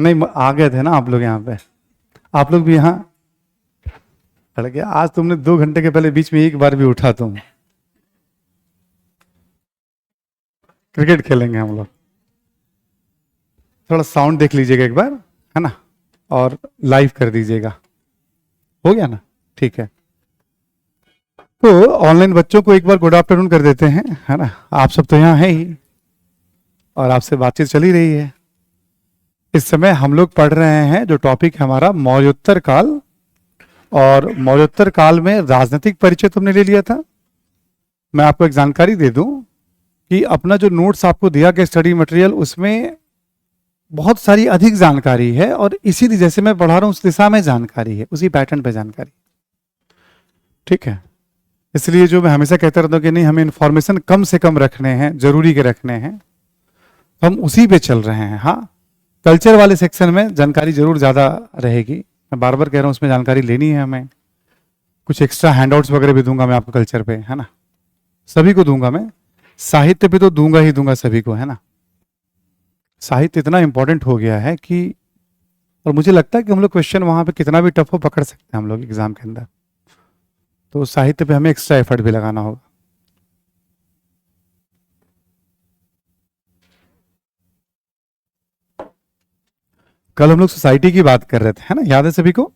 नहीं, आ गए थे ना आप लोग यहाँ पे। आप लोग भी यहाँ खड़ गया। आज तुमने 2 घंटे के पहले बीच में एक बार भी उठा तुम। क्रिकेट खेलेंगे हम लोग। थोड़ा साउंड देख लीजिएगा एक बार, है ना, और लाइव कर दीजिएगा। हो गया ना? ठीक है। तो ऑनलाइन बच्चों को एक बार गुड आफ्टरनून कर देते हैं, है ना। आप सब तो यहाँ है ही और आपसे बातचीत चल ही रही है। इस समय हम लोग पढ़ रहे हैं जो टॉपिक है हमारा मौर्योत्तर काल, और मौर्योत्तर काल में राजनीतिक परिचय तुमने ले लिया था। मैं आपको एक जानकारी दे दूं कि अपना जो नोट्स आपको दिया गया स्टडी मटेरियल, उसमें बहुत सारी अधिक जानकारी है और इसीलिए जैसे मैं पढ़ा रहा हूं उस दिशा में जानकारी है, उसी पैटर्न पे जानकारी। ठीक है। इसलिए जो मैं हमेशा कहता रहता हूं कि नहीं, हमें इंफॉर्मेशन कम से कम रखने हैं, जरूरी के रखने हैं, तो हम उसी पे चल रहे हैं। हाँ, कल्चर वाले सेक्शन में जानकारी जरूर ज़्यादा रहेगी, मैं बार बार कह रहा हूँ, उसमें जानकारी लेनी है हमें। कुछ एक्स्ट्रा हैंडआउट्स वगैरह भी दूंगा मैं आपको कल्चर पे, है ना, सभी को दूंगा मैं। साहित्य पे तो दूंगा ही दूंगा सभी को, है ना। साहित्य इतना इंपॉर्टेंट हो गया है कि, और मुझे लगता है कि हम लोग क्वेश्चन वहां पे कितना भी टफ हो पकड़ सकते हैं हम लोग एग्जाम के अंदर। तो साहित्य पे हमें एक्स्ट्रा एफर्ट भी लगाना होगा। कल हम लोग सोसाइटी की बात कर रहे थे, है ना, याद है सभी को?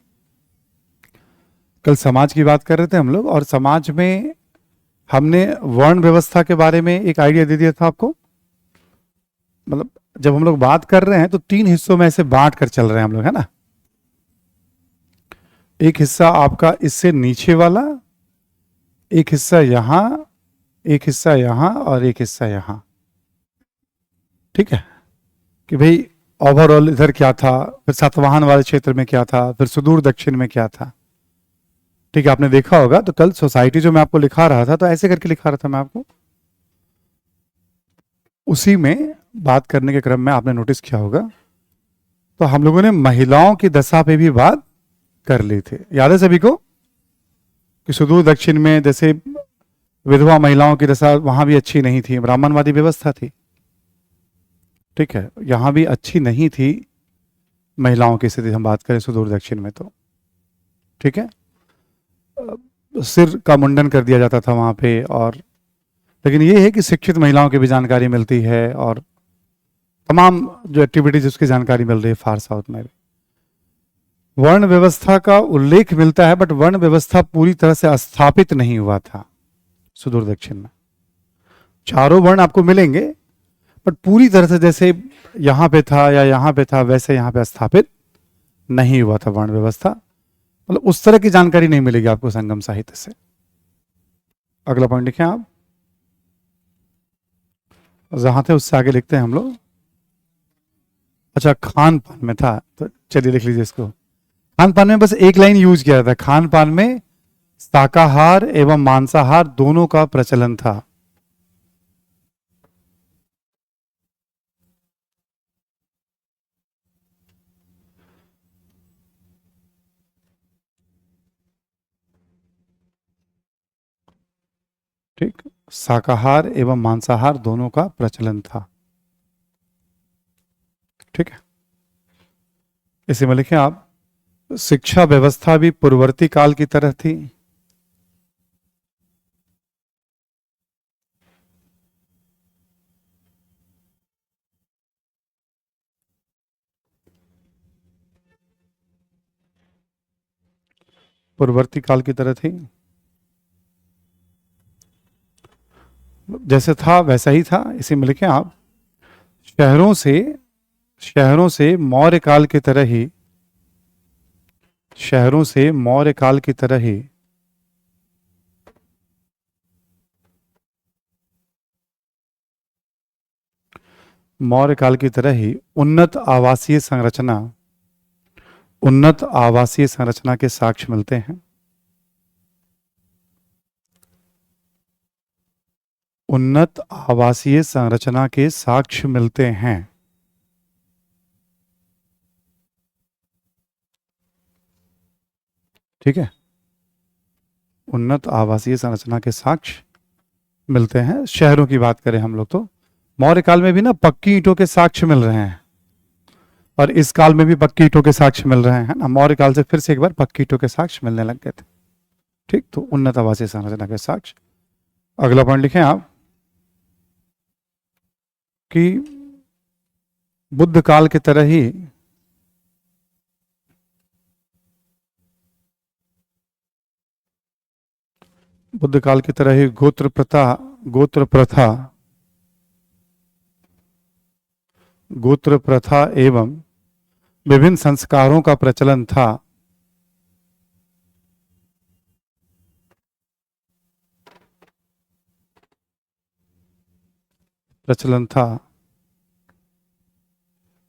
कल समाज की बात कर रहे थे हम लोग, और समाज में हमने वर्ण व्यवस्था के बारे में एक आइडिया दे दिया था आपको। मतलब जब हम लोग बात कर रहे हैं तो 3 हिस्सों में ऐसे बांट कर चल रहे हैं हम लोग, है ना। एक हिस्सा आपका इससे नीचे वाला, एक हिस्सा यहां, एक हिस्सा यहां और एक हिस्सा यहां। ठीक है, कि भाई ओवरऑल इधर क्या था, फिर सातवाहन वाले क्षेत्र में क्या था, फिर सुदूर दक्षिण में क्या था। ठीक है, आपने देखा होगा। तो कल सोसाइटी जो मैं आपको लिखा रहा था, तो ऐसे करके लिखा रहा था मैं आपको, उसी में बात करने के क्रम में आपने नोटिस किया होगा, तो हम लोगों ने महिलाओं की दशा पे भी बात कर ली थी। याद है सभी को कि सुदूर दक्षिण में जैसे विधवा महिलाओं की दशा वहां भी अच्छी नहीं थी, ब्राह्मणवादी व्यवस्था थी। ठीक है, यहां भी अच्छी नहीं थी महिलाओं की स्थिति, हम बात करें सुदूर दक्षिण में तो। ठीक है, सिर का मुंडन कर दिया जाता था वहां पे, और लेकिन ये है कि शिक्षित महिलाओं की भी जानकारी मिलती है, और तमाम जो एक्टिविटीज उसकी जानकारी मिल रही है फार साउथ में भी। वर्ण व्यवस्था का उल्लेख मिलता है, बट वर्ण व्यवस्था पूरी तरह से स्थापित नहीं हुआ था सुदूर दक्षिण में। चारों वर्ण आपको मिलेंगे, बट पूरी तरह से जैसे यहां पे था या यहां पे था वैसे यहां पे स्थापित नहीं हुआ था वर्ण व्यवस्था। मतलब उस तरह की जानकारी नहीं मिलेगी आपको संगम साहित्य से। अगला पॉइंट लिखें आप, जहां थे उससे आगे लिखते हैं हम लोग। अच्छा, खान पान में था, तो चलिए लिख लीजिए इसको। खान पान में बस एक लाइन यूज किया था, खान पान में शाकाहार एवं मांसाहार दोनों का प्रचलन था। ठीक, शाकाहार एवं मांसाहार दोनों का प्रचलन था। ठीक है, इसी में लिखें आप, शिक्षा व्यवस्था भी पूर्ववर्ती काल की तरह थी। पूर्ववर्ती काल की तरह थी, जैसे था वैसा ही था। इसी में लिखें आप, शहरों से मौर्य काल की तरह ही, शहरों से मौर्य काल की तरह ही मौर्य काल की तरह ही उन्नत आवासीय संरचना के साक्ष्य मिलते हैं। उन्नत आवासीय संरचना के साक्ष्य मिलते हैं। ठीक है, उन्नत आवासीय संरचना के साक्ष्य मिलते हैं। शहरों की बात करें हम लोग तो मौर्य काल में भी ना पक्की ईंटों के साक्ष्य मिल रहे हैं। और इस काल में भी पक्की ईंटों के साक्ष्य मिल रहे हैं ना, मौर्य काल से फिर से एक बार पक्की ईंटों के साक्ष्य मिलने लग गए थे। ठीक, तो उन्नत आवासीय संरचना के साक्ष्य। अगला पॉइंट लिखें आप कि बुद्ध काल की तरह ही गोत्र प्रथा एवं विभिन्न संस्कारों का प्रचलन था,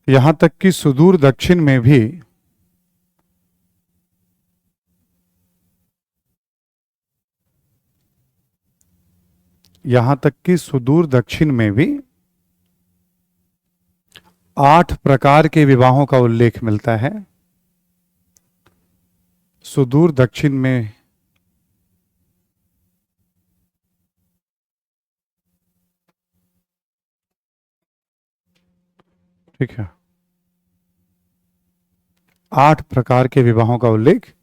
यहां तक कि सुदूर दक्षिण में भी यहां तक कि सुदूर दक्षिण में भी 8 प्रकार के विवाहों का उल्लेख मिलता है। सुदूर दक्षिण में ठीक है 8 प्रकार के विवाहों का उल्लेख,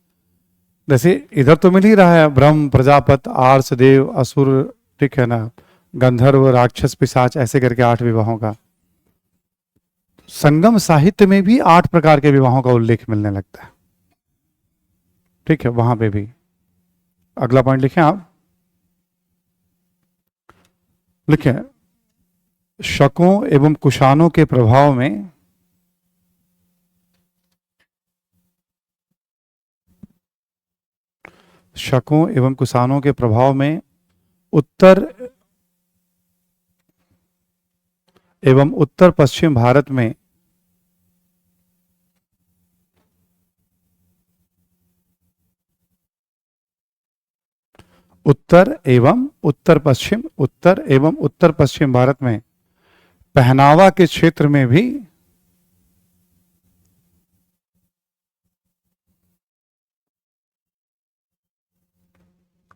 जैसे इधर तो मिल ही रहा है, ब्रह्म, प्रजापत, आर्ष, देव, असुर, ठीक है ना, गंधर्व, राक्षस, पिशाच, ऐसे करके 8 विवाहों का। संगम साहित्य में भी 8 प्रकार के विवाहों का उल्लेख मिलने लगता है। ठीक है, वहां पे भी। अगला पॉइंट लिखें आप, लिखें शकों एवं कुषाणों के प्रभाव में उत्तर एवं उत्तर पश्चिम भारत में उत्तर एवं उत्तर पश्चिम भारत में पहनावा के क्षेत्र में भी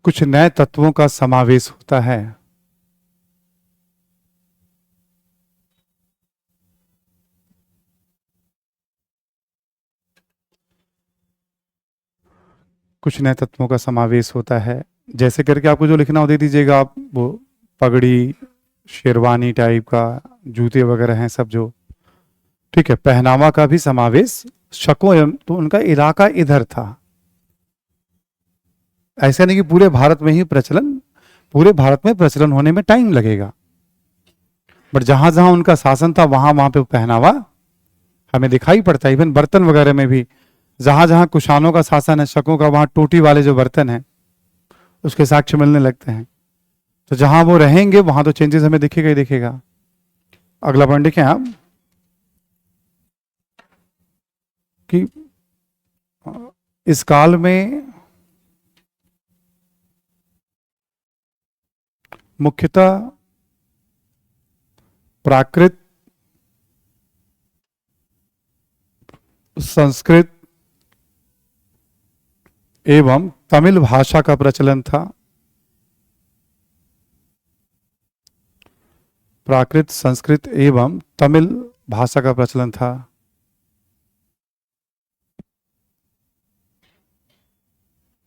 कुछ नए तत्वों का समावेश होता है। कुछ नए तत्वों का समावेश होता है, जैसे करके आपको जो लिखना हो दे दीजिएगा आप, वो पगड़ी, शेरवानी टाइप का, जूते वगैरह हैं सब जो, ठीक है, पहनावा का भी समावेश शकों एवं, तो उनका इलाका इधर था। ऐसा नहीं कि पूरे भारत में प्रचलन होने में टाइम लगेगा, बट जहां जहां उनका शासन था वहां वहां पे पहनावा हमें दिखाई पड़ता है। इवन बर्तन वगैरह में भी जहां जहां कुषाणों का शासन है, शकों का, वहां टोटी वाले जो बर्तन हैं उसके साक्ष्य मिलने लगते हैं। तो जहां वो रहेंगे वहां तो चेंजेस हमें दिखेगा ही दिखेगा। अगला पॉइंट देखें आप कि इस काल में मुख्यतः प्राकृत, संस्कृत एवं तमिल भाषा का प्रचलन था। प्राकृत, संस्कृत एवं तमिल भाषा का प्रचलन था।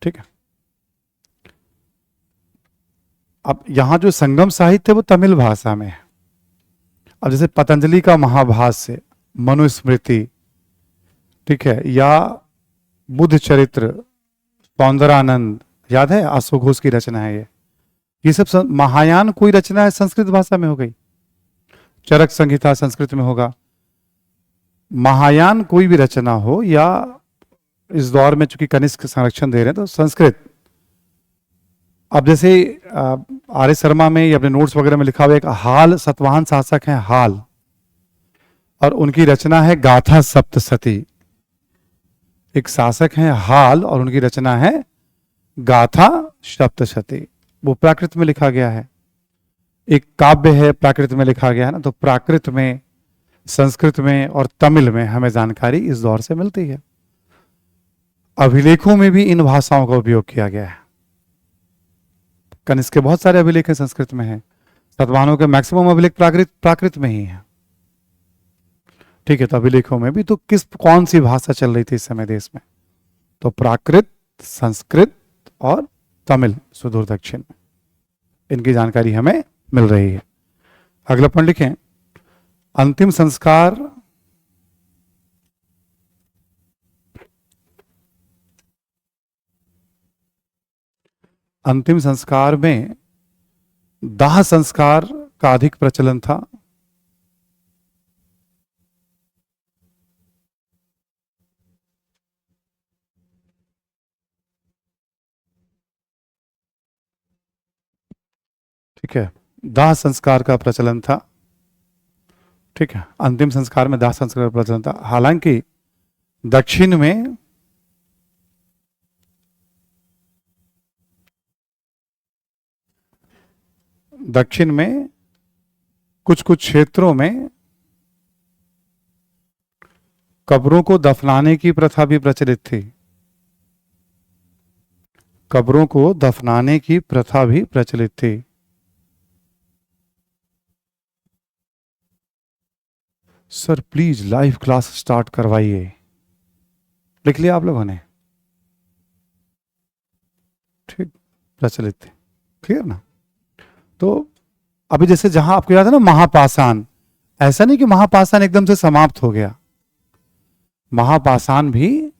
ठीक है, अब यहां जो संगम साहित्य है वो तमिल भाषा में है। अब जैसे पतंजलि का महाभाष्य, मनुस्मृति, ठीक है, या बुद्ध चरित्र, सौंदरानंद, याद है अश्वघोष की रचना है ये सब महायान कोई रचना है संस्कृत भाषा में हो गई, चरक संहिता संस्कृत में होगा। महायान कोई भी रचना हो, या इस दौर में चूंकि कनिष्क संरक्षण दे रहे हैं तो संस्कृत। अब जैसे आर्य शर्मा में या अपने नोट्स वगैरह में लिखा हुआ एक हाल सतवाहन शासक हैं हाल, और उनकी रचना है गाथा सप्तशती। एक शासक हैं हाल और उनकी रचना है गाथा सप्तशती, वो प्राकृत में लिखा गया है। एक काव्य है प्राकृत में लिखा गया है ना, तो प्राकृत में, संस्कृत में और तमिल में हमें जानकारी इस दौर से मिलती है। अभिलेखों में भी इन भाषाओं का उपयोग किया गया है। कनिष्क के बहुत सारे अभिलेख हैं संस्कृत में हैं, सतवाहनों के मैक्सिमम अभिलेख प्राकृत में ही है। ठीक है, तो अभिलेखों में भी तो कौन सी भाषा चल रही थी इस समय देश में? तो प्राकृत, संस्कृत और तमिल सुदूर दक्षिण में, इनकी जानकारी हमें मिल रही है। अगला पॉइंट लिखें, अंतिम संस्कार अंतिम संस्कार में दाह संस्कार का अधिक प्रचलन था। ठीक है, दाह संस्कार का प्रचलन था। ठीक है, अंतिम संस्कार में दाह संस्कार का प्रचलन था। हालांकि दक्षिण में कुछ कुछ क्षेत्रों में कब्रों को दफनाने की प्रथा भी प्रचलित थी। कब्रों को दफनाने की प्रथा भी प्रचलित थी। Sir please live class start करवाइए। लिख लिया आप लोगों ने? ठीक, प्रचलित थे, क्लियर ना? तो अभी जैसे जहां आपको याद है ना महापाषाण, ऐसा नहीं कि महापाषाण एकदम से समाप्त हो गया। महापाषाण भी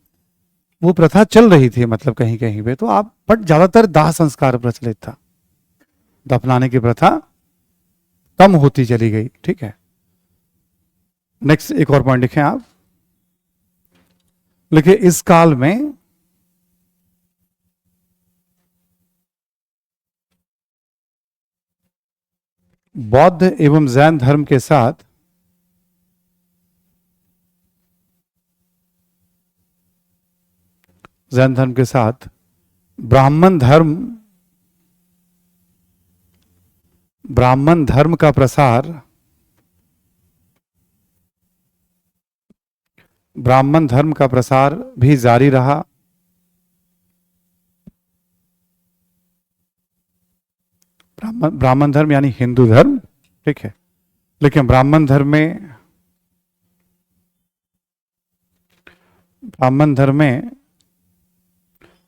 वो प्रथा चल रही थी, मतलब कहीं कहीं पे तो आप, बट ज्यादातर दाह संस्कार प्रचलित था, दफनाने की प्रथा कम होती चली गई। ठीक है, नेक्स्ट एक और पॉइंट लिखें आप। लिखिए, इस काल में बौद्ध एवं जैन धर्म के साथ ब्राह्मण धर्म का प्रसार भी जारी रहा। ब्राह्मण धर्म यानी हिंदू धर्म। ठीक है, लेकिन ब्राह्मण धर्म में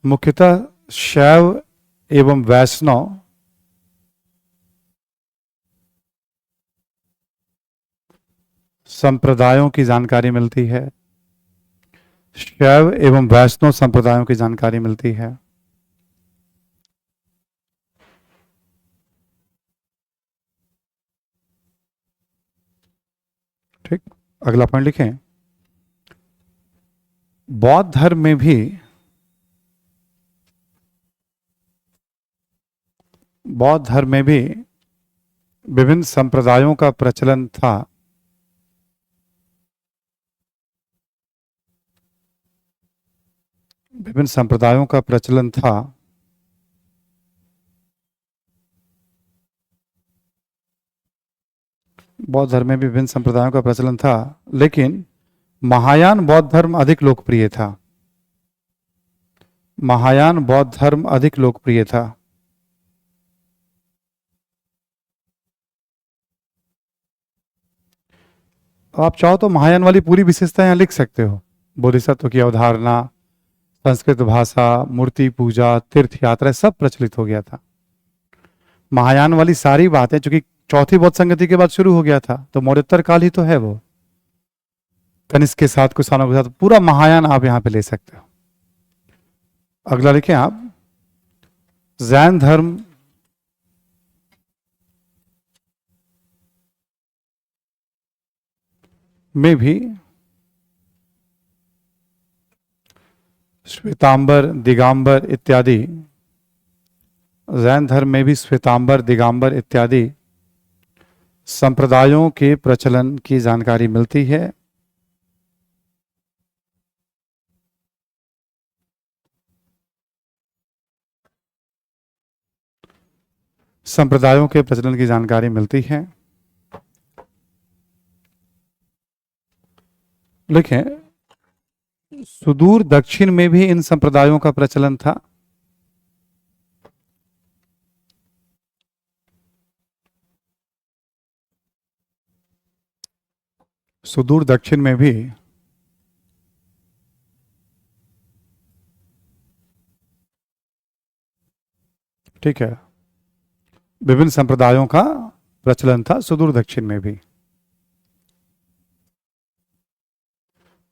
मुख्यतः शैव एवं वैष्णव संप्रदायों की जानकारी मिलती है। शैव एवं वैष्णव संप्रदायों की जानकारी मिलती है। ठीक, अगला पॉइंट लिखें, बौद्ध धर्म में भी विभिन्न संप्रदायों का प्रचलन था। बौद्ध धर्म में भी विभिन्न संप्रदायों का प्रचलन था, लेकिन महायान बौद्ध धर्म अधिक लोकप्रिय था। आप चाहो तो महायान वाली पूरी विशेषता यहां लिख सकते हो। बोधिसत्व की अवधारणा, संस्कृत भाषा, मूर्ति पूजा, तीर्थ यात्रा, सब प्रचलित हो गया था। महायान वाली सारी बातें, चूंकि चौथी बौद्ध संगति के बाद शुरू हो गया था, तो मौर्योत्तर काल ही तो है वो। कनिष्क के साथ, कुषाणों के साथ, पूरा महायान आप यहां पे ले सकते हो। अगला लिखें आप, जैन धर्म में भी श्वेतांबर, दिगंबर इत्यादि, संप्रदायों के प्रचलन की जानकारी मिलती है। लिखें, सुदूर दक्षिण में भी इन संप्रदायों का प्रचलन था। सुदूर दक्षिण में भी ठीक है विभिन्न संप्रदायों का प्रचलन था, सुदूर दक्षिण में भी।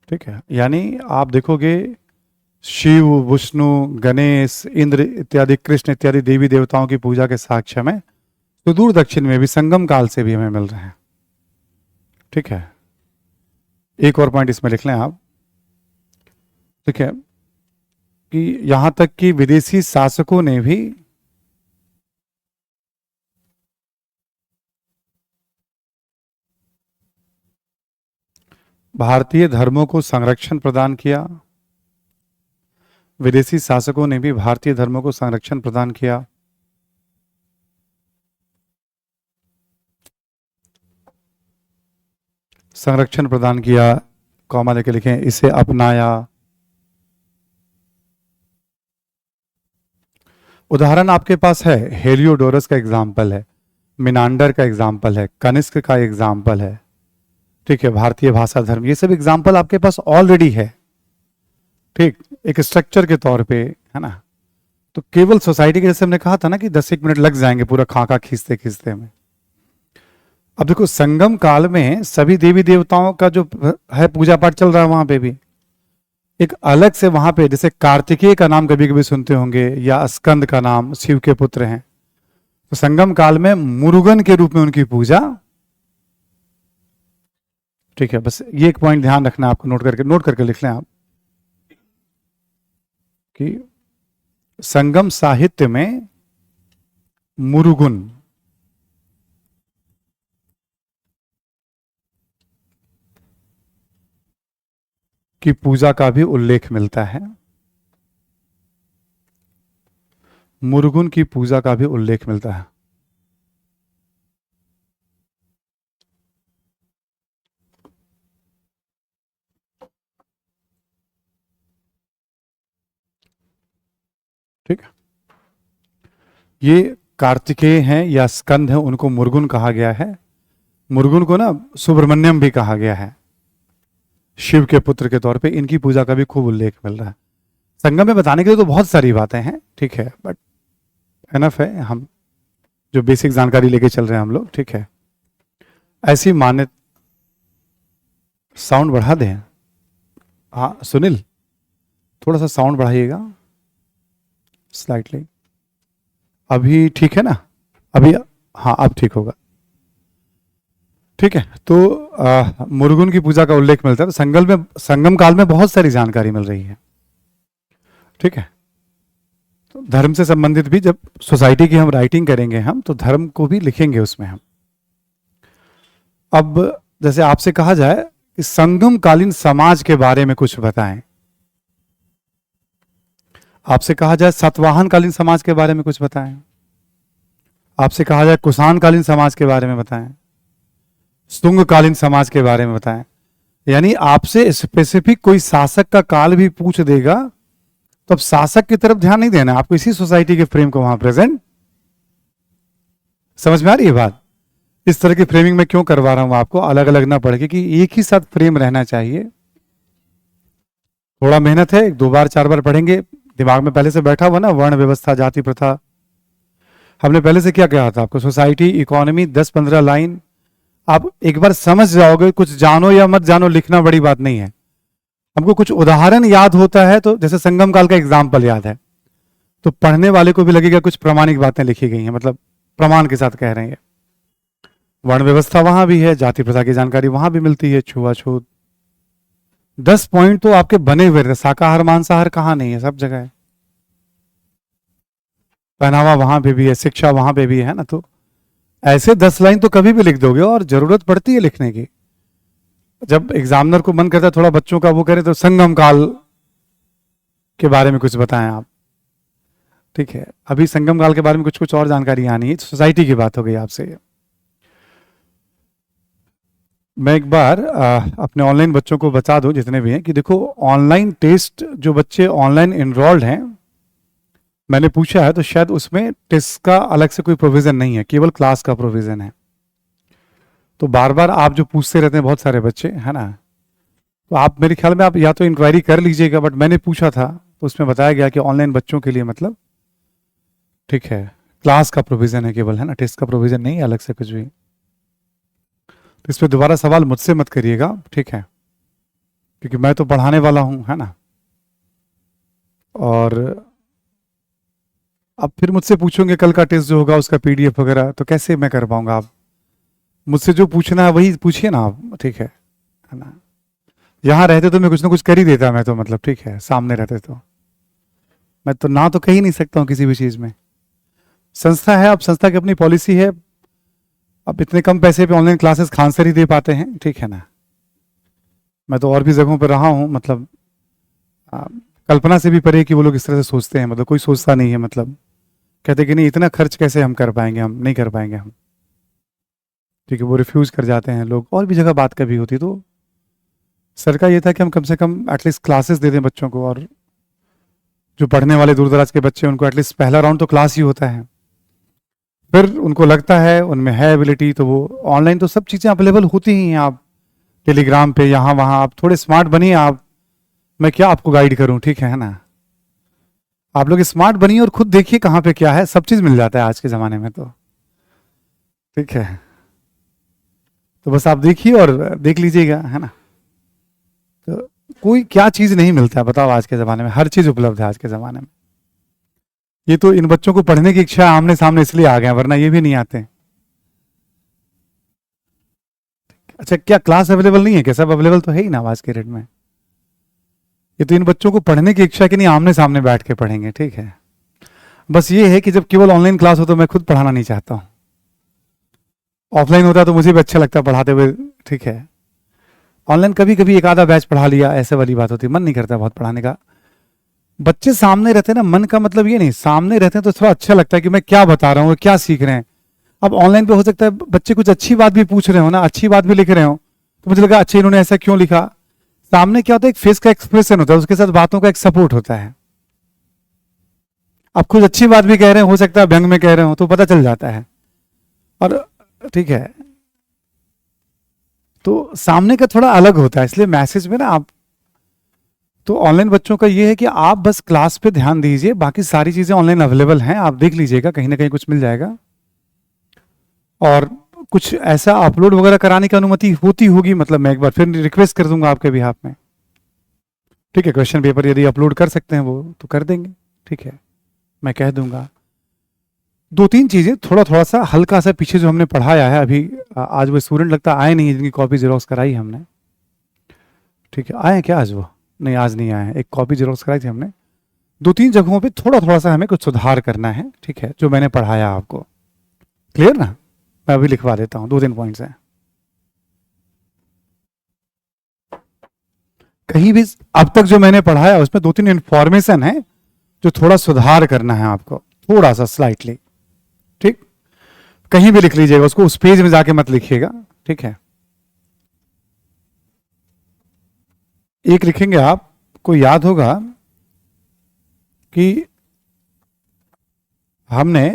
ठीक है, यानी आप देखोगे शिव, विष्णु, गणेश, इंद्र इत्यादि, कृष्ण इत्यादि देवी देवताओं की पूजा के साक्ष्य में सुदूर दक्षिण में भी संगम काल से भी हमें मिल रहे हैं। ठीक है, एक और पॉइंट इसमें लिख लें आप। ठीक है, कि यहां तक कि विदेशी शासकों ने भी भारतीय धर्मों को संरक्षण प्रदान किया। विदेशी शासकों ने भी भारतीय धर्मों को संरक्षण प्रदान किया। संरक्षण प्रदान किया, कॉमा लेके लिखें, इसे अपनाया। उदाहरण आपके पास है, हेलियोडोरस का एग्जाम्पल है, मिनांडर का एग्जाम्पल है, कनिष्क का एग्जाम्पल है। ठीक है, भारतीय भाषा धर्म, ये सब एग्जाम्पल आपके पास ऑलरेडी है। ठीक, एक स्ट्रक्चर के तौर पे, है ना। तो केवल सोसाइटी के, जैसे हमने कहा था ना कि 10-1 मिनट लग जाएंगे पूरा खाका खींचते खींचते में। अब देखो संगम काल में सभी देवी देवताओं का जो है पूजा पाठ चल रहा है, वहां पे भी एक अलग से, वहां पे जैसे कार्तिकेय का नाम कभी कभी सुनते होंगे, या स्कंद का नाम, शिव के पुत्र हैं। तो संगम काल में मुरुगन के रूप में उनकी पूजा। ठीक है, बस ये एक पॉइंट ध्यान रखना, आपको नोट करके लिख लें आप कि संगम साहित्य में मुरुगन की पूजा का भी उल्लेख मिलता है। मुरुगन की पूजा का भी उल्लेख मिलता है। ठीक है, ये कार्तिकेय हैं या स्कंद हैं, उनको मुरुगन कहा गया है। मुरुगन को ना सुब्रमण्यम भी कहा गया है, शिव के पुत्र के तौर पे इनकी पूजा का भी खूब उल्लेख मिल रहा है। संगम में बताने के लिए तो बहुत सारी बातें हैं, ठीक है, बट एनफ है, हम जो बेसिक जानकारी लेके चल रहे हैं हम लोग। ठीक है, ऐसी मान्य, साउंड बढ़ा दें। हाँ सुनील, थोड़ा सा साउंड बढ़ाइएगा स्लाइटली। अभी ठीक है ना? अभी हाँ, अब ठीक होगा। ठीक है, तो मुरुगन की पूजा का उल्लेख मिलता है। तो संगम काल में बहुत सारी जानकारी मिल रही है। ठीक है, तो धर्म से संबंधित भी जब सोसाइटी की हम राइटिंग करेंगे हम, तो धर्म को भी लिखेंगे उसमें हम। अब जैसे आपसे कहा जाए कि संगम कालीन समाज के बारे में कुछ बताएं, आपसे कहा जाए सातवाहन कालीन समाज के बारे में कुछ बताएं, आपसे कहा जाए कुषाण कालीन समाज के बारे में बताएं, शुंग कालीन समाज के बारे में बताएं। यानी आपसे स्पेसिफिक कोई शासक का काल भी पूछ देगा तो अब शासक की तरफ ध्यान नहीं देना, आपको इसी सोसाइटी के फ्रेम को वहां प्रेजेंट। समझ में आ रही है बात? इस तरह की फ्रेमिंग में क्यों करवा रहा हूं आपको, अलग अलग ना पढ़ के, कि एक ही साथ फ्रेम रहना चाहिए। थोड़ा मेहनत है, 2 बार 4 बार पढ़ेंगे, दिमाग में पहले से बैठा हुआ ना, वर्ण व्यवस्था, जाति प्रथा। हमने पहले से क्या कहा था आपको, सोसाइटी, इकोनॉमी, 10-15 लाइन आप एक बार समझ जाओगे। कुछ जानो या मत जानो, लिखना बड़ी बात नहीं है। हमको कुछ उदाहरण याद होता है, तो जैसे संगम काल का एग्जाम्पल याद है, तो पढ़ने वाले को भी लगेगा कुछ प्रामाणिक बातें लिखी गई हैं, मतलब प्रमाण के साथ कह रहे हैं। वर्ण व्यवस्था वहां भी है, जाति प्रथा की जानकारी वहां भी मिलती है, छुआछूत। 10 पॉइंट तो आपके बने हुए रहते, शाकाहार मांसाहार कहाँ नहीं है, सब जगह है। पहनावा वहां पे भी है, शिक्षा वहां पे भी है ना। तो ऐसे 10 लाइन तो कभी भी लिख दोगे, और जरूरत पड़ती है लिखने की। जब एग्जामिनर को मन करता है थोड़ा बच्चों का वो करे, तो संगम काल के बारे में कुछ बताएं आप। ठीक है, अभी संगम काल के बारे में कुछ कुछ और जानकारी आनी है, सोसाइटी की बात हो गई आपसे। मैं एक बार अपने ऑनलाइन बच्चों को बता दूं, जितने भी हैं, कि देखो ऑनलाइन टेस्ट, जो बच्चे ऑनलाइन इनरोल्ड हैं, मैंने पूछा है, तो शायद उसमें टेस्ट का अलग से कोई प्रोविजन नहीं है, केवल क्लास का प्रोविजन है। तो बार बार आप जो पूछते रहते हैं बहुत सारे बच्चे, है ना, तो आप मेरे ख्याल में आप या तो इंक्वायरी कर लीजिएगा, बट मैंने पूछा था तो उसमें बताया गया कि ऑनलाइन बच्चों के लिए मतलब ठीक है क्लास का प्रोविजन है केवल, है ना, टेस्ट का प्रोविजन नहीं है अलग से कुछ भी। तो इस पर दोबारा सवाल मुझसे मत करिएगा, ठीक है, क्योंकि मैं तो पढ़ाने वाला हूं, है ना। और अब फिर मुझसे पूछोगे कल का टेस्ट जो होगा उसका पीडीएफ वगैरह, तो कैसे मैं कर पाऊंगा। आप मुझसे जो पूछना है वही पूछिए ना आप, ठीक है ना। यहाँ रहते तो मैं कुछ ना कुछ कर ही देता, मैं तो मतलब ठीक है, सामने रहते तो मैं तो ना तो कह ही नहीं सकता हूँ किसी भी चीज़ में। संस्था है, अब संस्था की अपनी पॉलिसी है, अब इतने कम पैसे पे ऑनलाइन क्लासेस खान सर ही दे पाते हैं, ठीक है ना। मैं तो और भी जगहों पर रहा हूँ, मतलब कल्पना से भी परे कि वो लोग इस तरह से सोचते हैं, मतलब कोई सोचता नहीं है, मतलब कहते कि नहीं इतना खर्च कैसे हम कर पाएंगे, हम नहीं कर पाएंगे हम, ठीक है, वो रिफ्यूज़ कर जाते हैं लोग। और भी जगह बात कभी होती, तो सर का ये था कि हम कम से कम एटलीस्ट क्लासेस दे दें बच्चों को, और जो पढ़ने वाले दूर दराज के बच्चे उनको एटलीस्ट पहला राउंड तो क्लास ही होता है, फिर उनको लगता है उनमें है एबिलिटी तो वो ऑनलाइन तो सब चीज़ें अवेलेबल होती ही हैं। आप टेलीग्राम पे यहाँ वहाँ आप थोड़े स्मार्ट बनिए, आप मैं क्या आपको गाइड करूँ, ठीक है ना। आप लोग स्मार्ट बनिए और खुद देखिए कहाँ पे क्या है, सब चीज़ मिल जाता है आज के ज़माने में, तो ठीक है। तो बस आप देखिए और देख लीजिएगा, है ना। तो कोई क्या चीज़ नहीं मिलता है बताओ आज के ज़माने में, हर चीज़ उपलब्ध है आज के ज़माने में। ये तो इन बच्चों को पढ़ने की इच्छा आमने सामने इसलिए आ गए, वरना ये भी नहीं आते। अच्छा क्या क्लास अवेलेबल नहीं है क्या, सब अवेलेबल तो है ही ना आज के रेट में। ये तो इन बच्चों को पढ़ने की इच्छा कि नहीं आमने सामने बैठ के पढ़ेंगे, ठीक है। बस ये है कि जब केवल ऑनलाइन क्लास हो तो मैं खुद पढ़ाना नहीं चाहता हूँ, ऑफलाइन होता तो मुझे भी अच्छा लगता पढ़ाते हुए, ठीक है। ऑनलाइन कभी कभी एक आधा बैच पढ़ा लिया, ऐसे वाली बात होती है, मन नहीं करता बहुत पढ़ाने का। बच्चे सामने रहते हैं ना, मन का मतलब ये नहीं, सामने रहते हैं तो थोड़ा अच्छा लगता है कि मैं क्या बता रहा हूँ, क्या सीख रहे हैं। अब ऑनलाइन पे हो सकता है बच्चे कुछ अच्छी बात भी पूछ रहे हो ना, अच्छी बात भी लिख रहे हो, तो मुझे लगा अच्छा इन्होंने ऐसा क्यों लिखा। सामने क्या होता है, एक फेस का एक्सप्रेशन होता है, उसके साथ बातों का एक सपोर्ट होता है। अब कुछ अच्छी बात भी कह रहे हैं, हो सकता है व्यंग में कह रहे हो, तो पता चल जाता है। और ठीक है, तो सामने का थोड़ा अलग होता है, इसलिए मैसेज में ना आप, तो ऑनलाइन बच्चों का ये है कि आप बस क्लास पे ध्यान दीजिए, बाकी सारी चीजें ऑनलाइन अवेलेबल हैं, आप देख लीजिएगा, कहीं ना कहीं कुछ मिल जाएगा। और कुछ ऐसा अपलोड वगैरह कराने की अनुमति होती होगी, मतलब मैं एक बार फिर रिक्वेस्ट कर दूंगा आपके बिहाफ में, ठीक है। क्वेश्चन पेपर यदि अपलोड कर सकते हैं वो तो कर देंगे, ठीक है, मैं कह दूंगा। दो तीन चीजें थोड़ा थोड़ा सा हल्का सा पीछे जो हमने पढ़ाया है अभी, आज वो स्टूडेंट लगता आए नहीं जिनकी कॉपी जेरोक्स कराई हमने, ठीक है। आए हैं क्या आज वो, नहीं आज नहीं आए हैं, एक कॉपी जेरोक्स कराई थी हमने। दो तीन जगहों पे थोड़ा थोड़ा सा हमें कुछ सुधार करना है, ठीक है, जो मैंने पढ़ाया आपको, क्लियर ना। मैं अभी लिखवा देता हूं, दो तीन पॉइंट्स हैं। कहीं भी अब तक जो मैंने पढ़ाया उसमें दो तीन इंफॉर्मेशन है जो थोड़ा सुधार करना है आपको, थोड़ा सा स्लाइटली, ठीक। कहीं भी लिख लीजिएगा उसको, उस पेज में जाके मत लिखिएगा, ठीक है। एक लिखेंगे, आपको याद होगा कि हमने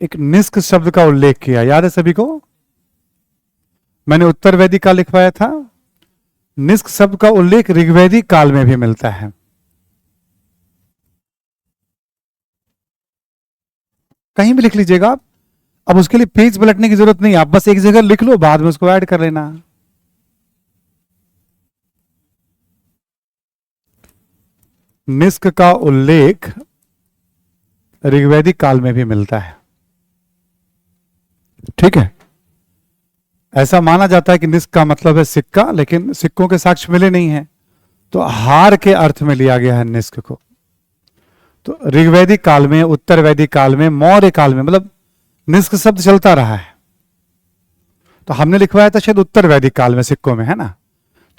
एक निष्क शब्द का उल्लेख किया, याद है सभी को। मैंने उत्तर वैदिक काल लिखवाया था, निष्क शब्द का उल्लेख ऋग्वैदिक काल में भी मिलता है। कहीं भी लिख लीजिएगा आप, अब उसके लिए पेज पलटने की जरूरत नहीं, आप बस एक जगह लिख लो, बाद में उसको ऐड कर लेना। निष्क का उल्लेख ऋग्वैदिक काल में भी मिलता है, ठीक है। ऐसा माना जाता है कि निष्क का मतलब है सिक्का, लेकिन सिक्कों के साक्ष्य मिले नहीं है, तो हार के अर्थ में लिया गया है निष्क को। तो ऋग्वैदिक काल में, उत्तर वैदिक काल में, मौर्य काल में, मतलब निष्क शब्द चलता रहा है। तो हमने लिखवाया था शायद उत्तर वैदिक काल में सिक्कों में, है ना।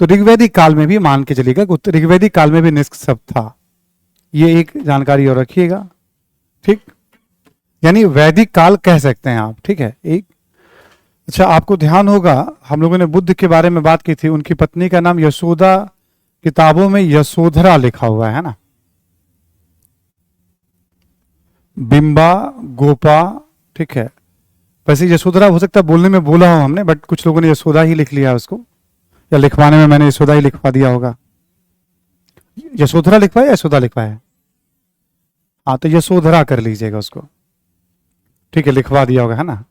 तो ऋग्वैदिक काल में भी मान के चलिएगा कि ऋग्वैदिक काल में भी निष्क शब्द था, ये एक जानकारी और रखिएगा, ठीक। यानी वैदिक काल कह सकते हैं आप, ठीक है। एक अच्छा आपको ध्यान होगा, हम लोगों ने बुद्ध के बारे में बात की थी, उनकी पत्नी का नाम यशोदा, किताबों में यशोधरा लिखा हुआ है ना। बिंबा, गोपा, ठीक है, वैसे यशोधरा हो सकता है बोलने में बोला हो हमने, बट कुछ लोगों ने यशोदा ही लिख लिया उसको, या लिखवाने में मैंने यशोदा ही लिखवा दिया होगा। यशोधरा लिखवाया, यशोदा लिखवाया? हाँ, तो यशोधरा कर लीजिएगा उसको, ठीक है, लिखवा दिया होगा, है ना।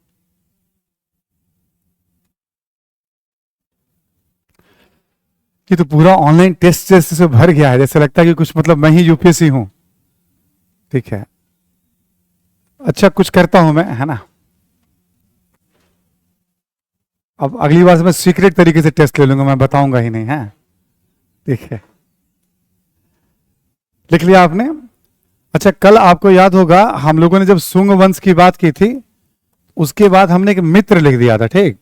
ये तो पूरा ऑनलाइन टेस्ट जैसे से भर गया है, जैसे लगता है कि कुछ मतलब मैं ही यूपीएससी हूं। ठीक है, अच्छा कुछ करता हूं मैं, है ना। अब अगली बार से मैं सीक्रेट तरीके से टेस्ट ले लूंगा, मैं बताऊंगा ही नहीं, है। ठीक है, लिख लिया आपने? अच्छा, कल आपको याद होगा हम लोगों ने जब सुंग वंश की बात की थी, उसके बाद हमने एक मित्र लिख दिया था, ठीक।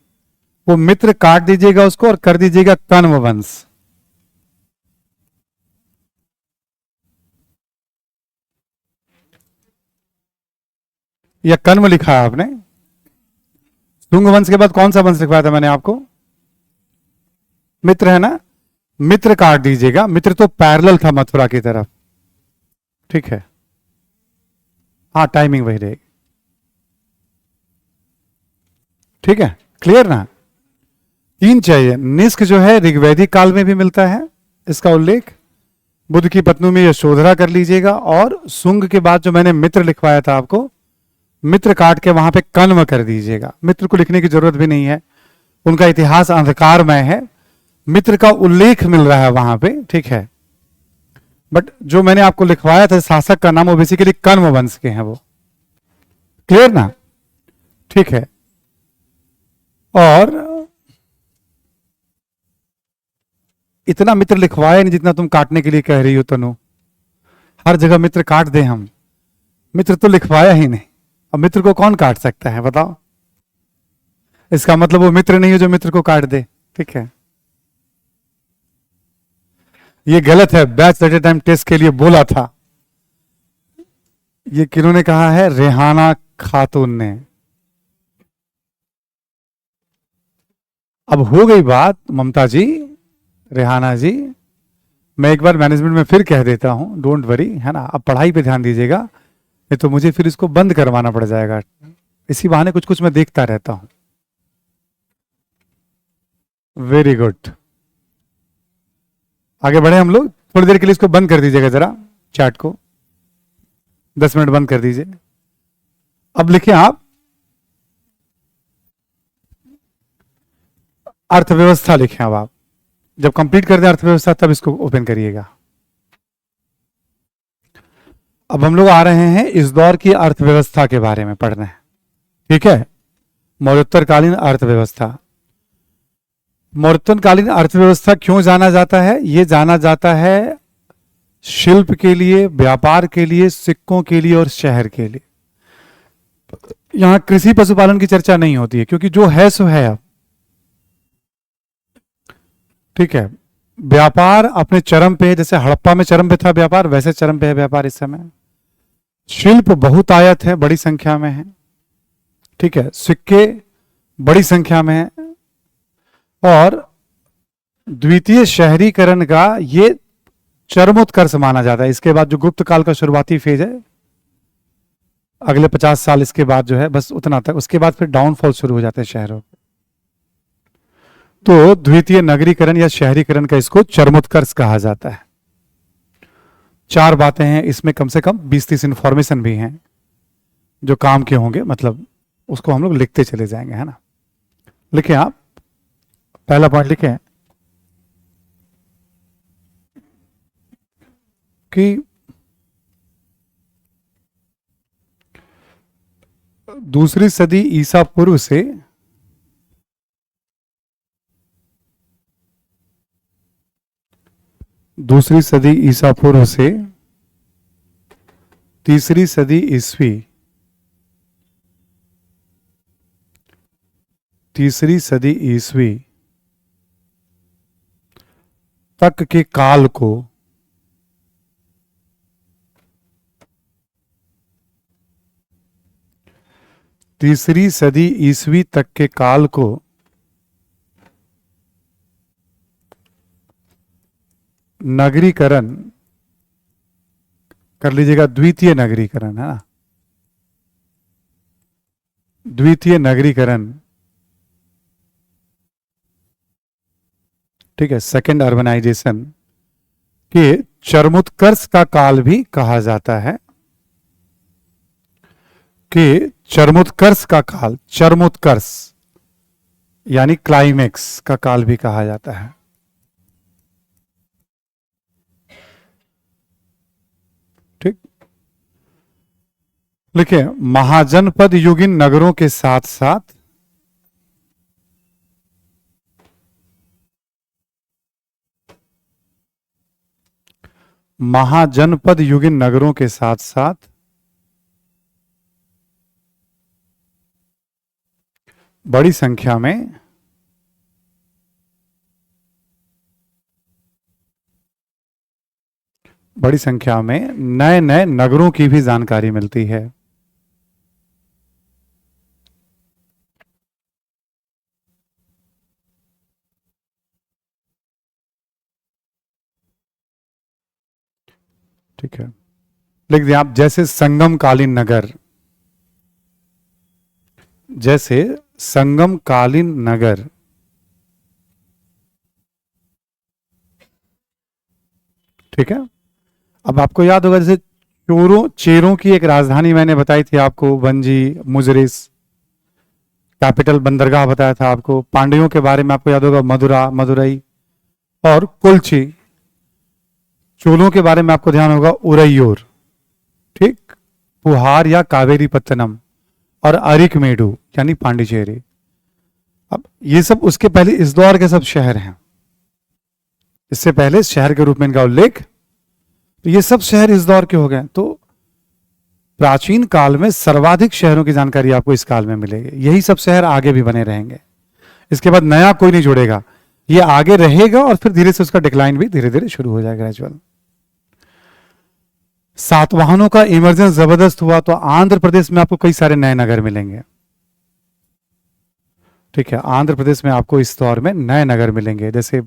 वो मित्र काट दीजिएगा उसको और कर दीजिएगा कण्व वंश। या कण्व लिखा है आपने? सुंग वंश के बाद कौन सा वंश लिखवाया था मैंने आपको? मित्र, है ना। मित्र काट दीजिएगा, मित्र तो पैरेलल था मथुरा की तरफ, ठीक है। हाँ, टाइमिंग वही रहेगी, ठीक है, क्लियर ना। 3 चाहिए। निष्क जो है ऋग्वैदिक काल में भी मिलता है इसका उल्लेख, बुद्ध की पत्नी में यशोधरा कर लीजिएगा, और सुंग के बाद जो मैंने मित्र लिखवाया था आपको, मित्र काट के वहां पे कण्व कर दीजिएगा। मित्र को लिखने की जरूरत भी नहीं है, उनका इतिहास अंधकारमय है, मित्र का उल्लेख मिल रहा है वहां पे, ठीक है। बट जो मैंने आपको लिखवाया था शासक का नाम, वो बेसिकली कण्व वंश के हैं वो, क्लियर ना, ठीक है। और इतना मित्र लिखवाया नहीं जितना तुम काटने के लिए कह रही हो तनु। हर जगह मित्र काट दे हम, मित्र तो लिखवाया ही नहीं। अब मित्र को कौन काट सकता है बताओ? इसका मतलब वो मित्र नहीं है जो मित्र को काट दे, ठीक है। ये गलत है, batch at a time test के लिए बोला था। ये किन्होंने कहा है? रेहाना खातून ने। अब हो गई बात ममता जी, रेहाना जी, मैं एक बार मैनेजमेंट में फिर कह देता हूं, डोंट वरी, है ना। अब पढ़ाई पे ध्यान दीजिएगा, नहीं तो मुझे फिर इसको बंद करवाना पड़ जाएगा। इसी बहाने कुछ कुछ मैं देखता रहता हूं। वेरी गुड, आगे बढ़े हम लोग। थोड़ी देर के लिए इसको बंद कर दीजिएगा जरा, चैट को 10 मिनट बंद कर दीजिए। अब लिखिए आप अर्थव्यवस्था, लिखें अब आप। जब कंप्लीट कर दें अर्थव्यवस्था तब इसको ओपन करिएगा। अब हम लोग आ रहे हैं इस दौर की अर्थव्यवस्था के बारे में पढ़ने, ठीक है। मौर्योत्तरकालीन अर्थव्यवस्था। मौर्योत्तरकालीन अर्थव्यवस्था क्यों जाना जाता है? यह जाना जाता है शिल्प के लिए, व्यापार के लिए, सिक्कों के लिए और शहर के लिए। यहां कृषि पशुपालन की चर्चा नहीं होती है, क्योंकि जो है सो है अब, ठीक है। व्यापार अपने चरम पे, जैसे हड़प्पा में चरम पे था व्यापार, वैसे चरम पे है व्यापार इस समय। शिल्प बहुतायत है, बड़ी संख्या में है, ठीक है। सिक्के बड़ी संख्या में है, और द्वितीय शहरीकरण का ये चरमोत्कर्ष माना जाता है। इसके बाद जो गुप्त काल का शुरुआती फेज है, अगले 50 साल इसके बाद जो है, बस उतना तक, उसके बाद फिर डाउनफॉल शुरू हो जाते हैं शहरों के। तो द्वितीय नगरीकरण या शहरीकरण का इसको चरमोत्कर्ष कहा जाता है। 4 बातें हैं इसमें, कम से कम 20-30 इंफॉर्मेशन भी हैं जो काम के होंगे, मतलब उसको हम लोग लिखते चले जाएंगे, है ना। लिखें आप, पहला पॉइंट लिखें कि दूसरी सदी ईसा पूर्व से दूसरी सदी ईसा पूर्व से तीसरी सदी ईस्वी, तीसरी सदी ईस्वी तक के काल को तीसरी सदी ईस्वी तक के काल को नगरीकरण कर लीजिएगा, द्वितीय नगरीकरण, है ना। द्वितीय नगरीकरण, ठीक है, सेकंड अर्बनाइजेशन के चरमोत्कर्ष का काल भी कहा जाता है, कि चरमोत्कर्ष का काल, चरमोत्कर्ष यानी क्लाइमेक्स का काल भी कहा जाता है। ठीक, लिखिए, महाजनपद युगीन नगरों के साथ साथ महाजनपद युगीन नगरों के साथ साथ बड़ी संख्या में नए नए नगरों की भी जानकारी मिलती है। ठीक है, लिख दिया आप, जैसे संगम कालीन नगर, जैसे संगम कालीन नगर, ठीक है। अब आपको याद होगा, जैसे चेरों की एक राजधानी मैंने बताई थी आपको, वंजी, मुजरिस, कैपिटल बंदरगाह बताया था आपको। पांड्यों के बारे में आपको याद होगा, मदुरई और कुल्ची। चोलों के बारे में आपको ध्यान होगा, उरैयूर, ठीक, पुहार या कावेरी पत्तनम, और अरिकमेडु यानी पांडिचेरी। अब ये सब उसके पहले इस दौर के सब शहर हैं, इससे पहले शहर के रूप में इनका उल्लेख, तो ये सब शहर इस दौर के हो गए। तो प्राचीन काल में सर्वाधिक शहरों की जानकारी आपको इस काल में मिलेगी। यही सब शहर आगे भी बने रहेंगे, इसके बाद नया कोई नहीं जुड़ेगा, ये आगे रहेगा और फिर धीरे से उसका डिक्लाइन भी धीरे धीरे शुरू हो जाएगा, ग्रेजुअल। सातवाहनों का इमरजेंस जबरदस्त हुआ तो आंध्र प्रदेश में आपको कई सारे नए नगर मिलेंगे। ठीक है, आंध्र प्रदेश में आपको इस दौर में नए नगर मिलेंगे, जैसे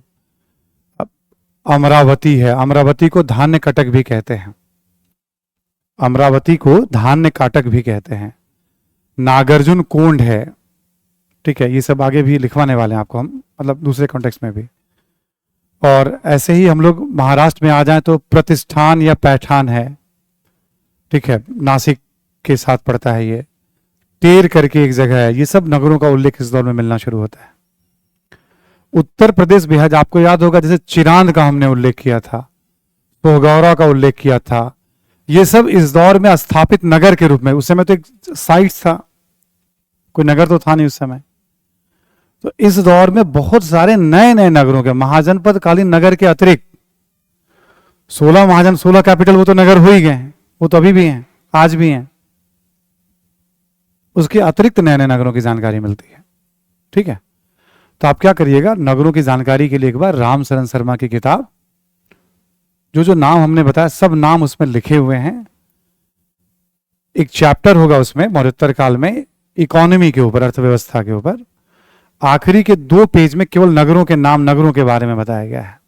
अमरावती है, अमरावती को धान्य कटक भी कहते हैं, अमरावती को धान्य काटक भी कहते हैं। नागार्जुन कोंड है, ठीक है, ये सब आगे भी लिखवाने वाले हैं आपको हम, मतलब दूसरे कॉन्टेक्स्ट में भी। और ऐसे ही हम लोग महाराष्ट्र में आ जाएं तो प्रतिष्ठान या पैठान है, ठीक है, नासिक के साथ पड़ता है ये। टेर करके एक जगह है, ये सब नगरों का उल्लेख इस दौर में मिलना शुरू होता है। उत्तर प्रदेश बिहार, आपको याद होगा जैसे चिरांद का हमने उल्लेख किया था, सोहगौरा का उल्लेख किया था, ये सब इस दौर में स्थापित नगर के रूप में, उस समय तो एक साइट था, कोई नगर तो था नहीं उस समय। तो इस दौर में बहुत सारे नए नए नगरों के, महाजनपद कालीन नगर के अतिरिक्त 16 महाजन, 16 कैपिटल, वो तो नगर हो ही गए हैं, वो तो अभी भी हैं, आज भी हैं। उसके अतिरिक्त नए नए नगरों की जानकारी मिलती है। ठीक है, तो आप क्या करिएगा, नगरों की जानकारी के लिए एक बार राम शरण शर्मा की किताब, जो जो नाम हमने बताया सब नाम उसमें लिखे हुए हैं। एक चैप्टर होगा उसमें मौर्योत्तर काल में इकोनॉमी के ऊपर, अर्थव्यवस्था के ऊपर। आखिरी के 2 पेज में केवल नगरों के नाम, नगरों के बारे में बताया गया है।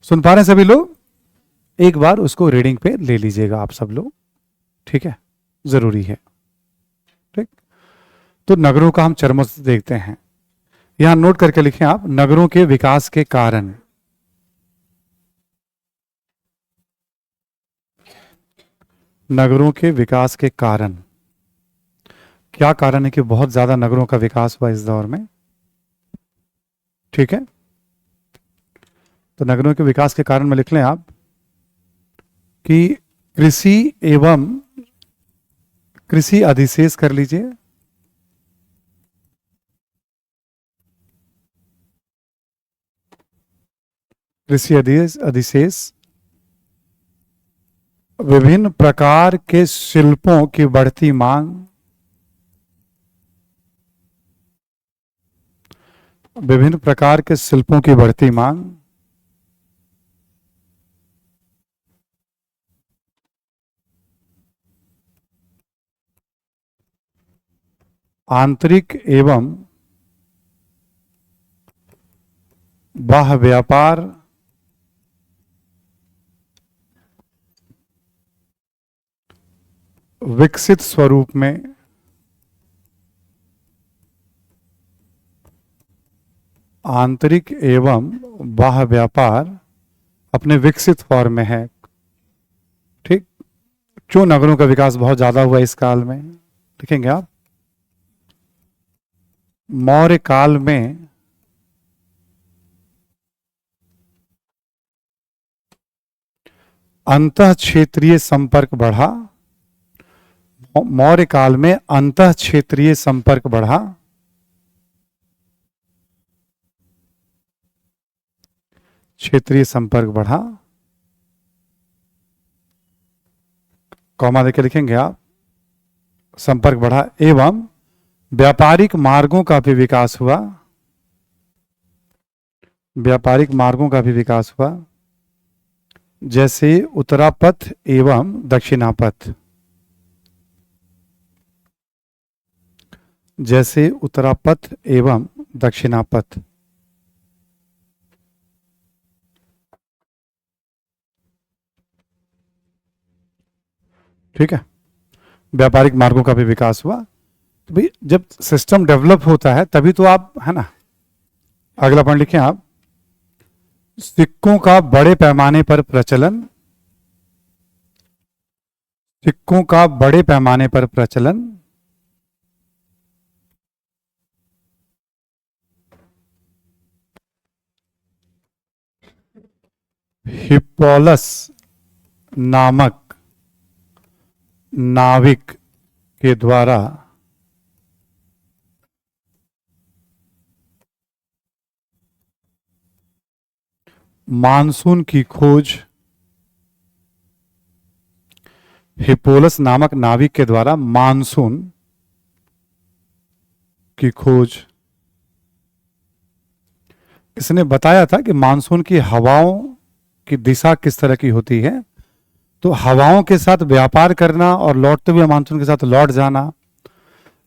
सुन पा रहे हैं सभी लोग? एक बार उसको रीडिंग पे ले लीजिएगा आप सब लोग, ठीक है, जरूरी है। ठीक, तो नगरों का हम चरमों से देखते हैं। यहां नोट करके लिखें आप, नगरों के विकास के कारण। नगरों के विकास के कारण, क्या कारण है कि बहुत ज्यादा नगरों का विकास हुआ इस दौर में? ठीक है, तो नगरों के विकास के कारण में लिख लें आप कि कृषि अधिशेष कर लीजिए, कृषि अधिशेष, विभिन्न प्रकार के शिल्पों की बढ़ती मांग, विभिन्न प्रकार के शिल्पों की बढ़ती मांग, आंतरिक एवं बाह्य व्यापार, विकसित स्वरूप में आंतरिक एवं बाह्य व्यापार अपने विकसित फॉर्म में है। ठीक, क्यों नगरों का विकास बहुत ज्यादा हुआ इस काल में, लिखेंगे आप। मौर्य काल में अंतः क्षेत्रीय संपर्क बढ़ा। मौर्य काल में अंतः क्षेत्रीय संपर्क बढ़ा। क्षेत्रीय संपर्क बढ़ा, कॉमा देके लिखेंगे आप, संपर्क बढ़ा एवं व्यापारिक मार्गों का भी विकास हुआ। व्यापारिक मार्गों का भी विकास हुआ, जैसे उत्तरापथ एवं दक्षिणापथ। जैसे उत्तरापथ एवं दक्षिणापथ। ठीक है, व्यापारिक मार्गों का भी विकास हुआ। तो भाई जब सिस्टम डेवलप होता है तभी तो आप, है ना। अगला पॉइंट लिखें आप, सिक्कों का बड़े पैमाने पर प्रचलन। सिक्कों का बड़े पैमाने पर प्रचलन हिप्पोलस नामक नाविक के द्वारा मानसून की खोज। हिप्पोलस नामक नाविक के द्वारा मानसून की खोज। इसने बताया था कि मानसून की हवाओं की दिशा किस तरह की होती है, तो हवाओं के साथ व्यापार करना और लौटते हुए मानसून के साथ लौट जाना,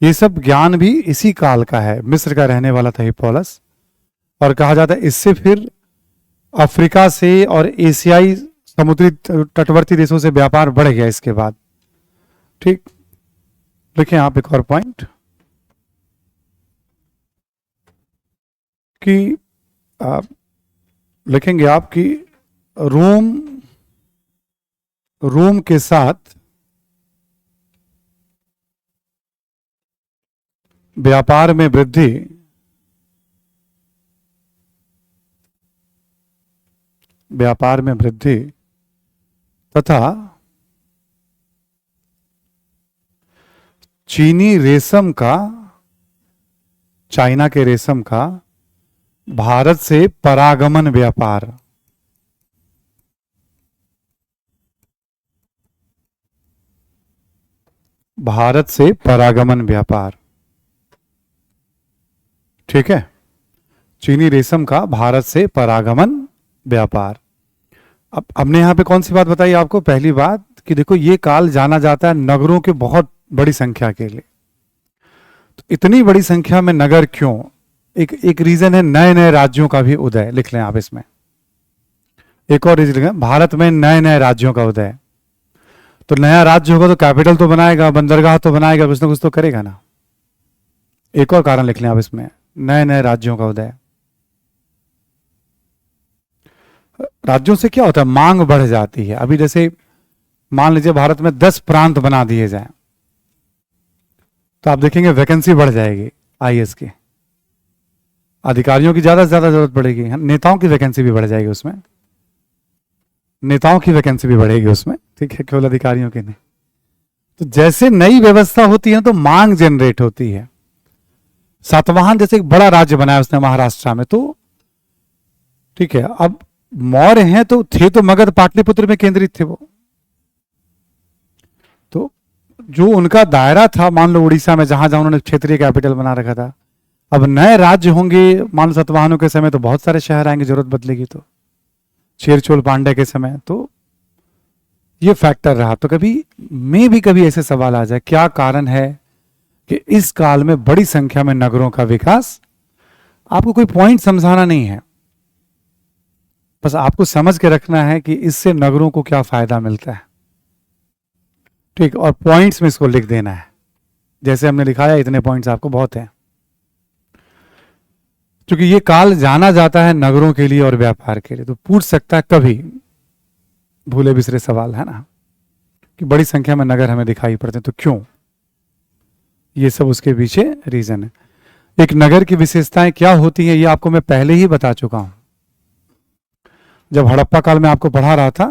ये सब ज्ञान भी इसी काल का है। मिस्र का रहने वाला था हिप्पोलस, और कहा जाता है इससे फिर अफ्रीका से और एशियाई समुद्री तटवर्ती देशों से व्यापार बढ़ गया इसके बाद। ठीक, लिखें आप एक और पॉइंट कि लिखेंगे आप कि रोम के साथ व्यापार में वृद्धि तथा चीनी रेशम का, चाइना के रेशम का भारत से परागमन व्यापार। भारत से परागमन व्यापार। ठीक है, चीनी रेशम का भारत से परागमन व्यापार। अब हमने यहां पे कौन सी बात बताई आपको? पहली बात कि देखो ये काल जाना जाता है नगरों के बहुत बड़ी संख्या के लिए। तो इतनी बड़ी संख्या में नगर क्यों? एक रीजन है नए नए राज्यों का भी उदय। लिख लें आप इसमें एक और रीजन, भारत में नए नए राज्यों का उदय। तो नया राज्य होगा तो कैपिटल तो बनाएगा, बंदरगाह तो बनाएगा, कुछ ना कुछ तो करेगा ना। एक और कारण लिख लें आप इसमें, नए नए राज्यों का उदय। राज्यों से क्या होता है, मांग बढ़ जाती है। अभी जैसे मान लीजिए भारत में 10 प्रांत बना दिए जाएं, तो आप देखेंगे वैकेंसी बढ़ जाएगी आईएएस की, अधिकारियों की ज्यादा से ज्यादा जरूरत पड़ेगी, नेताओं की वैकेंसी भी बढ़ जाएगी उसमें, नेताओं की वैकेंसी भी बढ़ेगी उसमें। ठीक है, केवल अधिकारियों की नहीं। तो जैसे नई व्यवस्था होती है तो मांग जनरेट होती है। सातवाहन जैसे एक बड़ा राज्य बनाया उसने महाराष्ट्र में, तो ठीक है, अब मौर्य हैं तो थे तो मगध पाटलिपुत्र में केंद्रित थे वो, तो जो उनका दायरा था, मान लो उड़ीसा में जहां जहां उन्होंने क्षेत्रीय कैपिटल बना रखा था, अब नए राज्य होंगे, मान लो सातवाहनों के समय तो बहुत सारे शहर आएंगे, जरूरत बदलेगी, तो चेरचोल पांड्या के समय, तो ये फैक्टर रहा। तो कभी ऐसे सवाल आ जाए क्या कारण है कि इस काल में बड़ी संख्या में नगरों का विकास। आपको कोई पॉइंट समझाना नहीं है, बस आपको समझ के रखना है कि इससे नगरों को क्या फायदा मिलता है। ठीक, और पॉइंट्स में इसको लिख देना है, जैसे हमने लिखाया इतने पॉइंट्स आपको बहुत हैं। क्योंकि ये काल जाना जाता है नगरों के लिए और व्यापार के लिए, तो पूछ सकता है कभी भूले बिसरे सवाल, है ना, कि बड़ी संख्या में नगर हमें दिखाई पड़ते हैं, तो क्यों? ये सब उसके पीछे रीजन है। एक नगर की विशेषताएं क्या होती हैं ये आपको मैं पहले ही बता चुका हूं। जब हड़प्पा काल में आपको पढ़ा रहा था,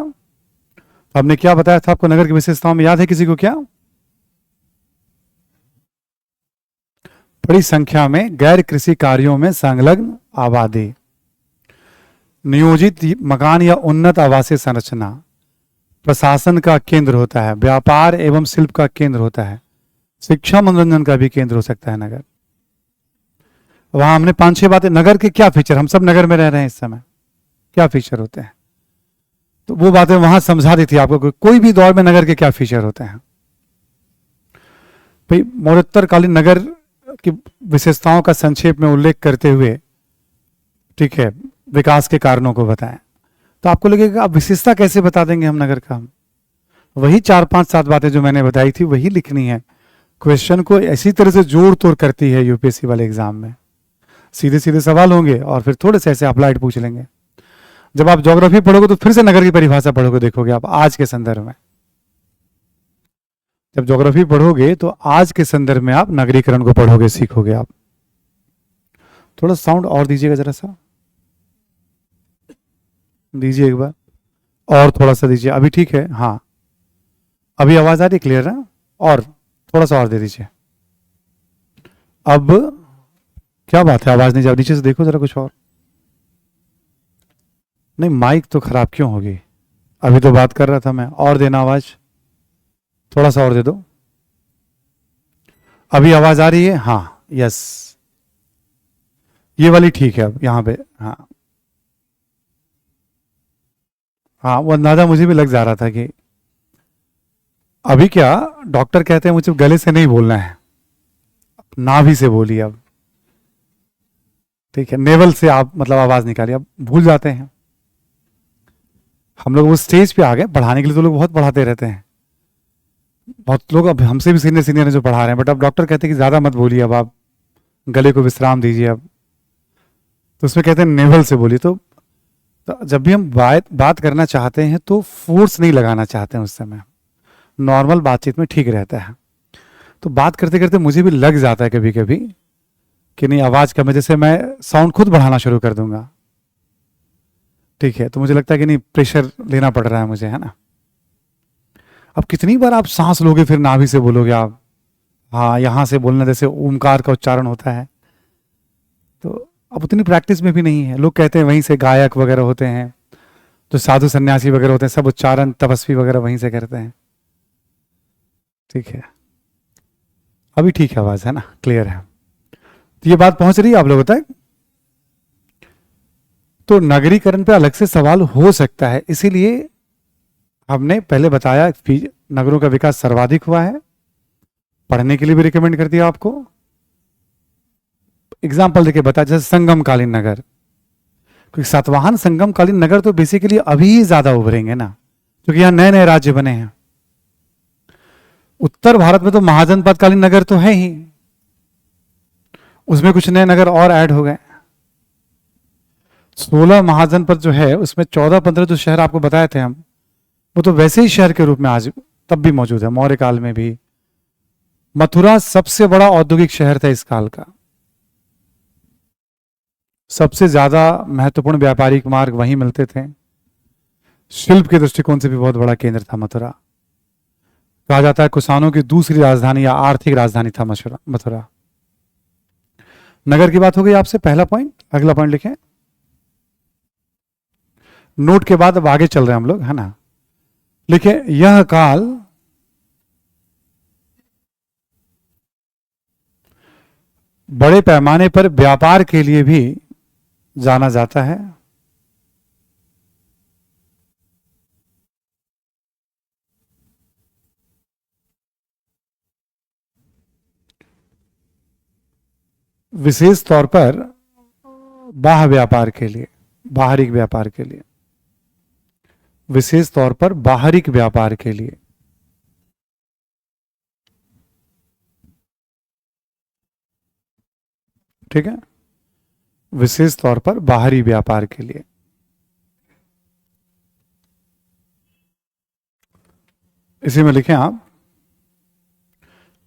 हमने क्या बताया था आपको नगर की विशेषताओं में, याद है किसी को? क्या? बड़ी संख्या में गैर कृषि कार्यों में संलग्न आबादी, नियोजित मकान या उन्नत आवासीय संरचना, प्रशासन का केंद्र होता है, व्यापार एवं शिल्प का केंद्र होता है, शिक्षा मनोरंजन का भी केंद्र हो सकता है नगर। वहां हमने 5-6 बातें, नगर के क्या फीचर, हम सब नगर में रह रहे हैं इस समय, क्या फीचर होते हैं, तो वो बातें वहां समझा दी थी आपको, कोई भी दौर में नगर के क्या फीचर होते हैं। भाई मौर्योत्तर कालीन नगर की विशेषताओं का संक्षेप में उल्लेख करते हुए, ठीक है, विकास के कारणों को बताएं, तो आपको लगेगा अब विशेषता कैसे बता देंगे हम नगर का? वही 4-5-7 बातें जो मैंने बताई थी वही लिखनी है। क्वेश्चन को ऐसी तरह से जोड़ तोड़ करती है यूपीएससी वाले एग्जाम में, सीधे सीधे सवाल होंगे और फिर थोड़े से ऐसे अप्लाइड पूछ लेंगे। जब आप ज्योग्राफी पढ़ोगे तो फिर से नगर की परिभाषा पढ़ोगे, देखोगे आप आज के संदर्भ में, जब ज्योग्राफी पढ़ोगे तो आज के संदर्भ में आप नगरीकरण को पढ़ोगे, सीखोगे आप। थोड़ा साउंड और दीजिएगा, जरा सा दीजिए एक बार, और थोड़ा सा दीजिए, अभी ठीक है? हाँ अभी आवाज आ रही क्लियर है? और थोड़ा सा और दे दीजिए। अब क्या बात है, आवाज नहीं जा, नीचे से देखो जरा कुछ और। नहीं माइक तो खराब क्यों होगी, अभी तो बात कर रहा था मैं। और देना आवाज, थोड़ा सा और दे दो। अभी आवाज आ रही है? हाँ यस, ये वाली ठीक है अब यहां पे। हाँ हाँ, वो अंदाजा मुझे भी लग जा रहा था कि अभी क्या डॉक्टर कहते हैं मुझे गले से नहीं बोलना है, नाभि से बोलिए अब, ठीक है, नेवल से आप मतलब आवाज निकालिए। अब भूल जाते हैं हम लोग, वो स्टेज पे आ गए, पढ़ाने के लिए तो लोग बहुत पढ़ाते रहते हैं, बहुत लोग अब हमसे भी सीनियर सीनियर जो पढ़ा रहे हैं, बट अब डॉक्टर कहते हैं कि ज्यादा मत बोलिए, अब आप गले को विश्राम दीजिए अब, तो उसमें कहते हैं नेवल से बोलिए। तो जब भी हम बात करना चाहते हैं तो फोर्स नहीं लगाना चाहते हैं उस समय, नॉर्मल बातचीत में ठीक रहता है। तो बात करते करते मुझे भी लग जाता है कभी कभी कि नहीं आवाज कम है, जैसे मैं साउंड खुद बढ़ाना शुरू कर दूंगा, ठीक है, तो मुझे लगता है कि नहीं प्रेशर लेना पड़ रहा है मुझे, है ना। अब कितनी बार आप सांस लोगे फिर नाभि से बोलोगे आप? हाँ, यहां से बोलना जैसे ओमकार का उच्चारण होता है, तो अब उतनी प्रैक्टिस में भी नहीं है। लोग कहते हैं वहीं से गायक वगैरह होते हैं, जो साधु सन्यासी वगैरह होते हैं, सब उच्चारण तपस्वी वगैरह वहीं से करते हैं, ठीक है। अभी ठीक है आवाज, है ना, क्लियर है? तो ये बात पहुंच रही है आप लोगों तक? तो नगरीकरण पे अलग से सवाल हो सकता है, इसीलिए हमने पहले बताया नगरों का विकास सर्वाधिक हुआ है, पढ़ने के लिए भी रिकमेंड कर दिया आपको। एग्जाम्पल देके बताया, जैसे संगमकालीन नगर, क्योंकि सातवाहन संगमकालीन नगर तो बेसिकली अभी ही ज्यादा उभरेंगे ना, क्योंकि यहां नए नए राज्य बने हैं। उत्तर भारत में तो महाजनपदकालीन नगर तो है ही, उसमें कुछ नए नगर और ऐड हो गए। 16 महाजनपद जो है उसमें 14-15 जो शहर आपको बताए थे हम, वो तो वैसे ही शहर के रूप में आज तब भी मौजूद है, मौर्य काल में भी। मथुरा सबसे बड़ा औद्योगिक शहर था इस काल का, सबसे ज्यादा महत्वपूर्ण व्यापारिक मार्ग वहीं मिलते थे, शिल्प के दृष्टिकोण से भी बहुत बड़ा केंद्र था मथुरा। कहा जाता है कुषाणों की दूसरी राजधानी या आर्थिक राजधानी था मथुरा। नगर की बात हो गई आपसे, पहला पॉइंट। अगला पॉइंट लिखें, नोट के बाद अब आगे चल रहे हैं हम लोग, है ना। लिखे, यह काल बड़े पैमाने पर व्यापार के लिए भी जाना जाता है। विशेष तौर पर बाह्य व्यापार के लिए, बाहरी व्यापार के लिए, विशेष तौर पर बाहरी व्यापार के लिए। ठीक है, विशेष तौर पर बाहरी व्यापार के लिए। इसी में लिखें आप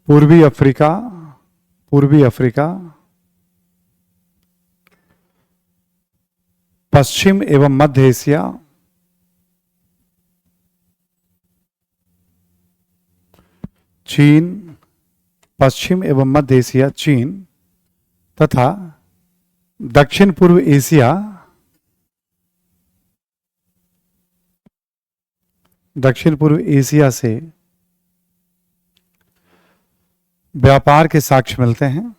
पूर्वी अफ्रीका, पूर्वी अफ्रीका, पश्चिम एवं मध्य एशिया, चीन, पश्चिम एवं मध्य एशिया, चीन तथा दक्षिण पूर्व एशिया, दक्षिण पूर्व एशिया से व्यापार के साक्ष्य मिलते हैं।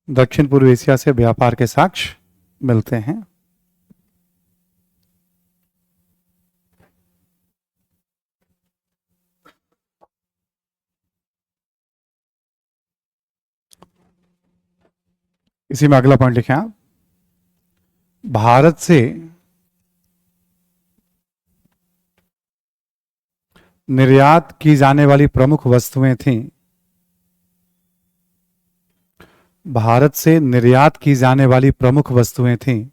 दक्षिण पूर्व एशिया से व्यापार के साक्ष्य मिलते हैं। इसी में अगला पॉइंट लिखें आप, भारत से निर्यात की जाने वाली प्रमुख वस्तुएं थीं, भारत से निर्यात की जाने वाली प्रमुख वस्तुएं थीं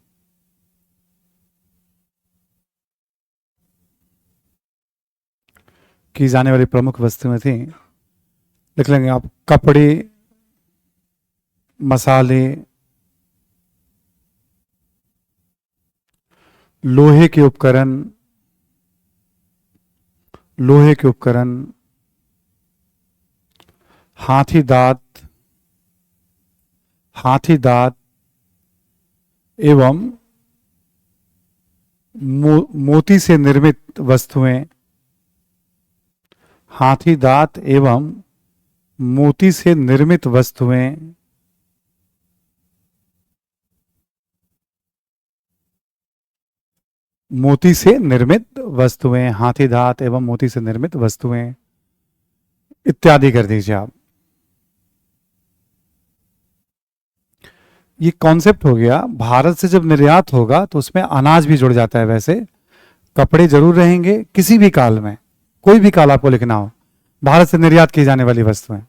की जाने वाली प्रमुख वस्तुएं थीं, लिख लेंगे आप, कपड़े, मसाले, लोहे के उपकरण, लोहे के उपकरण, हाथी दांत, हाथी दांत एवं मोती से निर्मित वस्तुएं, हाथी दांत एवं मोती से निर्मित वस्तुएं, मोती से निर्मित वस्तुएं, हाथी दांत एवं मोती से निर्मित वस्तुएं इत्यादि कर दीजिए आप। ये कॉन्सेप्ट हो गया। भारत से जब निर्यात होगा तो उसमें अनाज भी जुड़ जाता है। वैसे कपड़े जरूर रहेंगे किसी भी काल में, कोई भी काल आपको लिखना हो, भारत से निर्यात की जाने वाली वस्तुएं।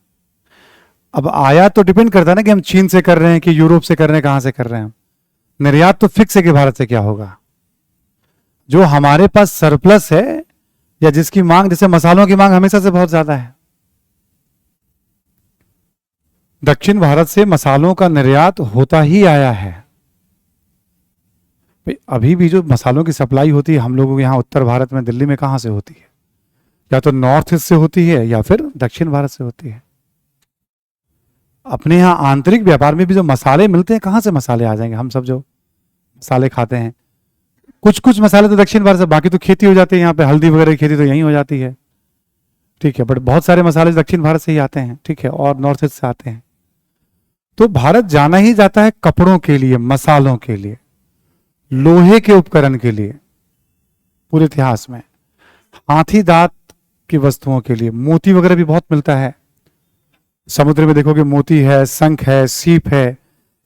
अब आयात तो डिपेंड करता है ना कि हम चीन से कर रहे हैं कि यूरोप से कर रहे हैं, कहां से कर रहे हैं। निर्यात तो फिक्स है कि भारत से क्या होगा। जो हमारे पास सरप्लस है या जिसकी मांग, जैसे मसालों की मांग हमेशा से बहुत ज्यादा है, दक्षिण भारत से मसालों का निर्यात होता ही आया है। अभी भी जो मसालों की सप्लाई होती है हम लोगों के यहाँ उत्तर भारत में, दिल्ली में, कहां से होती है? या तो नॉर्थ ईस्ट से होती है या फिर दक्षिण भारत से होती है। अपने यहाँ आंतरिक व्यापार में भी जो मसाले मिलते हैं, कहां से मसाले आ जाएंगे? हम सब जो मसाले खाते हैं, कुछ कुछ मसाले तो दक्षिण भारत से, बाकी तो खेती हो जाती है यहाँ पे, हल्दी वगैरह की खेती तो यहीं हो जाती है, ठीक है। बट बहुत सारे मसाले दक्षिण भारत से ही आते हैं, ठीक है, और नॉर्थ ईस्ट से आते हैं। तो भारत जाना ही जाता है कपड़ों के लिए, मसालों के लिए, लोहे के उपकरण के लिए, पूरे इतिहास में हाथी दांत की वस्तुओं के लिए, मोती वगैरह भी बहुत मिलता है। समुद्र में देखोगे मोती है, शंख है, सीप है,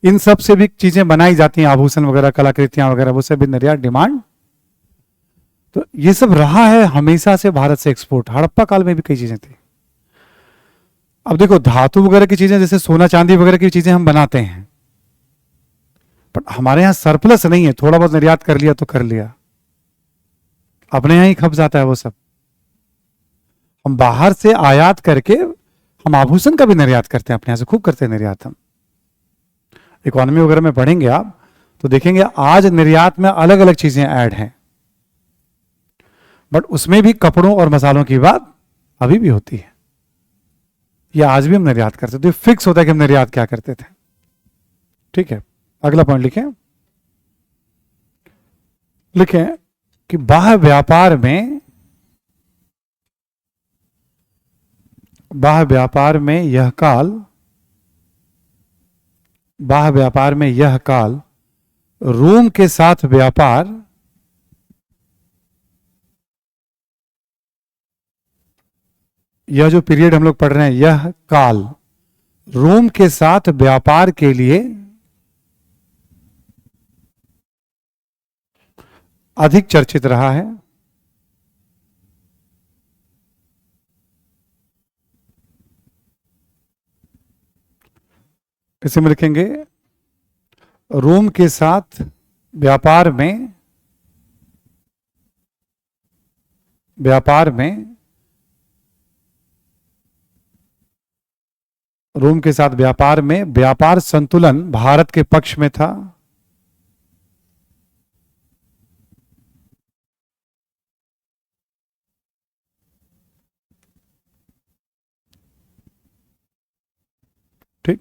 इन सब से भी चीजें बनाई जाती हैं, आभूषण वगैरह, कलाकृतियां वगैरह, वो सब भी निर्यात डिमांड। तो ये सब रहा है हमेशा से भारत से एक्सपोर्ट। हड़प्पा काल में भी कई चीजें थी। अब देखो धातु वगैरह की चीजें, जैसे सोना चांदी वगैरह की चीजें हम बनाते हैं, बट हमारे यहां सरप्लस नहीं है। थोड़ा बहुत निर्यात कर लिया तो कर लिया, अपने यहां ही खप जाता है वो सब। हम बाहर से आयात करके हम आभूषण का भी निर्यात करते हैं, अपने यहां से खूब करते हैं निर्यात। हम इकोनॉमी वगैरह में पढ़ेंगे आप तो देखेंगे आज निर्यात में अलग अलग चीजें ऐड हैं, बट उसमें भी कपड़ों और मसालों की बात अभी भी होती है। या आज भी हम निर्यात करते थे, तो फिक्स होता है कि हम निर्यात क्या करते थे, ठीक है। अगला पॉइंट लिखें, लिखें कि बाह्य व्यापार में, बाह्य व्यापार में यह काल, बाह्य व्यापार में यह काल रोम के साथ व्यापार, यह जो पीरियड हम लोग पढ़ रहे हैं, यह काल रोम के साथ व्यापार के लिए अधिक चर्चित रहा है। इसे में लिखेंगे रोम के साथ व्यापार में रोम के साथ व्यापार में व्यापार संतुलन भारत के पक्ष में था। ठीक,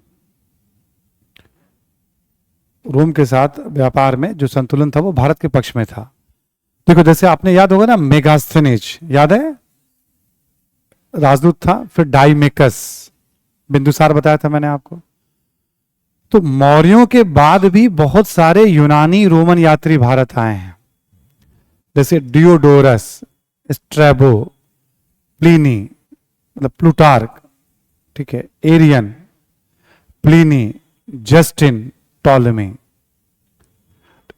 रोम के साथ व्यापार में जो संतुलन था वो भारत के पक्ष में था। देखो जैसे आपने याद होगा ना, मेगास्थनीज याद है, राजदूत था। फिर डाइमेकस, बिंदुसार बताया था मैंने आपको। तो मौर्यों के बाद भी बहुत सारे यूनानी रोमन यात्री भारत आए हैं, जैसे डियोडोरस, स्ट्रैबो, प्लिनी मतलब प्लूटार्क, ठीक है, एरियन, प्लिनी, जस्टिन, टॉलमी,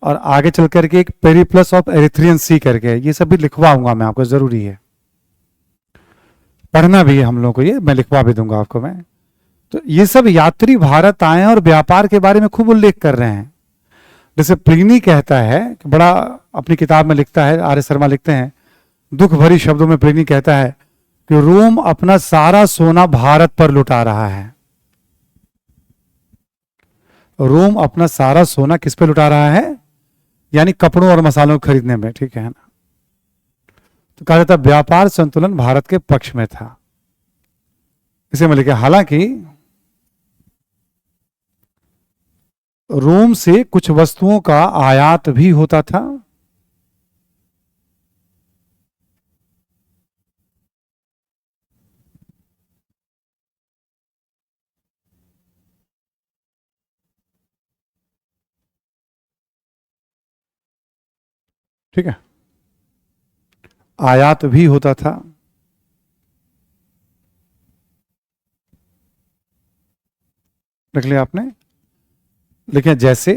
और आगे चल करके एक पेरिप्लस ऑफ एरिथ्रियन सी करके, ये सब भी लिखवाऊंगा मैं आपको, जरूरी है पढ़ना भी है हम लोगों को, ये मैं लिखवा भी दूंगा आपको मैं। तो ये सब यात्री भारत आए हैं और व्यापार के बारे में खूब उल्लेख कर रहे हैं। जैसे प्लिनी कहता है कि बड़ा अपनी किताब में लिखता है, आर्य शर्मा लिखते हैं, दुख भरी शब्दों में प्लिनी कहता है कि रोम अपना सारा सोना भारत पर लुटा रहा है। रोम अपना सारा सोना किस पे लुटा रहा है? यानी कपड़ों और मसालों को खरीदने में, ठीक है ना। तो कहा जाता है व्यापार संतुलन भारत के पक्ष में था, इसे मैं लिखा। हालांकि रोम से कुछ वस्तुओं का आयात भी होता था। ठीक है, आयात भी होता था। लिख लिया आपने? लिखे जैसे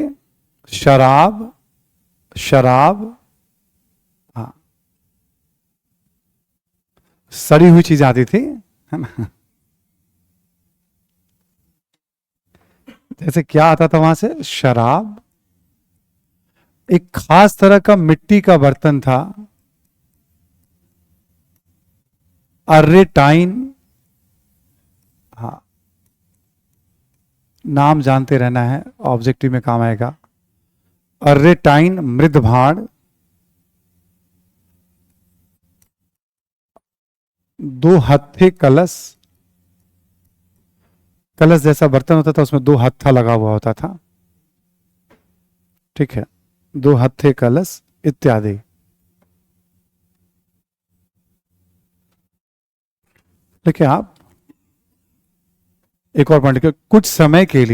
शराब, हाँ, सड़ी हुई चीज आती थी, है ना। जैसे क्या आता था वहां से? शराब, एक खास तरह का मिट्टी का बर्तन था, अर्रेटाइन, हाँ, नाम जानते रहना है, ऑब्जेक्टिव में काम आएगा। अर्रेटाइन मृद भांड, 2 हत्थे कलश, कलश जैसा बर्तन होता था, उसमें 2 हत्था लगा हुआ होता था, ठीक है, 2 हत्थे कलश इत्यादि। देखिए आप एक और पॉइंट लिखिए, कुछ समय के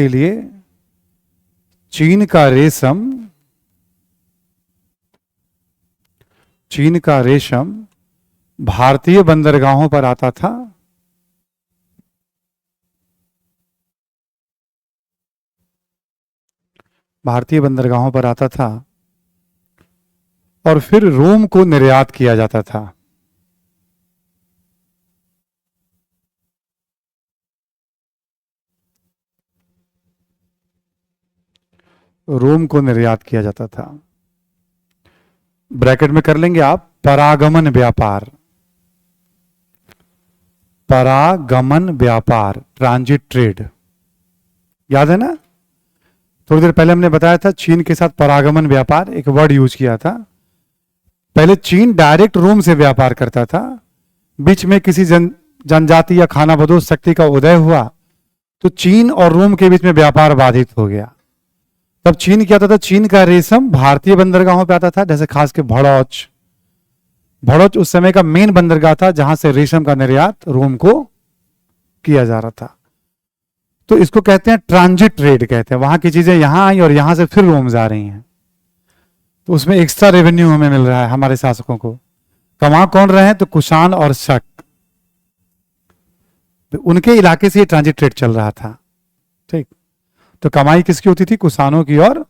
लिए चीन का रेशम भारतीय बंदरगाहों पर आता था। भारतीय बंदरगाहों पर आता था और फिर रोम को निर्यात किया जाता था। रोम को निर्यात किया जाता था। ब्रैकेट में कर लेंगे आप, परागमन व्यापार, ट्रांजिट ट्रेड, याद है ना। थोड़ी देर पहले हमने बताया था चीन के साथ परागमन व्यापार, एक वर्ड यूज किया था। पहले चीन डायरेक्ट रोम से व्यापार करता था, बीच में किसी जनजाति या खानाबदोश शक्ति का उदय हुआ तो चीन और रोम के बीच में व्यापार बाधित हो गया। तब चीन क्या होता था, चीन का रेशम भारतीय बंदरगाहों पे आता था, जैसे खास के भड़ौच उस समय का मेन बंदरगाह था जहां से रेशम का निर्यात रोम को किया जा रहा था। तो इसको कहते हैं ट्रांजिट ट्रेड, कहते हैं वहां की चीजें यहां आई और यहां से फिर रोम जा रही हैं, तो उसमें एक्स्ट्रा रेवेन्यू हमें मिल रहा है, हमारे शासकों को। कमा कौन रहे हैं? तो कुषाण और शक, तो उनके इलाके से ये ट्रांजिट ट्रेड चल रहा था। ठीक, तो कमाई किसकी होती थी? कुषाणों की और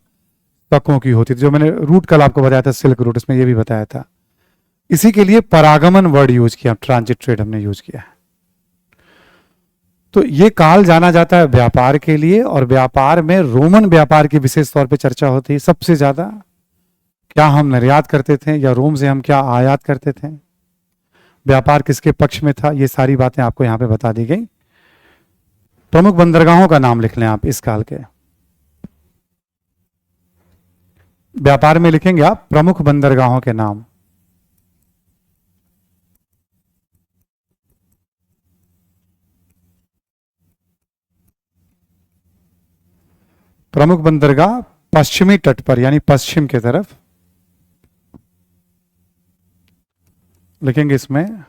शकों की होती थी, जो मैंने रूट कल आपको बताया था, सिल्क रूट, इसमें ये भी बताया था। इसी के लिए परागमन वर्ड यूज किया, ट्रांजिट ट्रेड हमने यूज किया है। तो ये काल जाना जाता है व्यापार के लिए, और व्यापार में रोमन व्यापार की विशेष तौर पे चर्चा होती है सबसे ज्यादा। क्या हम निर्यात करते थे या रोम से हम क्या आयात करते थे, व्यापार किसके पक्ष में था, ये सारी बातें आपको यहां पे बता दी गई। प्रमुख बंदरगाहों का नाम लिख लें आप इस काल के। व्यापार में लिखेंगे आप प्रमुख बंदरगाहों के नाम। प्रमुख बंदरगाह पश्चिमी तट पर यानी पश्चिम की तरफ लिखेंगे, इसमें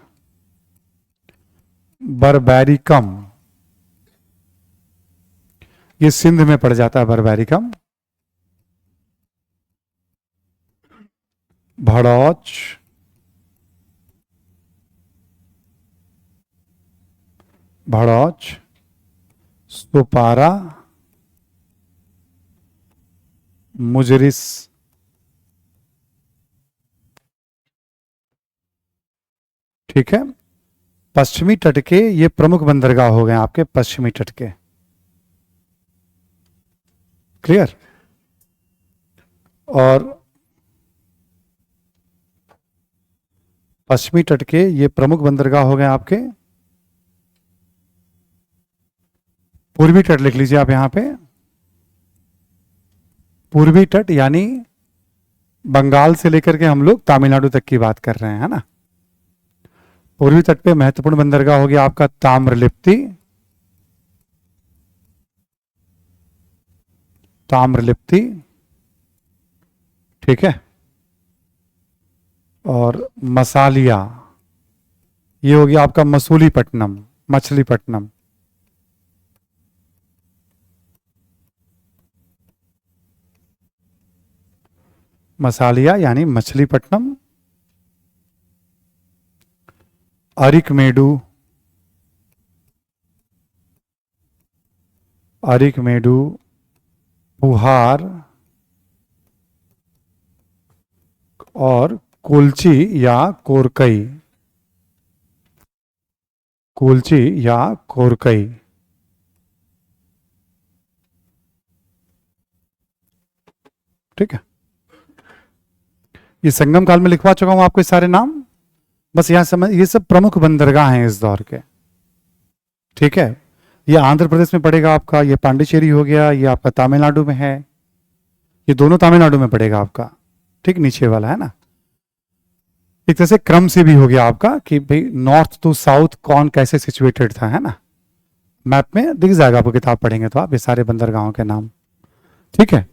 बर्बैरिकम, ये सिंध में पड़ जाता है बर्बैरिकम, भड़ौच, भड़ौच, सुपारा, मुजरिस, ठीक है। पश्चिमी तट के ये प्रमुख बंदरगाह हो गए आपके पश्चिमी तट के। क्लियर। और पश्चिमी तट के ये प्रमुख बंदरगाह हो गए आपके। पूर्वी तट लिख लीजिए आप यहां पे, पूर्वी तट यानी बंगाल से लेकर के हम लोग तमिलनाडु तक की बात कर रहे हैं, है ना। पूर्वी तट पे महत्वपूर्ण बंदरगाह हो गया आपका ताम्रलिप्ति, ताम्रलिप्ति, ठीक है। और मसालिया, ये हो गया आपका मसूलीपट्टनम, मछलीपट्टनम। मसालिया यानी मछलीपट्टनम। अरिकमेडु, अरिकमेडु, पुहार और कोलची या कोरकई, कोलची या कोरकई, ठीक है। ये संगम काल में लिखवा चुका हूं आपको ये सारे नाम, बस यहां समझ, ये सब प्रमुख बंदरगाह हैं इस दौर के, ठीक है। ये आंध्र प्रदेश में पड़ेगा आपका, ये पांडिचेरी हो गया, ये आपका तमिलनाडु में है, ये दोनों तमिलनाडु में पड़ेगा आपका, ठीक, नीचे वाला है ना। एक तरह से क्रम से भी हो गया आपका कि भाई नॉर्थ टू साउथ कौन कैसे सिचुएटेड था, है ना। मैप में दिख जाएगा आपको, किताब पढ़ेंगे तो आप, ये सारे बंदरगाहों के नाम, ठीक है।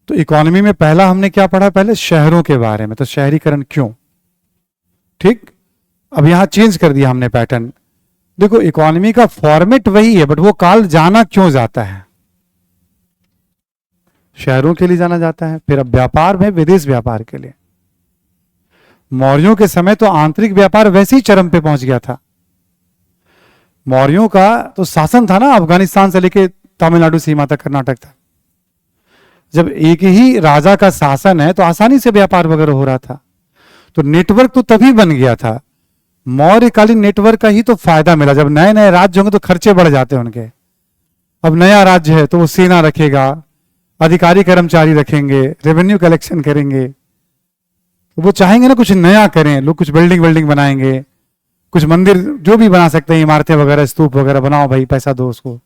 तो इकोनॉमी में पहला हमने क्या पढ़ा, पहले शहरों के बारे में, तो शहरीकरण क्यों, ठीक। अब यहां चेंज कर दिया हमने पैटर्न। देखो इकोनॉमी का फॉर्मेट वही है, बट वो काल जाना क्यों जाता है, शहरों के लिए जाना जाता है। फिर अब व्यापार में विदेश व्यापार के लिए, मौर्यों के समय तो आंतरिक व्यापार वैसे ही चरम पे पहुंच गया था। मौर्यों का तो शासन था ना, अफगानिस्तान से लेके तमिलनाडु सीमा तक, कर्नाटक तक। जब एक ही राजा का शासन है तो आसानी से व्यापार वगैरह हो रहा था, तो नेटवर्क तो तभी बन गया था। मौर्यकालीन नेटवर्क का ही तो फायदा मिला। जब नए नए राज्य होंगे तो खर्चे बढ़ जाते हैं उनके। अब नया राज्य है तो वो सेना रखेगा, अधिकारी कर्मचारी रखेंगे, रेवेन्यू कलेक्शन करेंगे, वो चाहेंगे ना कुछ नया करें, लोग कुछ बिल्डिंग बिल्डिंग बनाएंगे, कुछ मंदिर जो भी बना सकते हैं, इमारतें वगैरह, स्तूप वगैरह बनाओ भाई, पैसा दो उसको।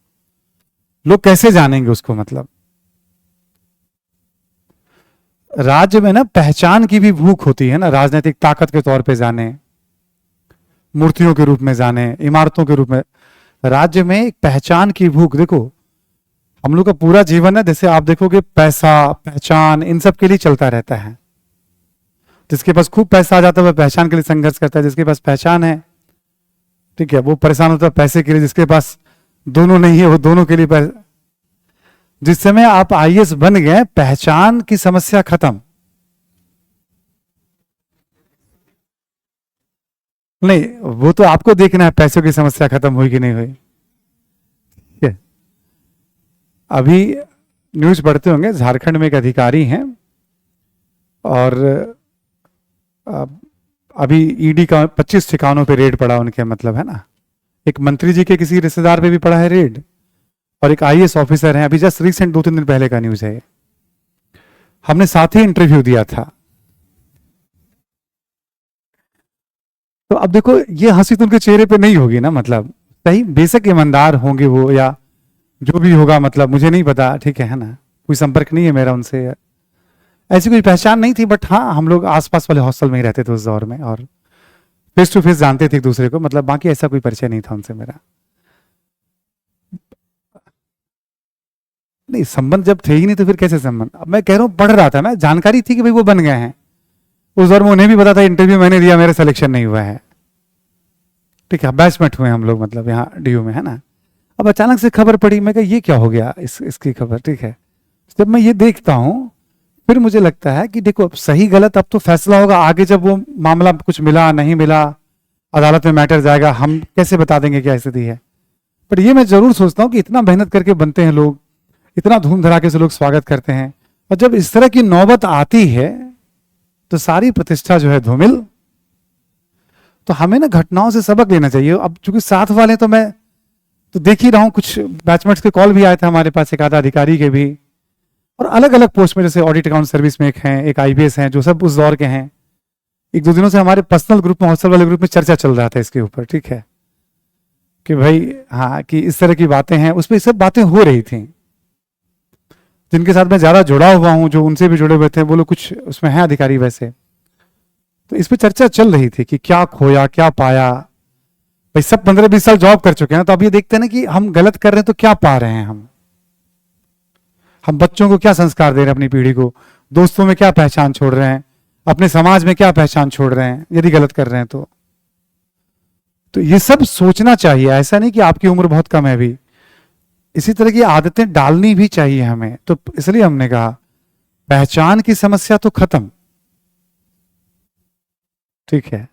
लोग कैसे जानेंगे उसको, मतलब राज्य में ना पहचान की भी भूख होती है ना, राजनीतिक ताकत के तौर पे जाने, मूर्तियों के रूप में जाने, इमारतों के रूप में। राज्य में एक पहचान की भूख, देखो हम लोग का पूरा जीवन है, जैसे आप देखोगे पैसा, पहचान, इन सब के लिए चलता रहता है। जिसके पास खूब पैसा आ जाता है वह पहचान के लिए संघर्ष करता है, जिसके पास पहचान है, ठीक है, वो परेशान होता है पैसे के लिए, जिसके पास दोनों नहीं है वो दोनों के लिए जिस समय आप आईएएस बन गए, पहचान की समस्या खत्म। नहीं, वो तो आपको देखना है पैसों की समस्या खत्म हुई कि नहीं हुई। अभी न्यूज पढ़ते होंगे, झारखंड में एक अधिकारी हैं और अभी ईडी का 25 ठिकानों पे रेड पड़ा उनके, मतलब है ना। एक मंत्री जी के किसी रिश्तेदार पे भी पड़ा है रेड, और एक आईएएस ऑफिसर है, अभी जस्ट रिसेंट 2-3 दिन पहले का न्यूज है। हमने साथ ही इंटरव्यू दिया था। तो अब देखो, ये हंसी तो उनके चेहरे पे नहीं होगी ना, मतलब सही बेशक ईमानदार होंगे वो, या जो भी होगा, मतलब मुझे नहीं पता, ठीक है ना, कोई संपर्क नहीं है मेरा उनसे, ऐसी कोई पहचान नहीं थी। बट हाँ, हम लोग आसपास वाले हॉस्टल में ही रहते थे उस दौर में, और फेस टू फेस जानते थे एक दूसरे को, मतलब बाकी ऐसा कोई परिचय नहीं था उनसे मेरा। नहीं, संबंध जब थे ही नहीं तो फिर कैसे संबंध। अब मैं कह रहा हूँ, पढ़ रहा था मैं, जानकारी थी कि भाई वो बन गए हैं। उस दौर में उन्हें भी पता था इंटरव्यू मैंने दिया, मेरा सिलेक्शन नहीं हुआ है, ठीक है, बैचमेट हुए हम लोग, मतलब यहाँ डीयू में, है ना। अब अचानक से खबर पड़ी, मैं कहा ये क्या हो गया, इसकी खबर, ठीक है। जब मैं ये देखता हूँ, फिर मुझे लगता है कि देखो, अब सही गलत अब तो फैसला होगा आगे, जब वो मामला कुछ मिला नहीं मिला, अदालत में मैटर जाएगा, हम कैसे बता देंगे क्या स्थिति है। बट ये मैं जरूर सोचता हूँ कि इतना मेहनत करके बनते हैं लोग, इतना धूम धड़ाके से लोग स्वागत करते हैं, और जब इस तरह की नौबत आती है तो सारी प्रतिष्ठा जो है धूमिल। तो हमें ना घटनाओं से सबक लेना चाहिए। अब चूंकि साथ वाले, तो मैं तो देख ही रहा हूं, कुछ बैचमेट्स के कॉल भी आए थे हमारे पास, एक आधा अधिकारी के भी, और अलग अलग पोस्ट में, जैसे ऑडिट अकाउंट सर्विस में एक हैं, एक आईपीएस हैं, जो सब उस दौर के हैं। एक दो दिनों से हमारे पर्सनल ग्रुप में, हॉस्टल वाले ग्रुप में चर्चा चल रहा था इसके ऊपर, ठीक है, कि भाई हाँ, कि इस तरह की बातें हैं, उस पर सब बातें हो रही थी। जिनके साथ मैं ज्यादा जुड़ा हुआ हूं, जो उनसे भी जुड़े हुए थे, वो लोग कुछ उसमें हैं अधिकारी वैसे, तो इस पर चर्चा चल रही थी कि क्या खोया क्या पाया। भाई सब 15-20 साल जॉब कर चुके हैं, तो अब ये देखते हैं ना कि हम गलत कर रहे हैं तो क्या पा रहे हैं हम बच्चों को क्या संस्कार दे रहे हैं, अपनी पीढ़ी को, दोस्तों में क्या पहचान छोड़ रहे हैं, अपने समाज में क्या पहचान छोड़ रहे हैं, यदि गलत कर रहे हैं तो ये सब सोचना चाहिए। ऐसा नहीं कि आपकी उम्र बहुत कम है अभी, इसी तरह की आदतें डालनी भी चाहिए हमें। तो इसलिए हमने कहा, पहचान की समस्या तो खत्म, ठीक है,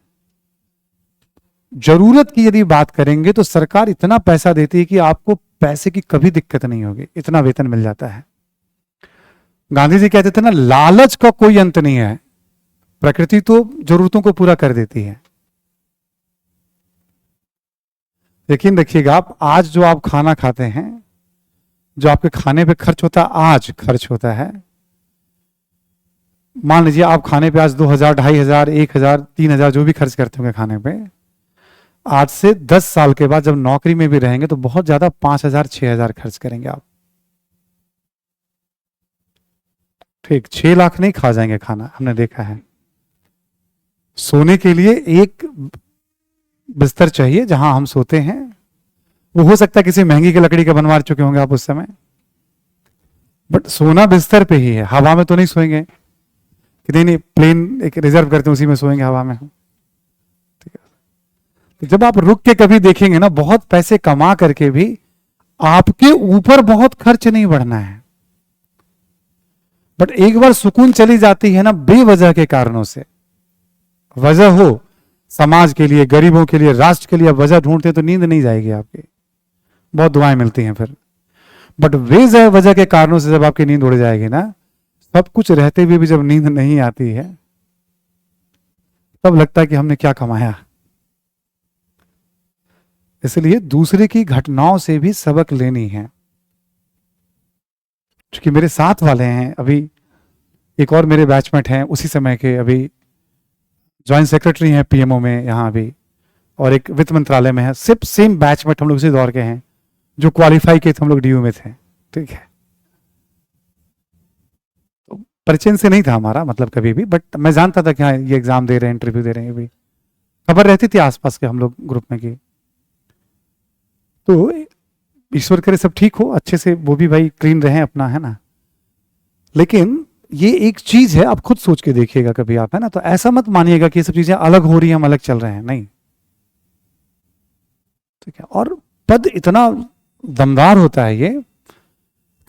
जरूरत की यदि बात करेंगे तो सरकार इतना पैसा देती है कि आपको पैसे की कभी दिक्कत नहीं होगी, इतना वेतन मिल जाता है। गांधी जी कहते थे ना, लालच का कोई अंत नहीं है, प्रकृति तो जरूरतों को पूरा कर देती है। यकीन रखिएगा, आप आज जो आप खाना खाते हैं, जो आपके खाने पे खर्च होता है, आज खर्च होता है, मान लीजिए आप खाने पे आज 2000, 2500, 1000, 3000 जो भी खर्च करते होंगे खाने पे, आज से 10 साल के बाद जब नौकरी में भी रहेंगे तो बहुत ज्यादा 5000, 6000 खर्च करेंगे आप, ठीक, 6 लाख नहीं खा जाएंगे खाना, हमने देखा है। सोने के लिए एक बिस्तर चाहिए जहां हम सोते हैं, वो हो सकता है किसी महंगी की लकड़ी का बनवा चुके होंगे आप उस समय, बट सोना बिस्तर पे ही है, हवा में तो नहीं सोएंगे कि नहीं प्लेन एक रिजर्व करते हैं उसी में सोएंगे हवा में हम। ठीक है, तो जब आप रुक के कभी देखेंगे ना, बहुत पैसे कमा करके भी आपके ऊपर बहुत खर्च नहीं बढ़ना है, बट एक बार सुकून चली जाती है ना बेवजह के कारणों से, वजह हो समाज के लिए, गरीबों के लिए, राष्ट्र के लिए, वजह ढूंढते तो नींद नहीं जाएगी आपकी, बहुत दुआएं मिलती हैं फिर। बट बेवजह वजह के कारणों से जब आपकी नींद उड़ जाएगी ना, सब कुछ रहते हुए भी जब नींद नहीं आती है, तब लगता है कि हमने क्या कमाया। इसलिए दूसरे की घटनाओं से भी सबक लेनी है। क्योंकि मेरे साथ वाले हैं, अभी एक और मेरे बैचमेट हैं उसी समय के, अभी ज्वाइंट सेक्रेटरी हैं पीएमओ में यहाँ अभी, और एक वित्त मंत्रालय में है, सिर्फ सेम बैचमेट हम लोग उसी दौर के हैं, जो क्वालिफाई किए थे हम लोग डीयू में थे, ठीक है। तो परिचय से नहीं था हमारा मतलब कभी भी, बट मैं जानता था कि हाँ ये एग्जाम दे रहे हैं, इंटरव्यू दे रहे हैं, भी खबर रहती थी आसपास के हम लोग ग्रुप में की। तो ईश्वर करे सब ठीक हो, अच्छे से वो भी भाई क्लीन रहे अपना, है ना। लेकिन ये एक चीज है, आप खुद सोच के देखिएगा कभी आप, है ना, तो ऐसा मत मानिएगा कि ये सब चीजें अलग हो रही हैं, हम अलग चल रहे हैं, नहीं, ठीक है। और पद इतना दमदार होता है ये,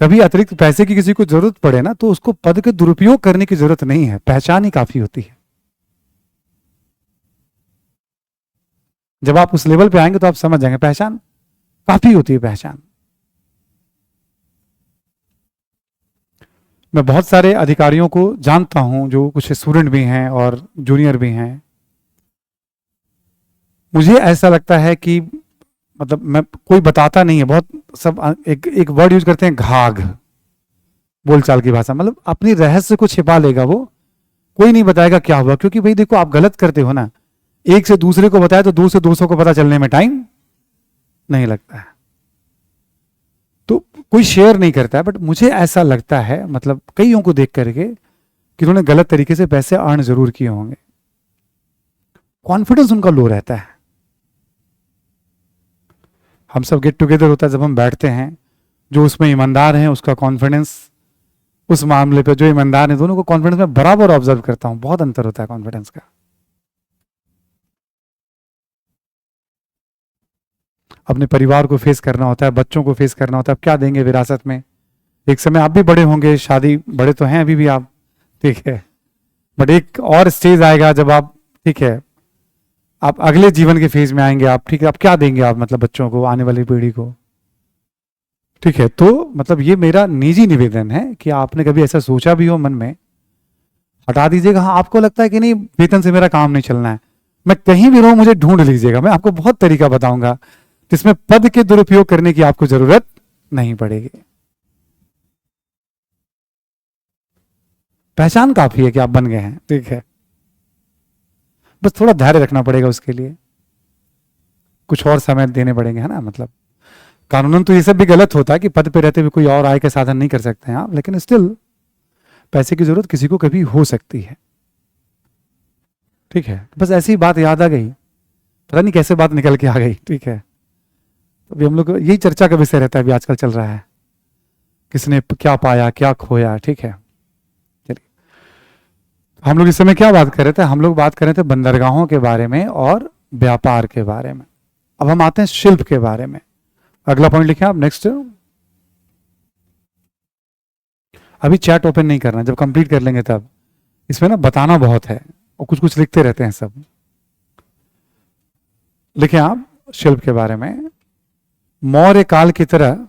कभी अतिरिक्त पैसे की किसी को जरूरत पड़े ना, तो उसको पद के दुरुपयोग करने की जरूरत नहीं है, पहचान ही काफी होती है। जब आप उस लेवल पे आएंगे तो आप समझ जाएंगे, पहचान काफी होती है, पहचान। मैं बहुत सारे अधिकारियों को जानता हूं, जो कुछ स्टूडेंट भी हैं और जूनियर भी हैं, मुझे ऐसा लगता है कि मतलब मैं कोई बताता नहीं है, बहुत सब एक वर्ड यूज करते हैं, घाघ, बोलचाल की भाषा, मतलब अपनी रहस्य को छिपा लेगा वो, कोई नहीं बताएगा क्या हुआ, क्योंकि भाई देखो आप गलत करते हो ना, एक से दूसरे को बताया तो दूर से दूसरों को पता चलने में टाइम नहीं लगता है, तो कोई शेयर नहीं करता है। बट मुझे ऐसा लगता है, मतलब कईयों को देख करके, कि उन्होंने गलत तरीके से पैसे अर्न जरूर किए होंगे, कॉन्फिडेंस उनका लो रहता है। हम सब गेट टुगेदर होता है जब हम बैठते हैं, जो उसमें ईमानदार हैं उसका कॉन्फिडेंस, उस मामले पे जो ईमानदार है, दोनों को कॉन्फिडेंस में बराबर ऑब्जर्व करता हूं, बहुत अंतर होता है कॉन्फिडेंस का। अपने परिवार को फेस करना होता है, बच्चों को फेस करना होता है, अब क्या देंगे विरासत में, एक समय आप भी बड़े होंगे, शादी, बड़े तो हैं अभी भी आप, ठीक है, बट एक और स्टेज आएगा जब आप, ठीक है, आप अगले जीवन के फेज में आएंगे आप, ठीक है, आप क्या देंगे आप, मतलब बच्चों को, आने वाली पीढ़ी को, ठीक है। तो मतलब ये मेरा निजी निवेदन है कि आपने कभी ऐसा सोचा भी हो मन में, हटा दीजिएगा। हाँ, आपको लगता है कि नहीं वेतन से मेरा काम नहीं चलना है, मैं कहीं भी रहूं मुझे ढूंढ लीजिएगा, मैं आपको बहुत तरीका बताऊंगा जिसमें पद के दुरुपयोग करने की आपको जरूरत नहीं पड़ेगी। पहचान काफी है कि आप बन गए हैं, ठीक है, बस थोड़ा धैर्य रखना पड़ेगा उसके लिए, कुछ और समय देने पड़ेंगे, है ना। मतलब कानूनन तो ये सब भी गलत होता है कि पद पे रहते हुए कोई और आय के साधन नहीं कर सकते हैं आप, लेकिन स्टिल पैसे की जरूरत किसी को कभी हो सकती है, ठीक है। बस ऐसी बात याद आ गई, पता नहीं कैसे बात निकल के आ गई, ठीक है। तो अभी हम लोग यही चर्चा का विषय रहता है, अभी आजकल चल रहा है, किसने क्या पाया क्या खोया, ठीक है। चलिए, हम लोग इस समय क्या बात कर रहे थे, हम लोग बात कर रहे थे बंदरगाहों के बारे में और व्यापार के बारे में। अब हम आते हैं शिल्प के बारे में, अगला पॉइंट लिखें आप नेक्स्ट। अभी चैट ओपन नहीं करना, जब कंप्लीट कर लेंगे तब, इसमें ना बताना बहुत है और कुछ कुछ लिखते रहते हैं सब। लिखें आप शिल्प के बारे में, मौर्य काल की तरह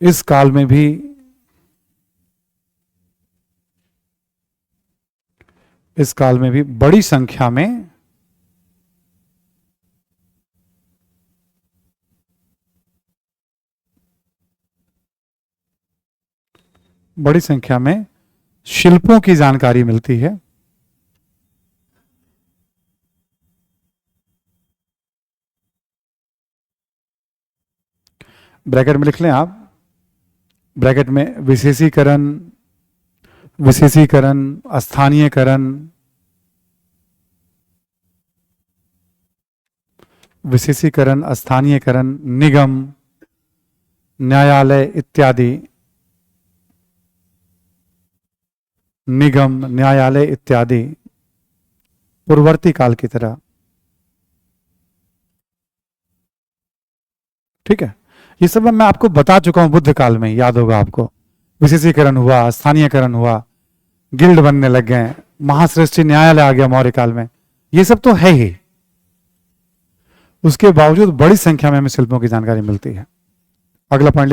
इस काल में भी बड़ी संख्या में शिल्पों की जानकारी मिलती है। ब्रैकेट में लिख लें आप, ब्रैकेट में विशेषीकरण, स्थानीयकरण, निगम, न्यायालय इत्यादि पूर्ववर्ती काल की तरह, ठीक है। ये सब मैं आपको बता चुका हूं बुद्ध काल में, याद होगा आपको, विशेषीकरण हुआ, स्थानीयकरण हुआ, गिल्ड बनने लग गए, महाश्रेष्ठी न्यायालय आ गया मौर्य काल में, ये सब तो है ही। उसके बावजूद बड़ी संख्या में हमें शिल्पों की जानकारी मिलती है। अगला पॉइंट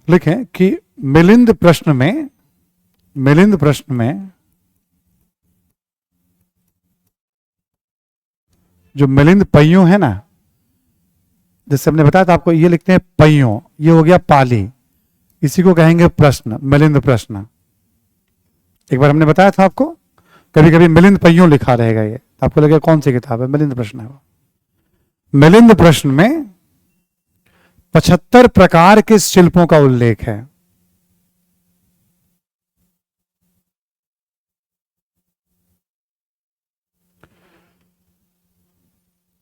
लिखें कि मिलिंद प्रश्न में जो मिलिंद पहियों है ना, जैसे हमने बताया था आपको, ये लिखते हैं पहियों, ये हो गया पाली, इसी को कहेंगे प्रश्न, मिलिंद प्रश्न। एक बार हमने बताया था आपको, कभी कभी मिलिंद पहियों लिखा रहेगा, ये आपको लगेगा कौन सी किताब है, मिलिंद प्रश्न है वो। मिलिंद प्रश्न में 75 प्रकार के शिल्पों का उल्लेख है।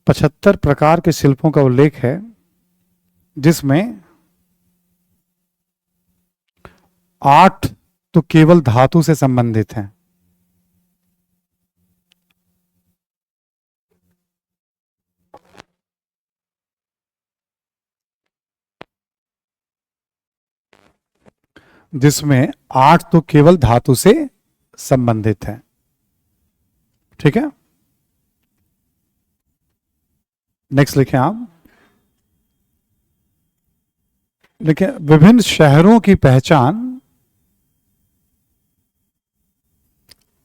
पचहत्तर प्रकार के शिल्पों का उल्लेख है, जिसमें 8 तो केवल धातु से संबंधित हैं। जिसमें 8 तो केवल धातु से संबंधित है, ठीक है। नेक्स्ट लिखें आप, लिखें विभिन्न शहरों की पहचान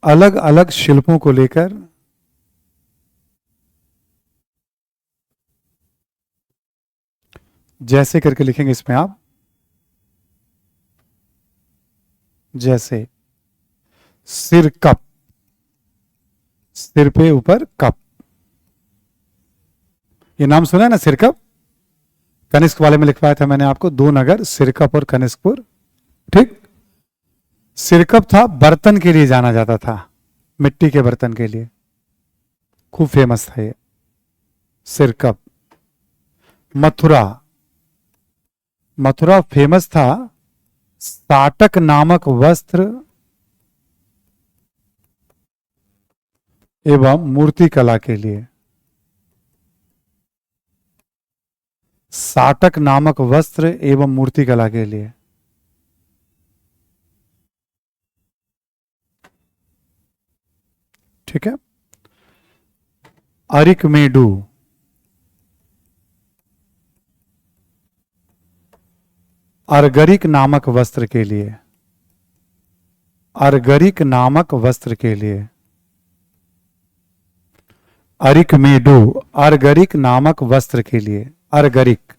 अलग अलग शिल्पों को लेकर जैसे करके लिखेंगे इसमें आप, जैसे सिर कप, सिर पे ऊपर कप, ये नाम सुना है ना सिरकप? कनिष्क वाले में लिखवाया था मैंने आपको, दो नगर सिरकप और कनिष्कपुर। ठीक। सिरकप था, बर्तन के लिए जाना जाता था, मिट्टी के बर्तन के लिए, खूब फेमस था ये सिरकप। मथुरा, मथुरा फेमस था साटक नामक वस्त्र एवं मूर्ति कला के लिए। साटक नामक वस्त्र एवं मूर्ति कला के लिए। ठीक है। अरिकमेडु, अर्गरिक नामक वस्त्र के लिए, अर्गरिक नामक वस्त्र के लिए। अरिकमेडु, अर्गरिक नामक वस्त्र के लिए, अर्गरिक।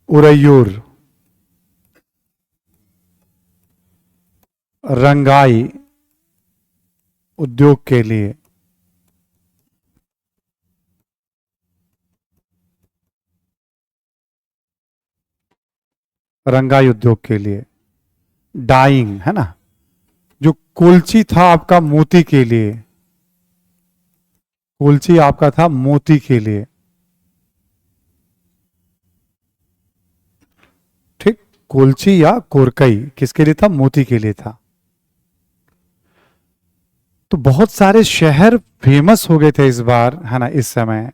उरैयूर, रंगाई उद्योग के लिए, रंगाई उद्योग के लिए। डाइंग है ना, जो कुलची था आपका मोती के लिए, कुलची आपका था मोती के लिए। ठीक। कुलची या कोरकई किसके लिए था? मोती के लिए था। तो बहुत सारे शहर फेमस हो गए थे इस बार, है ना, इस समय।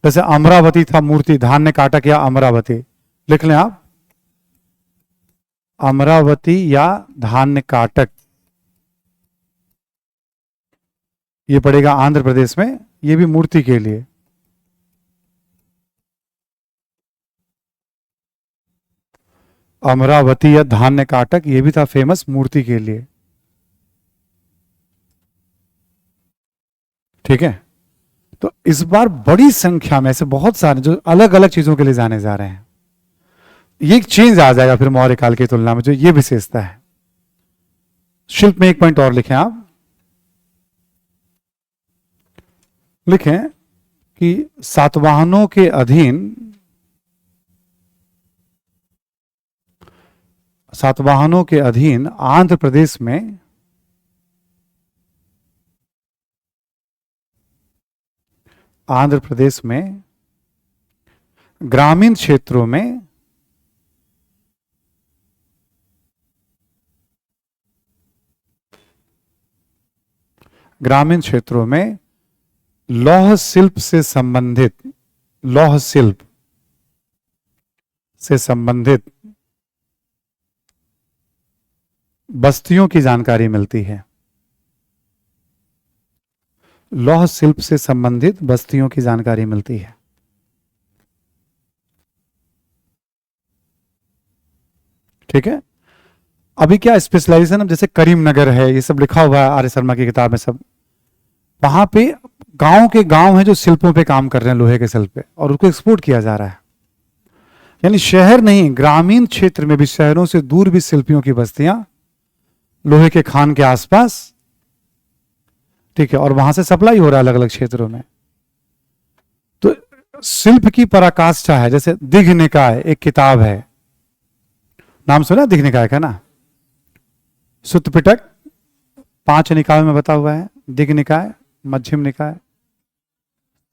जैसे अमरावती था, मूर्ति धान्य काटक या अमरावती, लिख लें आप, अमरावती या धान्य काटक, ये पड़ेगा आंध्र प्रदेश में, ये भी मूर्ति के लिए। अमरावती या धान्य काटक ये भी था फेमस मूर्ति के लिए। ठीक है। तो इस बार बड़ी संख्या में ऐसे बहुत सारे जो अलग अलग चीजों के लिए जाने जा रहे हैं, ये एक चेंज आ जाएगा फिर मौर्य काल की तुलना में, जो ये विशेषता है। शिल्प में एक पॉइंट और लिखें आप, लिखें कि सातवाहनों के अधीन, सातवाहनों के अधीन आंध्र प्रदेश में आंध्र प्रदेश में ग्रामीण क्षेत्रों में ग्रामीण क्षेत्रों में लौह शिल्प से संबंधित, लौह शिल्प से संबंधित बस्तियों की जानकारी मिलती है। लौह शिल्प से संबंधित बस्तियों की जानकारी मिलती है। ठीक है। अभी क्या स्पेशलाइजेशन, जैसे करीमनगर है, ये सब लिखा हुआ है आर्य शर्मा की किताब में सब, वहां पे गांव के गांव हैं जो शिल्पों पे काम कर रहे हैं, लोहे के शिल्प पे, और उसको एक्सपोर्ट किया जा रहा है। यानी शहर नहीं, ग्रामीण क्षेत्र में भी, शहरों से दूर भी शिल्पियों की बस्तियां लोहे के खान के आसपास। ठीक है। और वहां से सप्लाई हो रहा है अलग अलग क्षेत्रों में। तो शिल्प की पराकाष्ठा है। जैसे दिघ निकाय एक किताब है, नाम सुना दिघ निकाय का ना? सुत्त पिटक 5 निकायों में बता हुआ है, दिघ निकाय, मध्यम निकाय,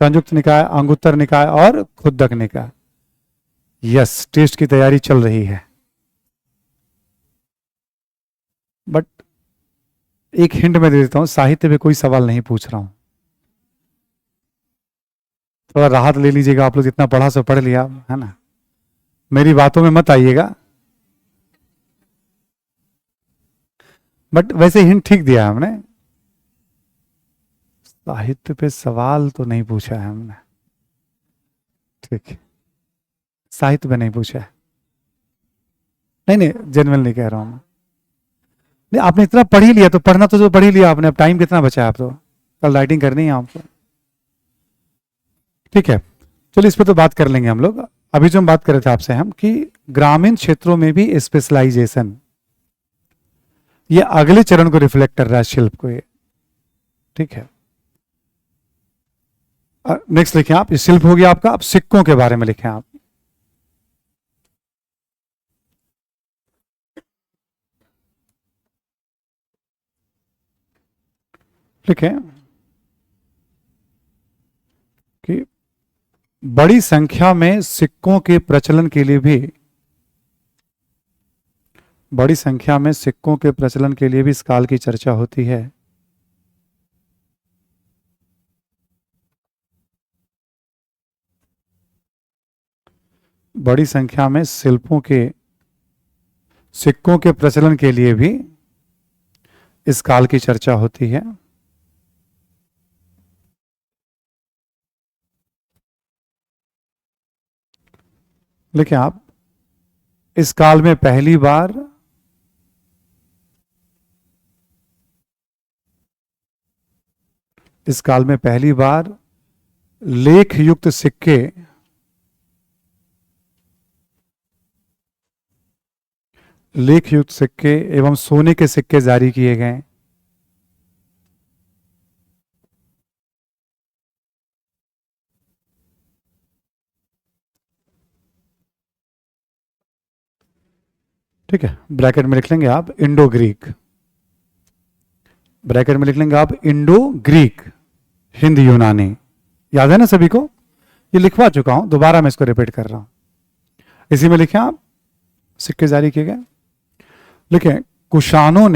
संयुक्त निकाय, अंगुत्तर निकाय और खुद्दक निकाय। यस, टेस्ट की तैयारी चल रही है। बट एक हिंट में दे देता हूं, साहित्य पे कोई सवाल नहीं पूछ रहा हूं, थोड़ा राहत ले लीजिएगा। आप लोग जितना पढ़ा सो पढ़ लिया, है ना, मेरी बातों में मत आइएगा। बट वैसे हिंट ठीक दिया हमने, साहित्य पे सवाल तो नहीं पूछा है हमने। ठीक है, साहित्य पे नहीं पूछा है। नहीं नहीं, जेन्युइनली कह रहा हूं मैं। नहीं, आपने इतना पढ़ ही लिया तो पढ़ना तो जो पढ़ ही लिया आपने, अब टाइम कितना बचा है? आप तो कल राइटिंग करनी है आपको। ठीक है, चलिए इस पर तो बात कर लेंगे हम लोग। अभी जो हम बात कर रहे थे आपसे हम कि ग्रामीण क्षेत्रों में भी स्पेशलाइजेशन, ये अगले चरण को रिफ्लेक्ट कर रहा है शिल्प को ये। ठीक है, नेक्स्ट लिखें आप, ये शिल्प हो गया आपका। अब सिक्कों के बारे में लिखें आप। लिखें कि बड़ी संख्या में सिक्कों के प्रचलन के लिए भी, बड़ी संख्या में सिक्कों के प्रचलन के लिए भी इस काल की चर्चा होती है। बड़ी संख्या में शिल्पों के, सिक्कों के प्रचलन के लिए भी इस काल की चर्चा होती है। लिखें आप, इस काल में पहली बार इस काल में पहली बार लेख युक्त सिक्के, लेख युक्त सिक्के एवं सोने के सिक्के जारी किए गए। ठीक है, ब्रैकेट में लिख लेंगे आप इंडो ग्रीक, ब्रैकेट में लिख लेंगे आप इंडो ग्रीक, हिंद यूनानी। याद है ना सभी को? ये लिखवा चुका हूं, दोबारा मैं इसको रिपीट कर रहा हूं। इसी में लिखें आप, सिक्के जारी किए गए। लिखें, कुषाणों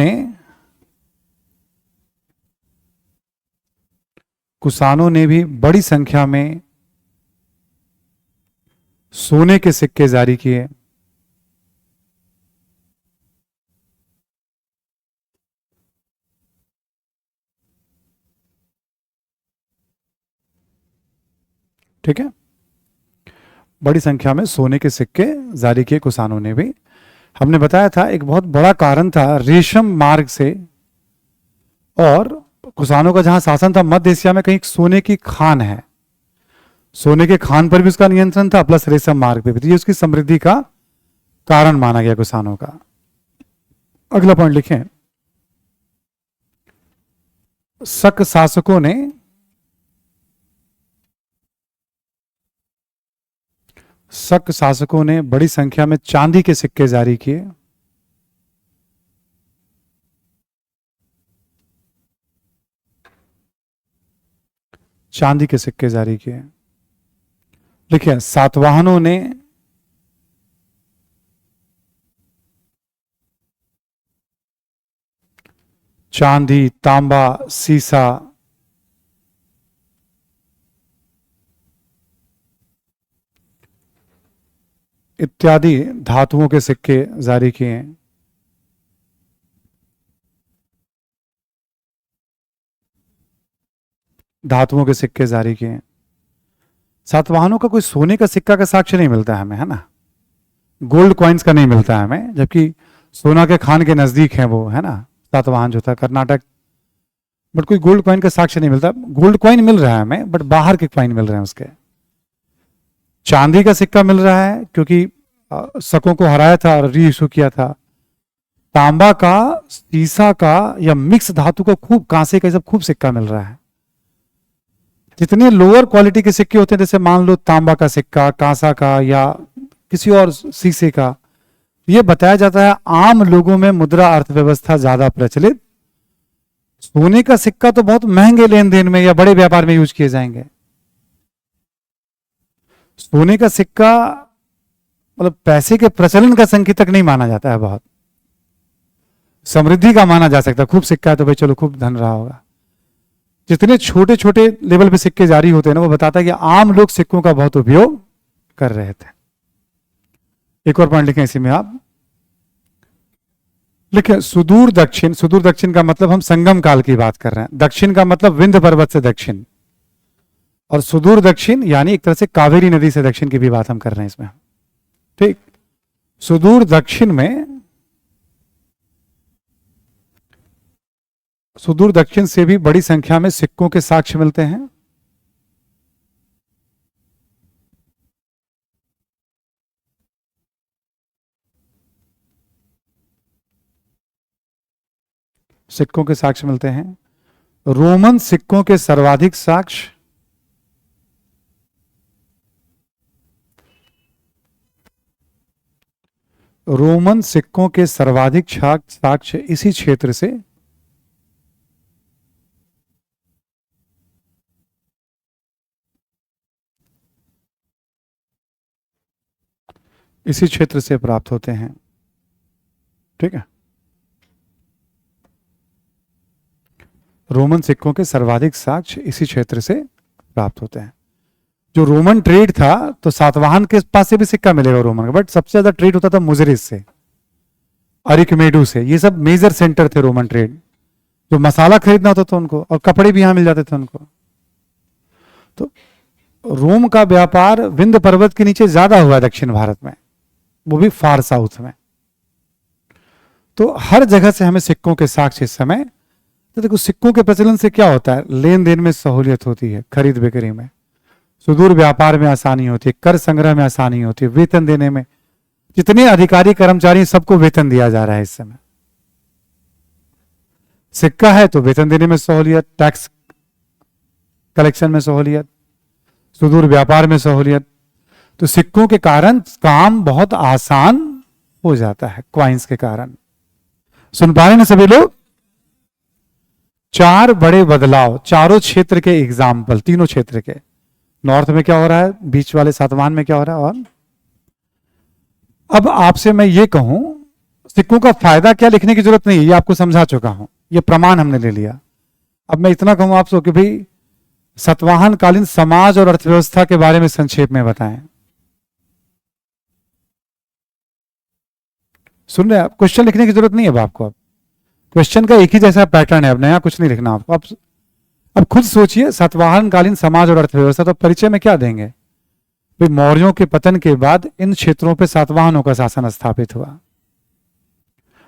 ने भी बड़ी संख्या में सोने के सिक्के जारी किए। ठीक है, बड़ी संख्या में सोने के सिक्के जारी किए कुषाणों ने भी। हमने बताया था एक बहुत बड़ा कारण था रेशम मार्ग से, और कुषाणों का जहां शासन था मध्य एशिया में, कहीं सोने की खान है, सोने के खान पर भी उसका नियंत्रण था, प्लस रेशम मार्ग पे भी। ये उसकी समृद्धि का कारण माना गया कुषाणों का। अगला पॉइंट लिखें, शक शासकों ने शक शासकों ने बड़ी संख्या में चांदी के सिक्के जारी किए। चांदी के सिक्के जारी किए। देखिए, सातवाहनों ने चांदी, तांबा, सीसा इत्यादि धातुओं के सिक्के जारी किए। धातुओं के सिक्के जारी किए। सातवाहनों का कोई सोने का सिक्का का साक्ष्य नहीं मिलता है हमें, है ना? गोल्ड कॉइन्स का नहीं मिलता है हमें, जबकि सोना के खान के नजदीक है वो, है ना, सातवाहन जो था कर्नाटक। बट कोई गोल्ड कॉइन का साक्ष्य नहीं मिलता। गोल्ड कॉइन मिल रहा है हमें, बट बाहर के कॉइन मिल रहे हैं उसके। चांदी का सिक्का मिल रहा है क्योंकि शकों को हराया था और री इशू किया था। तांबा का, सीसा का या मिक्स धातु का खूब, कांसे का, सब खूब सिक्का मिल रहा है। जितने लोअर क्वालिटी के सिक्के होते हैं, जैसे मान लो तांबा का सिक्का, कांसा का या किसी और शीशे का, ये बताया जाता है आम लोगों में मुद्रा अर्थव्यवस्था ज्यादा प्रचलित। सोने का सिक्का तो बहुत महंगे लेन देन में या बड़े व्यापार में यूज किए जाएंगे। सोने का सिक्का मतलब पैसे के प्रचलन का संकेतक नहीं माना जाता है, बहुत समृद्धि का माना जा सकता है। खूब सिक्का है तो भाई चलो खूब धन रहा होगा। जितने छोटे छोटे लेवल पे सिक्के जारी होते हैं ना, वो बताता है कि आम लोग सिक्कों का बहुत उपयोग कर रहे थे। एक और पॉइंट लिखें इसी में आप, लिखें सुदूर दक्षिण। सुदूर दक्षिण का मतलब हम संगम काल की बात कर रहे हैं। दक्षिण का मतलब विंध्य पर्वत से दक्षिण, और सुदूर दक्षिण यानी एक तरह से कावेरी नदी से दक्षिण की भी बात हम कर रहे हैं इसमें। ठीक, सुदूर दक्षिण में सुदूर दक्षिण से भी बड़ी संख्या में सिक्कों के साक्ष्य मिलते हैं। सिक्कों के साक्ष्य मिलते हैं। रोमन सिक्कों के सर्वाधिक साक्ष्य रोमन सिक्कों के सर्वाधिक साक्ष्य इसी क्षेत्र से प्राप्त होते हैं। ठीक है, रोमन सिक्कों के सर्वाधिक साक्ष्य इसी क्षेत्र से प्राप्त होते हैं। जो रोमन ट्रेड था तो सातवाहन के पास से भी सिक्का मिलेगा रोमन का, बट सबसे ज्यादा ट्रेड होता था मुजरिस से, अरिकमेडू से। ये सब मेजर सेंटर थे रोमन ट्रेड। जो मसाला खरीदना होता था उनको, और कपड़े भी यहां मिल जाते थे उनको। तो रोम का व्यापार विंध्य पर्वत के नीचे ज्यादा हुआ दक्षिण भारत में, वो भी फार साउथ में। तो हर जगह से हमें सिक्कों के साक्ष्य इस समय। तो देखो, सिक्कों के प्रचलन से क्या होता है? लेन देन में सहूलियत होती है, खरीद बिक्री में, सुदूर व्यापार में आसानी होती है, कर संग्रह में आसानी होती है, वेतन देने में। जितने अधिकारी कर्मचारी सबको वेतन दिया जा रहा है इस समय। सिक्का है तो वेतन देने में सहूलियत, टैक्स कलेक्शन में सहूलियत, सुदूर व्यापार में सहूलियत। तो सिक्कों के कारण काम बहुत आसान हो जाता है, क्वाइंस के कारण। सुन पा रहे ना सभी लोग? 4 बड़े बदलाव, चारों क्षेत्र के एग्जाम्पल, तीनों क्षेत्र के। नॉर्थ में क्या हो रहा है, बीच वाले सातवाहन में क्या हो रहा है, और अब आपसे मैं ये कहूं, सिक्कों का फायदा क्या लिखने की जरूरत नहीं है, ये आपको समझा चुका हूं, ये प्रमाण हमने ले लिया। अब मैं इतना कहूं आपसे कि भाई सातवाहन कालीन समाज और अर्थव्यवस्था के बारे में संक्षेप में बताएं। सुन रहे हैं आप? क्वेश्चन लिखने की जरूरत नहीं है आपको। अब क्वेश्चन का एक ही जैसा पैटर्न है, अब नया कुछ नहीं लिखना आपको। अब खुद सोचिए, सातवाहन कालीन समाज और अर्थव्यवस्था, तो परिचय में क्या देंगे? भाई मौर्यों के पतन के बाद इन क्षेत्रों पर सातवाहनों का शासन स्थापित हुआ।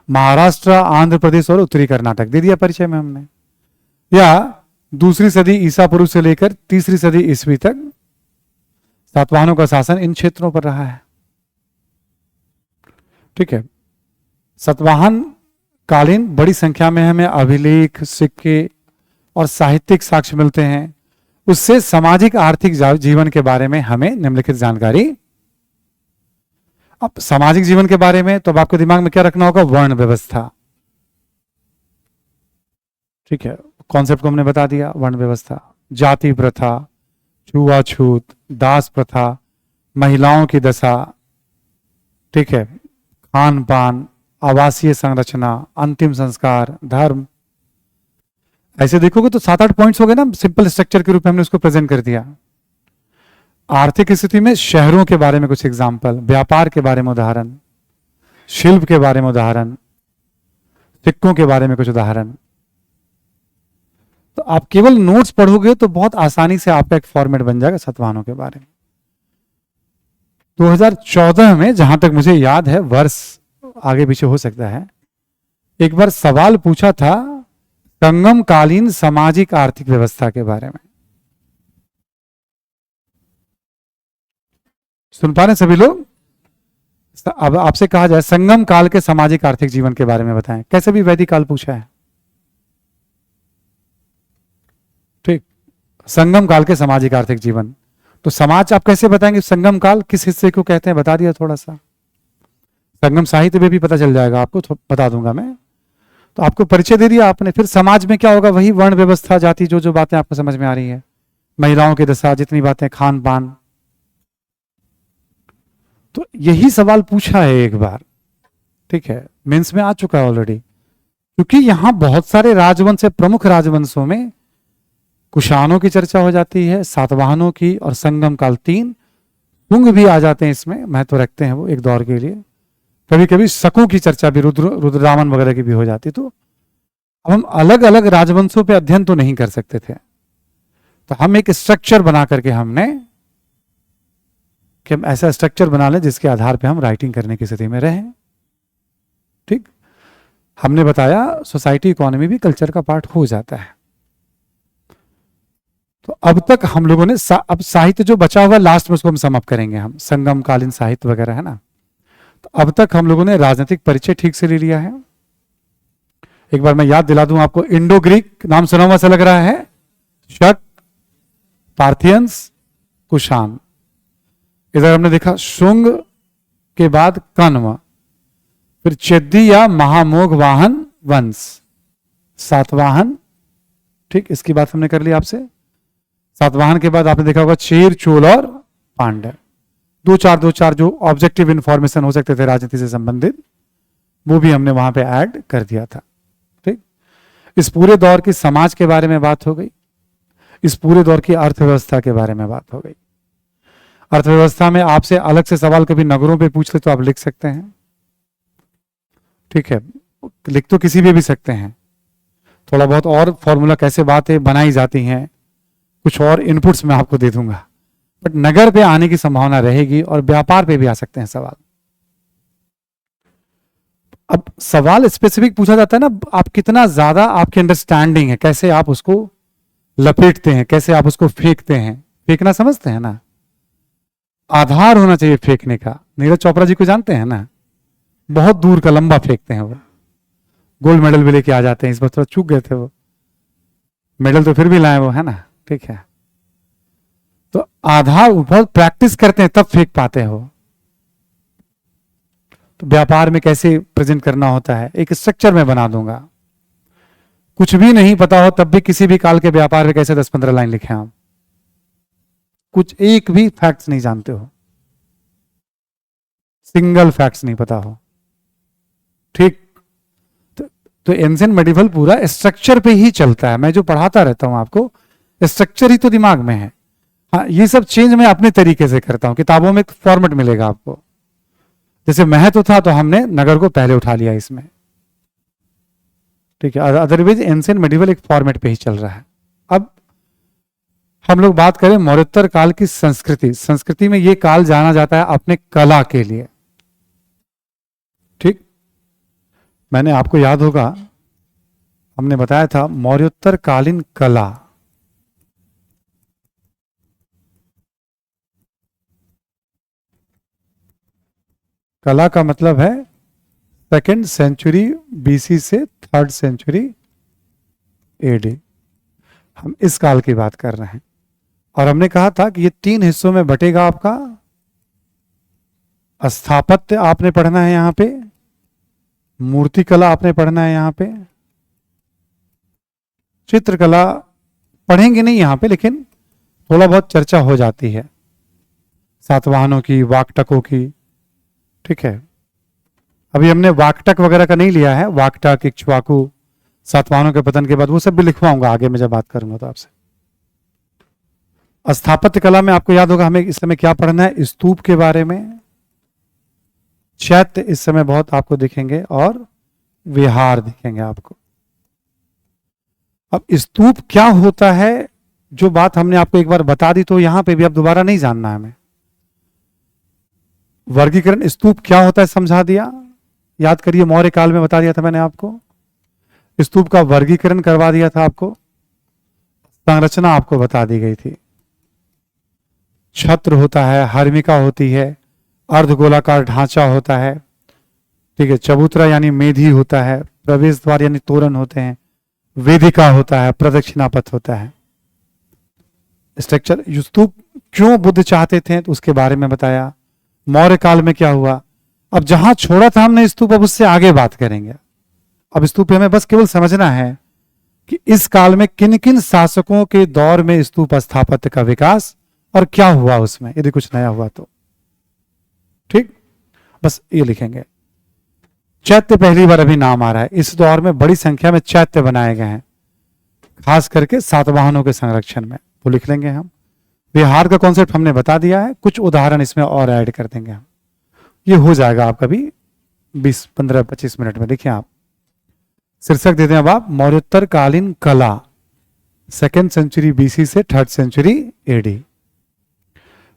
महाराष्ट्र, आंध्र प्रदेश और उत्तरी कर्नाटक दे दिया परिचय में हमने। या 2री सदी ईसा पूर्व से लेकर 3री सदी ईस्वी तक सातवाहनों का शासन इन क्षेत्रों पर रहा है। ठीक है, सातवाहन कालीन बड़ी संख्या में हमें अभिलेख, सिक्के और साहित्यिक साक्ष्य मिलते हैं। उससे सामाजिक आर्थिक जीवन के बारे में हमें निम्नलिखित जानकारी। अब सामाजिक जीवन के बारे में तो अब आपके दिमाग में क्या रखना होगा? वर्ण व्यवस्था। ठीक है, कॉन्सेप्ट को हमने बता दिया। वर्ण व्यवस्था, जाति प्रथा, छुआछूत, दास प्रथा, महिलाओं की दशा, ठीक है, खान पान, आवासीय संरचना, अंतिम संस्कार, धर्म। ऐसे देखोगे तो 7-8 पॉइंट्स हो गए ना, सिंपल स्ट्रक्चर के रूप में हमने उसको प्रेजेंट कर दिया। आर्थिक स्थिति में शहरों के बारे में कुछ एग्जाम्पल, व्यापार के बारे में उदाहरण, शिल्प के बारे में उदाहरण, सिक्कों के बारे में कुछ उदाहरण। तो आप केवल नोट्स पढ़ोगे तो बहुत आसानी से आपका एक फॉर्मेट बन जाएगा सातवाहनों के बारे में। 2014 में, जहां तक मुझे याद है, वर्ष आगे पीछे हो सकता है, एक बार सवाल पूछा था संगम कालीन सामाजिक आर्थिक व्यवस्था के बारे में। सुन पा रहे हैं सभी लोग? अब आपसे कहा जाए संगम काल के सामाजिक आर्थिक जीवन के बारे में बताएं। कैसे भी वैदिक काल पूछा है। ठीक, संगम काल के सामाजिक आर्थिक जीवन। तो समाज आप कैसे बताएंगे? संगम काल किस हिस्से को कहते हैं बता दिया थोड़ा सा। संगम साहित्य में भी पता चल जाएगा आपको, तो बता दूंगा मैं। तो आपको परिचय दे दिया आपने। फिर समाज में क्या होगा? वही वर्ण व्यवस्था, जाति, जो जो बातें आपको समझ में आ रही है, महिलाओं की दशा, जितनी बातें, खान पान। तो यही सवाल पूछा है एक बार। ठीक है, मेंस में आ चुका है ऑलरेडी। क्योंकि यहां बहुत सारे राजवंश है, प्रमुख राजवंशों में कुषाणों की चर्चा हो जाती है, सातवाहनों की, और संगम काल 3। शुंग भी आ जाते हैं इसमें, महत्व रखते हैं वो एक दौर के लिए। कभी कभी शकों की चर्चा भी, रुद्ररामन वगैरह की भी हो जाती। तो अब हम अलग अलग राजवंशों पे अध्ययन तो नहीं कर सकते थे, तो हम एक स्ट्रक्चर बना करके हमने कि हम ऐसा स्ट्रक्चर बना लें जिसके आधार पे हम राइटिंग करने की स्थिति में रहें। ठीक, हमने बताया सोसाइटी इकोनॉमी भी कल्चर का पार्ट हो जाता है। तो अब तक हम लोगों ने अब साहित्य जो बचा हुआ लास्ट में उसको हम सम अप करेंगे, हम संगम कालीन साहित्य वगैरह है ना। तो अब तक हम लोगों ने राजनीतिक परिचय ठीक से ले लिया है। एक बार मैं याद दिला दूं आपको, इंडो ग्रीक नाम सुना हुआ सा लग रहा है, शक, पार्थियंस, कुषाण। इधर हमने देखा शुंग के बाद कण्व, फिर चेदी या महामोघ वाहन वंश, सातवाहन। ठीक, इसकी बात हमने कर ली आपसे। सातवाहन के बाद आपने देखा होगा चेर, चोल और पांड्य। दो चार जो ऑब्जेक्टिव इंफॉर्मेशन हो सकते थे राजनीति से संबंधित, वो भी हमने वहां पे ऐड कर दिया था। ठीक, इस पूरे दौर की समाज के बारे में बात हो गई, इस पूरे दौर की अर्थव्यवस्था के बारे में बात हो गई। अर्थव्यवस्था में आपसे अलग से सवाल कभी नगरों पे पूछ ले तो आप लिख सकते हैं। ठीक है, लिख तो किसी भी सकते हैं। थोड़ा बहुत और फॉर्मूला कैसे बातें बनाई जाती हैं, कुछ और इनपुट्स मैं आपको दे दूंगा, बट नगर पे आने की संभावना रहेगी और व्यापार पे भी आ सकते हैं सवाल। अब सवाल स्पेसिफिक पूछा जाता है ना, आप कितना ज्यादा आपकी अंडरस्टैंडिंग है, कैसे आप उसको लपेटते हैं, कैसे आप उसको फेंकते हैं। फेंकना समझते हैं ना, आधार होना चाहिए फेंकने का। नीरज चोपड़ा जी को जानते हैं ना, बहुत दूर का लंबा फेंकते हैं, वो गोल्ड मेडल भी लेके आ जाते हैं। इस बार थोड़ा चूक गए थे वो, मेडल तो फिर भी लाए वो, है ना। ठीक है, तो आधार बहुत प्रैक्टिस करते हैं तब फेंक पाते हो। तो व्यापार में कैसे प्रेजेंट करना होता है, एक स्ट्रक्चर में बना दूंगा। कुछ भी नहीं पता हो तब भी किसी भी काल के व्यापार में कैसे 10-15 लाइन लिखे आप, कुछ एक भी फैक्ट्स नहीं जानते हो, सिंगल फैक्ट्स नहीं पता हो। ठीक, तो एंशिएंट मेडिवल पूरा स्ट्रक्चर पे ही चलता है। मैं जो पढ़ाता रहता हूं आपको, स्ट्रक्चर ही तो दिमाग में है। हाँ, ये सब चेंज मैं अपने तरीके से करता हूं। किताबों में एक फॉर्मेट मिलेगा आपको, जैसे महत्व था तो हमने नगर को पहले उठा लिया इसमें। ठीक है, अदरवाइज एंशिएंट मेडिवल एक फॉर्मेट पे ही चल रहा है। अब हम लोग बात करें मौर्योत्तर काल की संस्कृति। संस्कृति में ये काल जाना जाता है अपने कला के लिए। ठीक, मैंने आपको याद होगा हमने बताया था मौर्योत्तर कालीन कला। कला का मतलब है 2nd सेंचुरी बीसी से 3rd सेंचुरी एडी। हम इस काल की बात कर रहे हैं और हमने कहा था कि ये 3 हिस्सों में बटेगा आपका। स्थापत्य आपने पढ़ना है यहां पे, मूर्तिकला आपने पढ़ना है यहां पे, चित्रकला पढ़ेंगे नहीं यहां पे, लेकिन थोड़ा बहुत चर्चा हो जाती है सातवाहनों की, वाकटकों की। ठीक है, अभी हमने वाकटक वगैरह का नहीं लिया है, वाकटक, इक्ष्वाकु, सातवाहनों के पतन के बाद, वो सब भी लिखवाऊंगा आगे मैं जब बात करूंगा तो आपसे। स्थापत्य कला में आपको याद होगा हमें इस समय क्या पढ़ना है, स्तूप के बारे में, चैत्य इस समय बहुत आपको दिखेंगे और विहार दिखेंगे आपको। अब स्तूप क्या होता है, जो बात हमने आपको एक बार बता दी, तो यहां पे भी अब दोबारा नहीं जानना है हमें। वर्गीकरण स्तूप क्या होता है समझा दिया, याद करिए मौर्य काल में बता दिया था मैंने आपको। स्तूप का वर्गीकरण करवा दिया था आपको, संरचना आपको बता दी गई थी। छत्र होता है, हर्मिका होती है, अर्धगोलाकार ढांचा होता है। ठीक है, चबूतरा यानी मेधी होता है, प्रवेश द्वार यानी तोरण होते हैं, वेदिका होता है, प्रदक्षिणा पथ होता है। स्ट्रक्चर स्तूप क्यों बुद्ध चाहते थे तो उसके बारे में बताया। मौर्य काल में क्या हुआ, अब जहां छोड़ा था हमने स्तूप, अब उससे आगे बात करेंगे। अब स्तूप हमें बस केवल समझना है कि इस काल में किन किन शासकों के दौर में स्तूप स्थापत्य का विकास और क्या हुआ उसमें, यदि कुछ नया हुआ तो। ठीक, बस ये लिखेंगे। चैत्य पहली बार अभी नाम आ रहा है, इस दौर में बड़ी संख्या में चैत्य बनाए गए हैं, खास करके सातवाहनों के संरक्षण में, वो लिख लेंगे हम। विहार का कॉन्सेप्ट हमने बता दिया है, कुछ उदाहरण इसमें और ऐड कर देंगे हम। ये हो जाएगा आपका भी 20-15-25 मिनट में। देखिए आप शीर्षक देते हैं अब आप, मौर्योत्तर कालीन कला 2nd सेंचुरी बीसी से 3rd सेंचुरी एडी।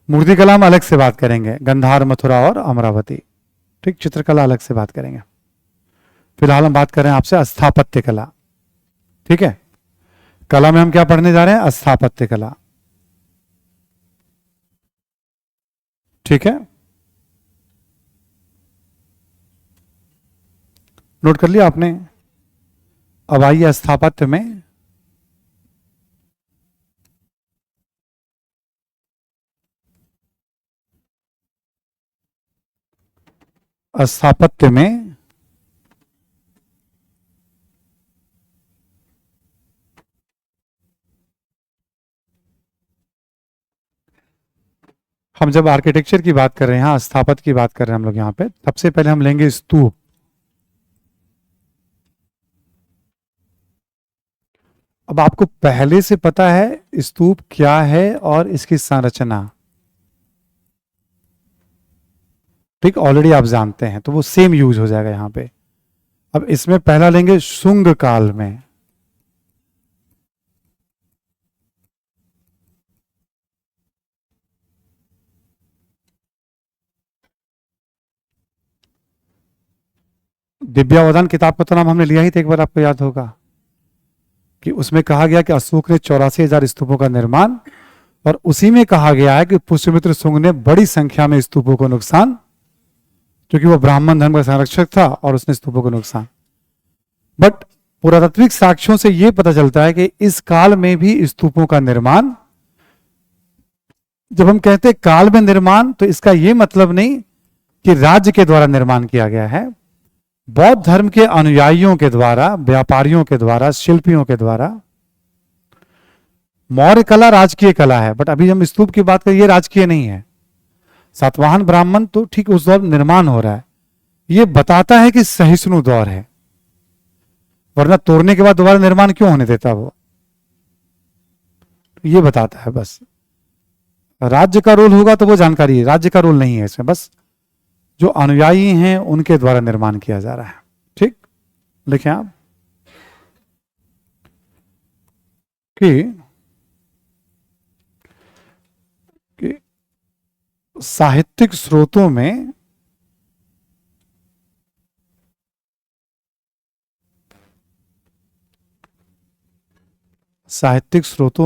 मूर्तिकला में अलग से बात करेंगे, गंधार, मथुरा और अमरावती। ठीक, चित्रकला अलग से बात करेंगे। फिलहाल हम बात कर रहे हैं आपसे स्थापत्य कला। ठीक है, कला में हम क्या पढ़ने जा रहे हैं? स्थापत्य कला। ठीक है, नोट कर लिया आपने? अब आइए स्थापत्य में। स्थापत्य में हम जब आर्किटेक्चर की बात कर रहे हैं, यहाँ स्थापत्य की बात कर रहे हैं हम लोग यहाँ पे, सबसे पहले हम लेंगे स्तूप। अब आपको पहले से पता है स्तूप क्या है और इसकी संरचना, ठीक, ऑलरेडी आप जानते हैं, तो वो सेम यूज हो जाएगा यहां पे। अब इसमें पहला लेंगे शुंग काल में। दिव्यावधान किताब का तो नाम हमने लिया ही था एक बार, आपको याद होगा कि उसमें कहा गया कि अशोक ने 84,000 स्तूपों का निर्माण, और उसी में कहा गया है कि पुष्यमित्र शुंग ने बड़ी संख्या में स्तूपों को नुकसान, क्योंकि वो ब्राह्मण धर्म का संरक्षक था और उसने स्तूपों को नुकसान। बट पुरातात्विक साक्ष्यों से यह पता चलता है कि इस काल में भी स्तूपों का निर्माण, जब हम कहते हैं काल में निर्माण, तो इसका यह मतलब नहीं कि राज्य के द्वारा निर्माण किया गया है। बौद्ध धर्म के अनुयायियों के द्वारा, व्यापारियों के द्वारा, शिल्पियों के द्वारा। मौर्य कला राजकीय कला है, बट अभी हम स्तूप की बात करें, ये राजकीय नहीं है। सातवाहन ब्राह्मण तो ठीक उस दौर निर्माण हो रहा है, ये बताता है कि सहिष्णु दौर है, वरना तोड़ने के बाद दोबारा निर्माण क्यों होने देता वो, ये बताता है बस। राज्य का रोल होगा तो वो जानकारी है, राज्य का रोल नहीं है इसमें, बस जो अनुयायी हैं उनके द्वारा निर्माण किया जा रहा है। ठीक, लिखें आप कि साहित्यिक स्रोतों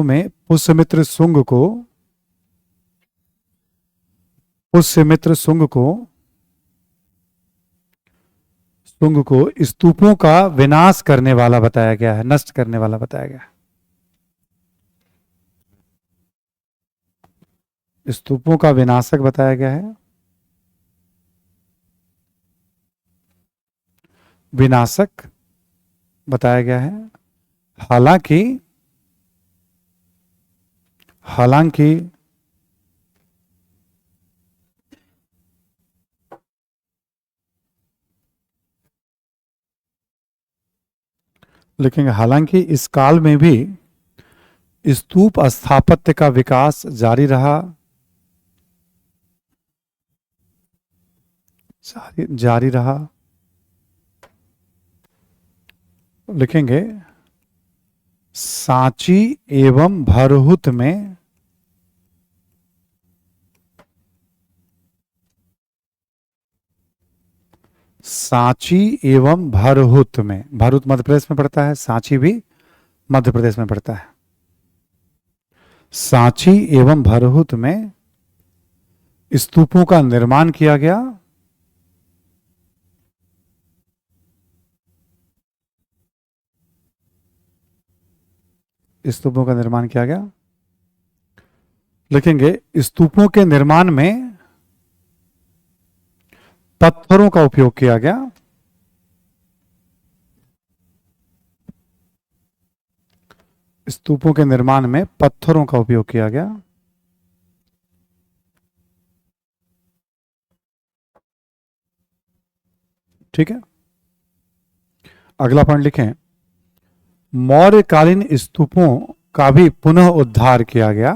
में पुष्यमित्र शुंग को स्तूपों का विनाश करने वाला बताया गया है, नष्ट करने वाला बताया गया है। स्तूपों का विनाशक बताया गया है, विनाशक बताया गया है। हालांकि लिखेंगे, हालांकि इस काल में भी स्तूप स्थापत्य का विकास जारी रहा, जारी रहा। लिखेंगे सांची एवं भरहुत में भरहुत मध्य प्रदेश में पड़ता है, सांची भी मध्य प्रदेश में पड़ता है। सांची एवं भरहुत में स्तूपों का निर्माण किया गया, स्तूपों का निर्माण किया गया। लिखेंगे स्तूपों के निर्माण में पत्थरों का उपयोग किया गया, स्तूपों के निर्माण में पत्थरों का उपयोग किया गया। ठीक है, अगला पॉइंट लिखें, मौर्यकालीन स्तूपों का भी पुनः उद्धार किया गया।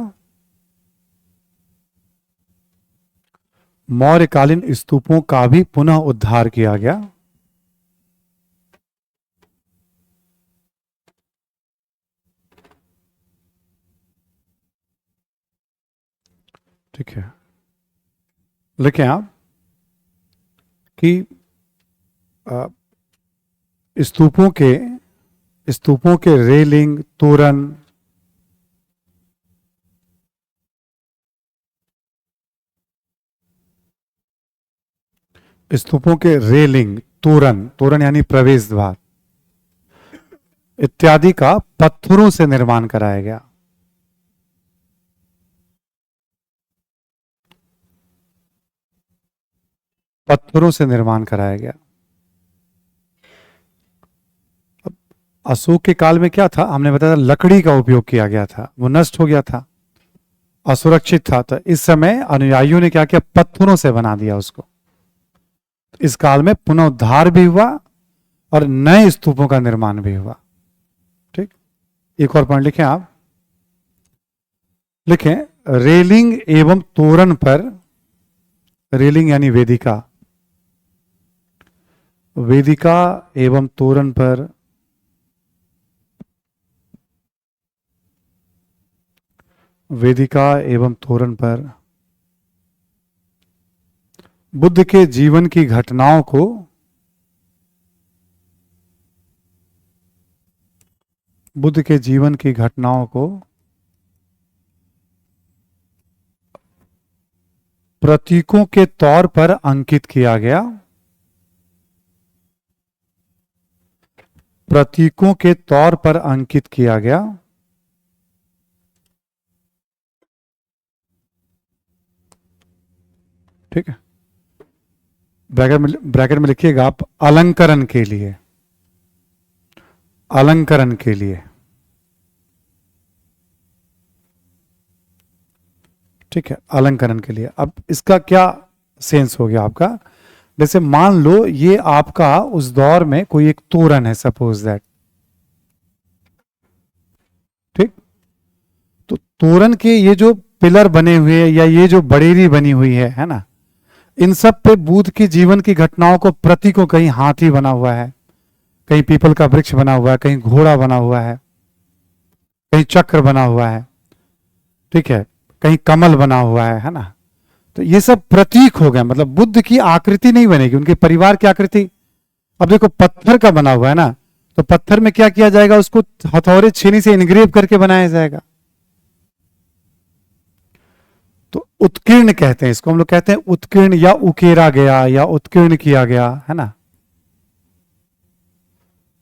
मौर्यकालीन स्तूपों का भी पुनः उद्धार किया गया। ठीक है, लिखें आप कि स्तूपों के रेलिंग, तोरण, स्तूपों के रेलिंग, तोरण, तोरण यानी प्रवेश द्वार इत्यादि का पत्थरों से निर्माण कराया गया। पत्थरों से निर्माण कराया गया। अशोक के काल में क्या था, हमने बताया था लकड़ी का उपयोग किया गया था, वो नष्ट हो गया था, असुरक्षित था। तो इस समय अनुयायियों ने क्या किया, पत्थरों से बना दिया उसको। इस काल में पुनरुद्धार भी हुआ और नए स्तूपों का निर्माण भी हुआ। ठीक, एक और पॉइंट लिखें आप, लिखें रेलिंग एवं तोरण पर, रेलिंग यानी वेदिका, वेदिका एवं तोरण पर वेदिका एवं तोरण पर बुद्ध के जीवन की घटनाओं को बुद्ध के जीवन की घटनाओं को प्रतीकों के तौर पर अंकित किया गया। प्रतीकों के तौर पर अंकित किया गया। ठीक है, ब्रैकेट में लिखिएगा आप, अलंकरण के लिए, अलंकरण के लिए। ठीक है, अलंकरण के लिए। अब इसका क्या सेंस हो गया आपका, जैसे मान लो ये आपका उस दौर में कोई एक तोरण है, सपोज दैट। ठीक, तो तोरण के ये जो पिलर बने हुए या ये जो बड़ेरी बनी हुई है ना, इन सब पे बुद्ध की जीवन की घटनाओं को प्रतीकों, कहीं हाथी बना हुआ है, कहीं पीपल का वृक्ष बना हुआ है, कहीं घोड़ा बना हुआ है, कहीं चक्र बना हुआ है, ठीक है, कहीं कमल बना हुआ है ना। तो ये सब प्रतीक हो गए, मतलब बुद्ध की आकृति नहीं बनेगी, उनके परिवार की आकृति। अब देखो पत्थर का बना हुआ है ना, तो पत्थर में क्या किया जाएगा, उसको हथौड़े छेनी से इनग्रेव करके बनाया जाएगा। तो उत्कीर्ण कहते हैं इसको, हम लोग कहते हैं उत्कीर्ण या उकेरा गया या उत्कीर्ण किया गया, है ना,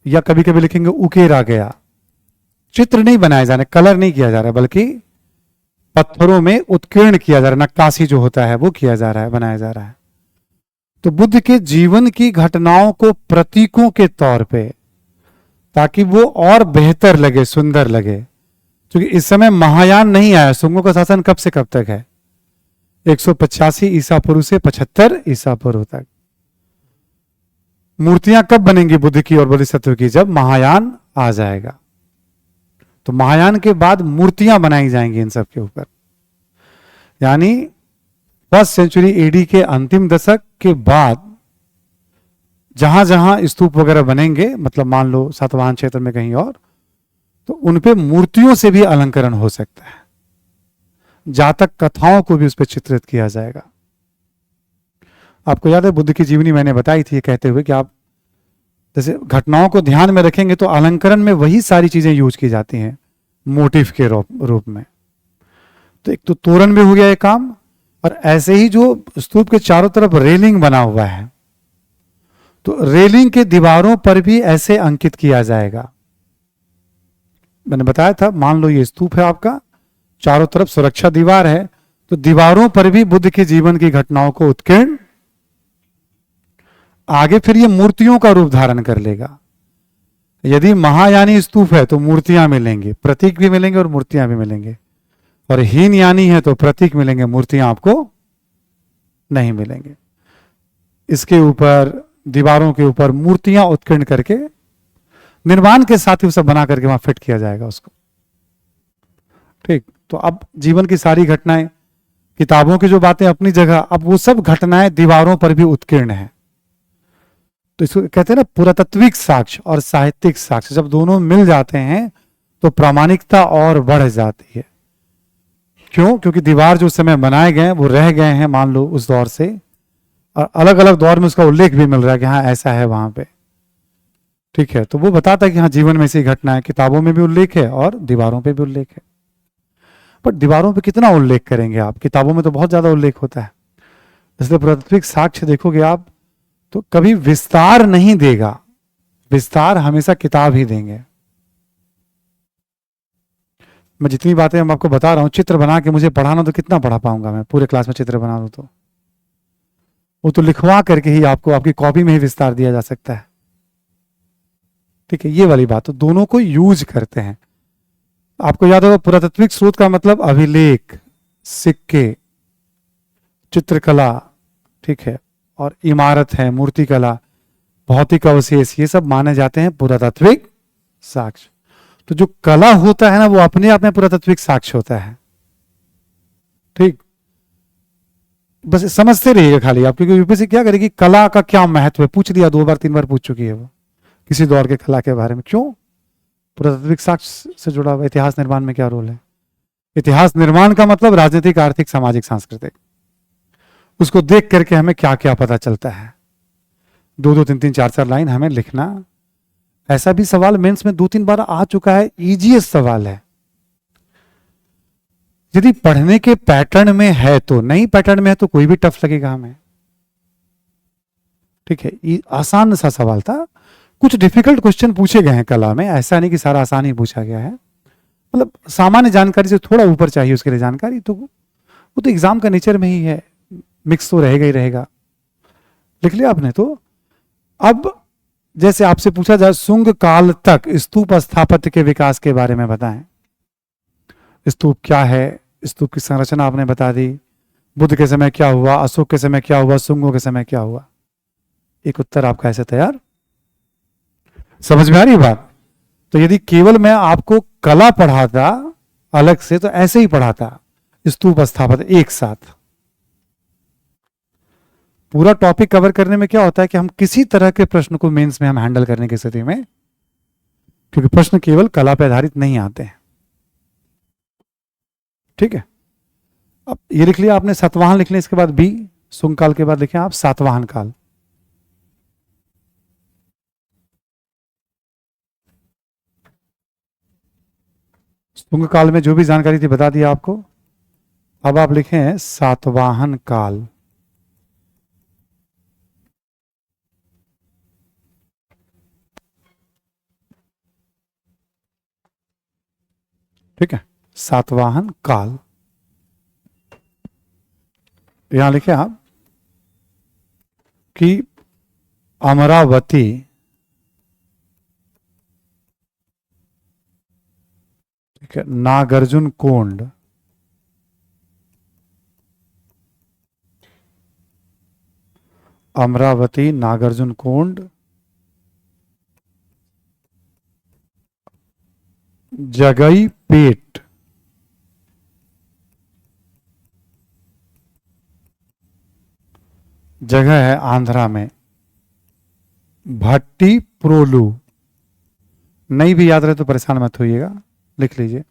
या कभी कभी लिखेंगे उकेरा गया। चित्र नहीं बनाए जा रहे, कलर नहीं किया जा रहा है, बल्कि पत्थरों में उत्कीर्ण किया जा रहा है, नक्काशी जो होता है वो किया जा रहा है, बनाया जा रहा है। तो बुद्ध के जीवन की घटनाओं को प्रतीकों के तौर पे, ताकि वो और बेहतर लगे, सुंदर लगे। क्योंकि इस समय महायान नहीं आया, शुंगों का शासन कब से कब तक है, 185 ईसा पूर्व से 75 ईसा पूर्व तक। मूर्तियां कब बनेंगी बुद्ध की और बोधिसत्व की, जब महायान आ जाएगा। तो महायान के बाद मूर्तियां बनाई जाएंगी इन सब के ऊपर। यानी 1st सेंचुरी एडी के अंतिम दशक के बाद जहां जहां स्तूप वगैरह बनेंगे, मतलब मान लो सातवाहन क्षेत्र में कहीं और, तो उनपे मूर्तियों से भी अलंकरण हो सकता है, जातक कथाओं को भी उस पर चित्रित किया जाएगा। आपको याद है बुद्ध की जीवनी मैंने बताई थी कहते हुए कि आप जैसे घटनाओं को ध्यान में रखेंगे तो अलंकरण में वही सारी चीजें यूज की जाती हैं मोटिव के रूप में। तो एक तो तोरण में हो गया ये काम, और ऐसे ही जो स्तूप के चारों तरफ रेलिंग बना हुआ है, तो रेलिंग के दीवारों पर भी ऐसे अंकित किया जाएगा। मैंने बताया था, मान लो ये स्तूप है आपका, चारों तरफ सुरक्षा दीवार है, तो दीवारों पर भी बुद्ध के जीवन की घटनाओं को उत्कीर्ण, आगे फिर ये मूर्तियों का रूप धारण कर लेगा। यदि महायानी स्तूप है तो मूर्तियां मिलेंगी, प्रतीक भी मिलेंगे और मूर्तियां भी मिलेंगे, और हीन यानी है तो प्रतीक मिलेंगे, मूर्तियां आपको नहीं मिलेंगे। इसके ऊपर, दीवारों के ऊपर मूर्तियां उत्कीर्ण करके निर्माण के साथ ही सब बना करके वहां फिट किया जाएगा उसको। ठीक, तो अब जीवन की सारी घटनाएं, किताबों की जो बातें अपनी जगह, अब वो सब घटनाएं दीवारों पर भी उत्कीर्ण है। तो इसको कहते हैं ना पुरातत्विक साक्ष्य और साहित्यिक साक्ष्य, जब दोनों मिल जाते हैं तो प्रामाणिकता और बढ़ जाती है। क्यों? क्योंकि दीवार जो उस समय बनाए गए वो रह गए हैं मान लो उस दौर से, और अलग अलग दौर में उसका उल्लेख भी मिल रहा है कि हाँ ऐसा है वहां पे। ठीक है, तो वो बताता है कि हाँ जीवन में ऐसी घटना है, किताबों में भी उल्लेख है और दीवारों पे भी उल्लेख है। पर दीवारों पे कितना उल्लेख करेंगे आप, किताबों में तो बहुत ज्यादा उल्लेख होता है। इसलिए पुरातात्विक साक्ष्य देखोगे आप तो कभी विस्तार नहीं देगा, विस्तार हमेशा किताब ही देंगे। मैं जितनी बातें हम आपको बता रहा हूं, चित्र बना के मुझे पढ़ाना तो कितना पढ़ा पाऊंगा मैं, पूरे क्लास में चित्र बना दूं तो वो तो लिखवा करके ही आपको आपकी कॉपी में ही विस्तार दिया जा सकता है। ठीक है, ये वाली बात, तो दोनों को यूज करते हैं। आपको याद होगा पुरातात्विक स्रोत का मतलब अभिलेख, सिक्के, चित्रकला, ठीक है, और इमारत है, मूर्तिकला, भौतिक अवशेष, ये सब माने जाते हैं पुरातात्विक साक्ष्य। तो जो कला होता है ना वो अपने आप में पुरातात्विक साक्ष्य होता है। ठीक, बस समझते रहिएगा खाली आप, क्योंकि यूपीएससी क्या करेगी, कला का क्या महत्व है, पूछ दिया, 2 बार 3 बार पूछ चुकी है वो किसी दौर के कला के बारे में। क्यों? पुरातात्विक साक्ष्य से जुड़ा हुआ इतिहास निर्माण में क्या रोल है। इतिहास निर्माण का मतलब राजनीतिक, आर्थिक, सामाजिक, सांस्कृतिक, उसको देख करके हमें क्या क्या पता चलता है। 2-2, 3-3, 4-4 लाइन हमें लिखना। ऐसा भी सवाल मेंस में 2-3 बार आ चुका है, इजीएस्ट सवाल है। यदि पढ़ने के पैटर्न में है तो, नहीं पैटर्न में है तो कोई भी टफ लगेगा हमें। ठीक है, ये आसान सा सवाल था। कुछ डिफिकल्ट क्वेश्चन पूछे गए हैं कला में, ऐसा नहीं कि सारा आसान ही पूछा गया है। मतलब सामान्य जानकारी से थोड़ा ऊपर चाहिए उसके लिए जानकारी, तो वो तो एग्जाम का नेचर में ही है, मिक्स तो रहेगा ही रहेगा। लिख लिया आपने? तो अब जैसे आपसे पूछा जाए शुंग काल तक स्तूप स्थापत्य के विकास के बारे में बताएं। स्तूप क्या है, स्तूप की संरचना आपने बता दी, बुद्ध के समय क्या हुआ, अशोक के समय क्या हुआ, शुंगों के समय क्या हुआ। एक उत्तर आपका ऐसे तैयार। समझ में आ रही बात? तो यदि केवल मैं आपको कला पढ़ाता अलग से तो ऐसे ही पढ़ाता, स्तूप स्थापत्य एक साथ। पूरा टॉपिक कवर करने में क्या होता है कि हम किसी तरह के प्रश्न को मेंस में हम हैंडल करने की स्थिति में, क्योंकि प्रश्न केवल कला पर आधारित नहीं आते हैं। ठीक है, अब ये लिख लिया आपने, सातवाहन लिख लिया, इसके बाद बी, शुंग काल के बाद लिखें आप सातवाहन काल। शुंग काल में जो भी जानकारी थी बता दिया आपको। अब आप लिखें सातवाहन काल। ठीक है, सातवाहन काल। यहां लिखे आप कि अमरावती ठीक है, नागार्जुन कोंड, अमरावती नागार्जुन कोंड, जगई पेट, जगह है आंध्रा में, भट्टी प्रोलू, नहीं भी याद रहे तो परेशान मत होइएगा, लिख लीजिए।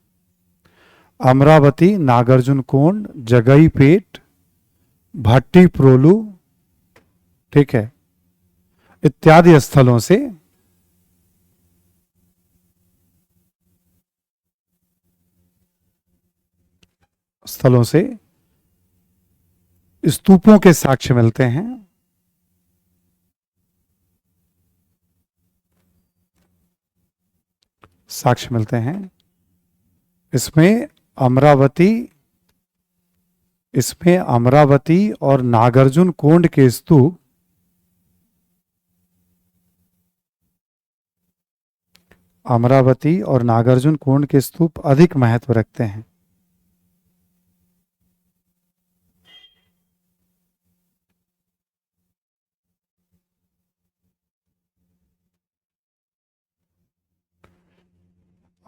अमरावती नागार्जुन कोंड, जगई पेट, भट्टी प्रोलू, ठीक है, इत्यादि स्थलों से स्तूपों के साक्ष्य मिलते हैं। साक्ष्य मिलते हैं इसमें अमरावती, इसमें अमरावती और नागार्जुन कोंड के स्तूप अमरावती और नागार्जुन कोंड के स्तूप अधिक महत्व रखते हैं।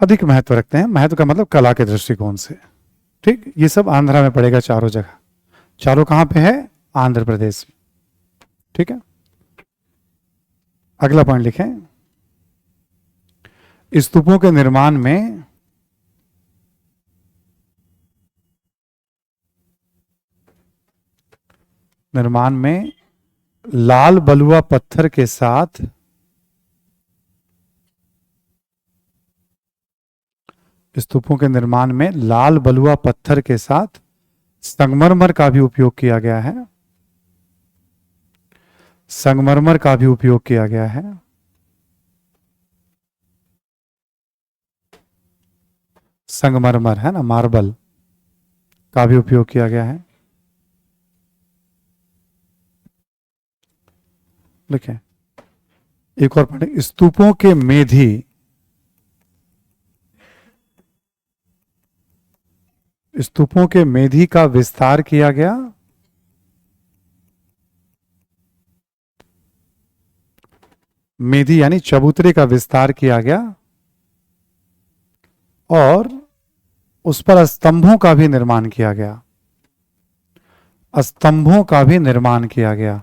अधिक महत्व रखते हैं, महत्व का मतलब कला के दृष्टिकोण से। ठीक, ये सब आंध्रा में पड़ेगा, चारों जगह। चारों कहां पे है? आंध्र प्रदेश में। ठीक है, अगला पॉइंट लिखें। स्तूपों के निर्माण में लाल बलुआ पत्थर के साथ स्तूपों के निर्माण में लाल बलुआ पत्थर के साथ संगमरमर का भी उपयोग किया गया है। संगमरमर का भी उपयोग किया गया है। संगमरमर है ना, मार्बल का भी उपयोग किया गया है। लिखें, एक और पढ़े, स्तूपों के मेधी, स्तूपों के मेधी का विस्तार किया गया। मेधी यानी चबूतरे का विस्तार किया गया और उस पर स्तंभों का भी निर्माण किया गया। स्तंभों का भी निर्माण किया गया।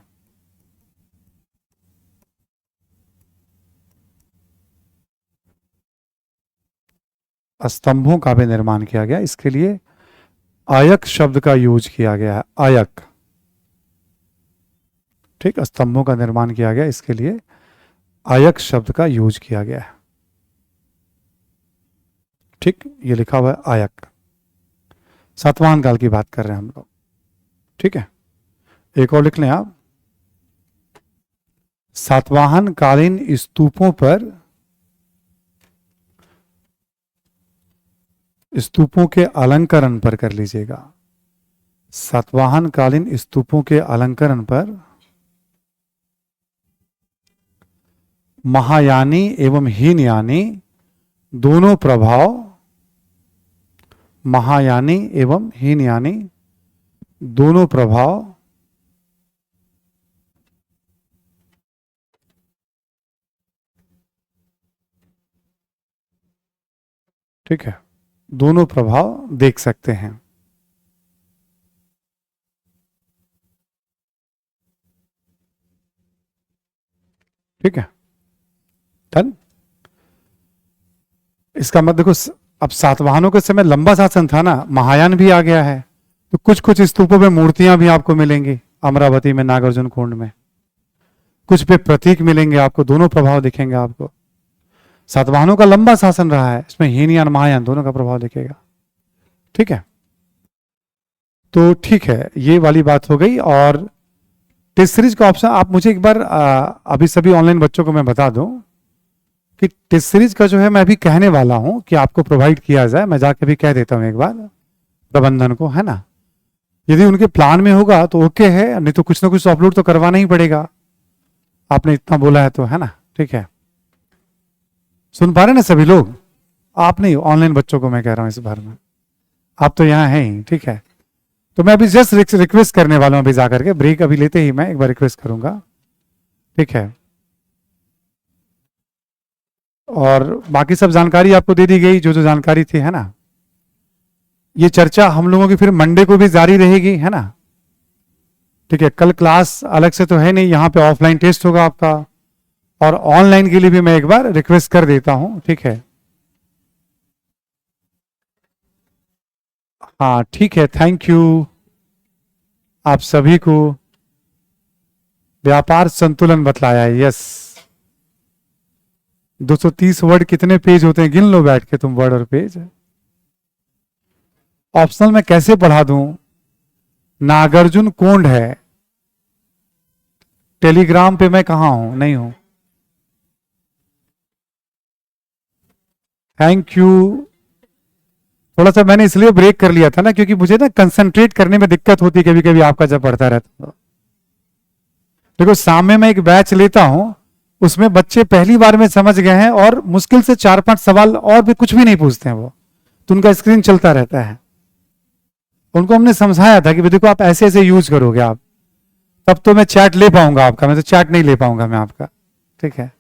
स्तंभों का भी निर्माण किया गया। इसके लिए आयक शब्द का यूज किया गया है। आयक, ठीक, स्तंभों का निर्माण किया गया, इसके लिए आयक शब्द का यूज किया गया है। ठीक, ये लिखा हुआ है आयक। सातवाहन काल की बात कर रहे हैं हम लोग। ठीक है, एक और लिख लें आप, सातवाहन कालीन स्तूपों पर, स्तूपों के अलंकरण पर कर लीजिएगा। सातवाहन कालीन स्तूपों के अलंकरण पर महायानी एवं हीनयानी दोनों प्रभाव, महायानी एवं हीनयानी दोनों प्रभाव ठीक है, दोनों प्रभाव देख सकते हैं। ठीक है, डन। इसका मत देखो, अब सातवाहनों के समय लंबा शासन था ना, महायान भी आ गया है, तो कुछ कुछ स्तूपों पे मूर्तियां भी आपको मिलेंगी। अमरावती में, नागार्जुन कुंड में कुछ पे प्रतीक मिलेंगे आपको, दोनों प्रभाव दिखेंगे आपको। सातवाहनों का लंबा शासन रहा है, इसमें हीनयान महायान दोनों का प्रभाव दिखेगा। ठीक है, तो ठीक है, ये वाली बात हो गई। और टेस्ट सीरीज का ऑप्शन आप मुझे एक बार अभी सभी ऑनलाइन बच्चों को मैं बता दूं कि टेस्ट सीरीज का जो है मैं अभी कहने वाला हूं कि आपको प्रोवाइड किया जाए। मैं जाके भी कह देता हूं एक बार प्रबंधन को, है ना। यदि उनके प्लान में होगा तो ओके है, नहीं तो कुछ ना कुछ अपलोड तो करवाना ही पड़ेगा। आपने इतना बोला है तो, है ना। ठीक है, सुन पा रहे ना सभी लोग? आप नहीं, ऑनलाइन बच्चों को मैं कह रहा हूं इस बार में, आप तो यहाँ हैं ही। ठीक है, तो मैं अभी जस्ट रिक्वेस्ट करने वाला हूं, अभी जाकर के ब्रेक अभी लेते ही मैं एक बार रिक्वेस्ट करूंगा। ठीक है, और बाकी सब जानकारी आपको दे दी गई, जो जो जानकारी थी, है ना। ये चर्चा हम लोगों की फिर मंडे को भी जारी रहेगी, है ना। ठीक है, कल क्लास अलग से तो है नहीं, यहाँ पे ऑफलाइन टेस्ट होगा आपका, और ऑनलाइन के लिए भी मैं एक बार रिक्वेस्ट कर देता हूं। ठीक है, हाँ ठीक है, थैंक यू आप सभी को। व्यापार संतुलन बतलाया है, यस। 230 वर्ड कितने पेज होते हैं, गिन लो बैठ के तुम वर्ड और पेज। ऑप्शनल में कैसे पढ़ा दूं? नागार्जुन कोंड है, टेलीग्राम पे मैं कहां हूं, नहीं हूं। Thank you. थोड़ा सा मैंने इसलिए ब्रेक कर लिया था ना, क्योंकि मुझे ना कंसंट्रेट करने में दिक्कत होती कभी कभी आपका जब पढ़ता रहता। देखो सामने मैं एक बैच लेता हूं, उसमें बच्चे पहली बार में समझ गए हैं और मुश्किल से 4-5 सवाल और भी कुछ भी नहीं पूछते हैं वो, तो उनका स्क्रीन चलता रहता है। उनको हमने समझाया था कि देखो आप ऐसे ऐसे यूज करोगे आप, तब तो मैं चैट ले पाऊंगा आपका, मैं तो चैट नहीं ले पाऊंगा मैं आपका। ठीक है,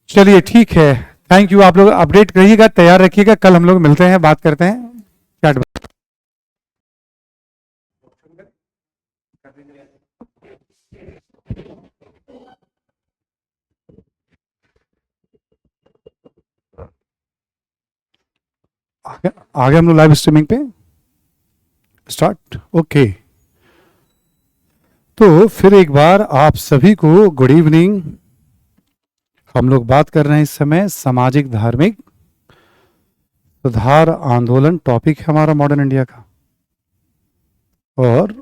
चलिए ठीक है, थैंक यू। आप लोग अपडेट करिएगा, तैयार रखिएगा, कल हम लोग मिलते हैं, बात करते हैं चैट। आगे हम लोग लाइव स्ट्रीमिंग पे स्टार्ट। ओके, तो फिर एक बार आप सभी को गुड इवनिंग। हम लोग बात कर रहे हैं इस समय सामाजिक धार्मिक सुधार आंदोलन टॉपिक है हमारा मॉडर्न इंडिया का, और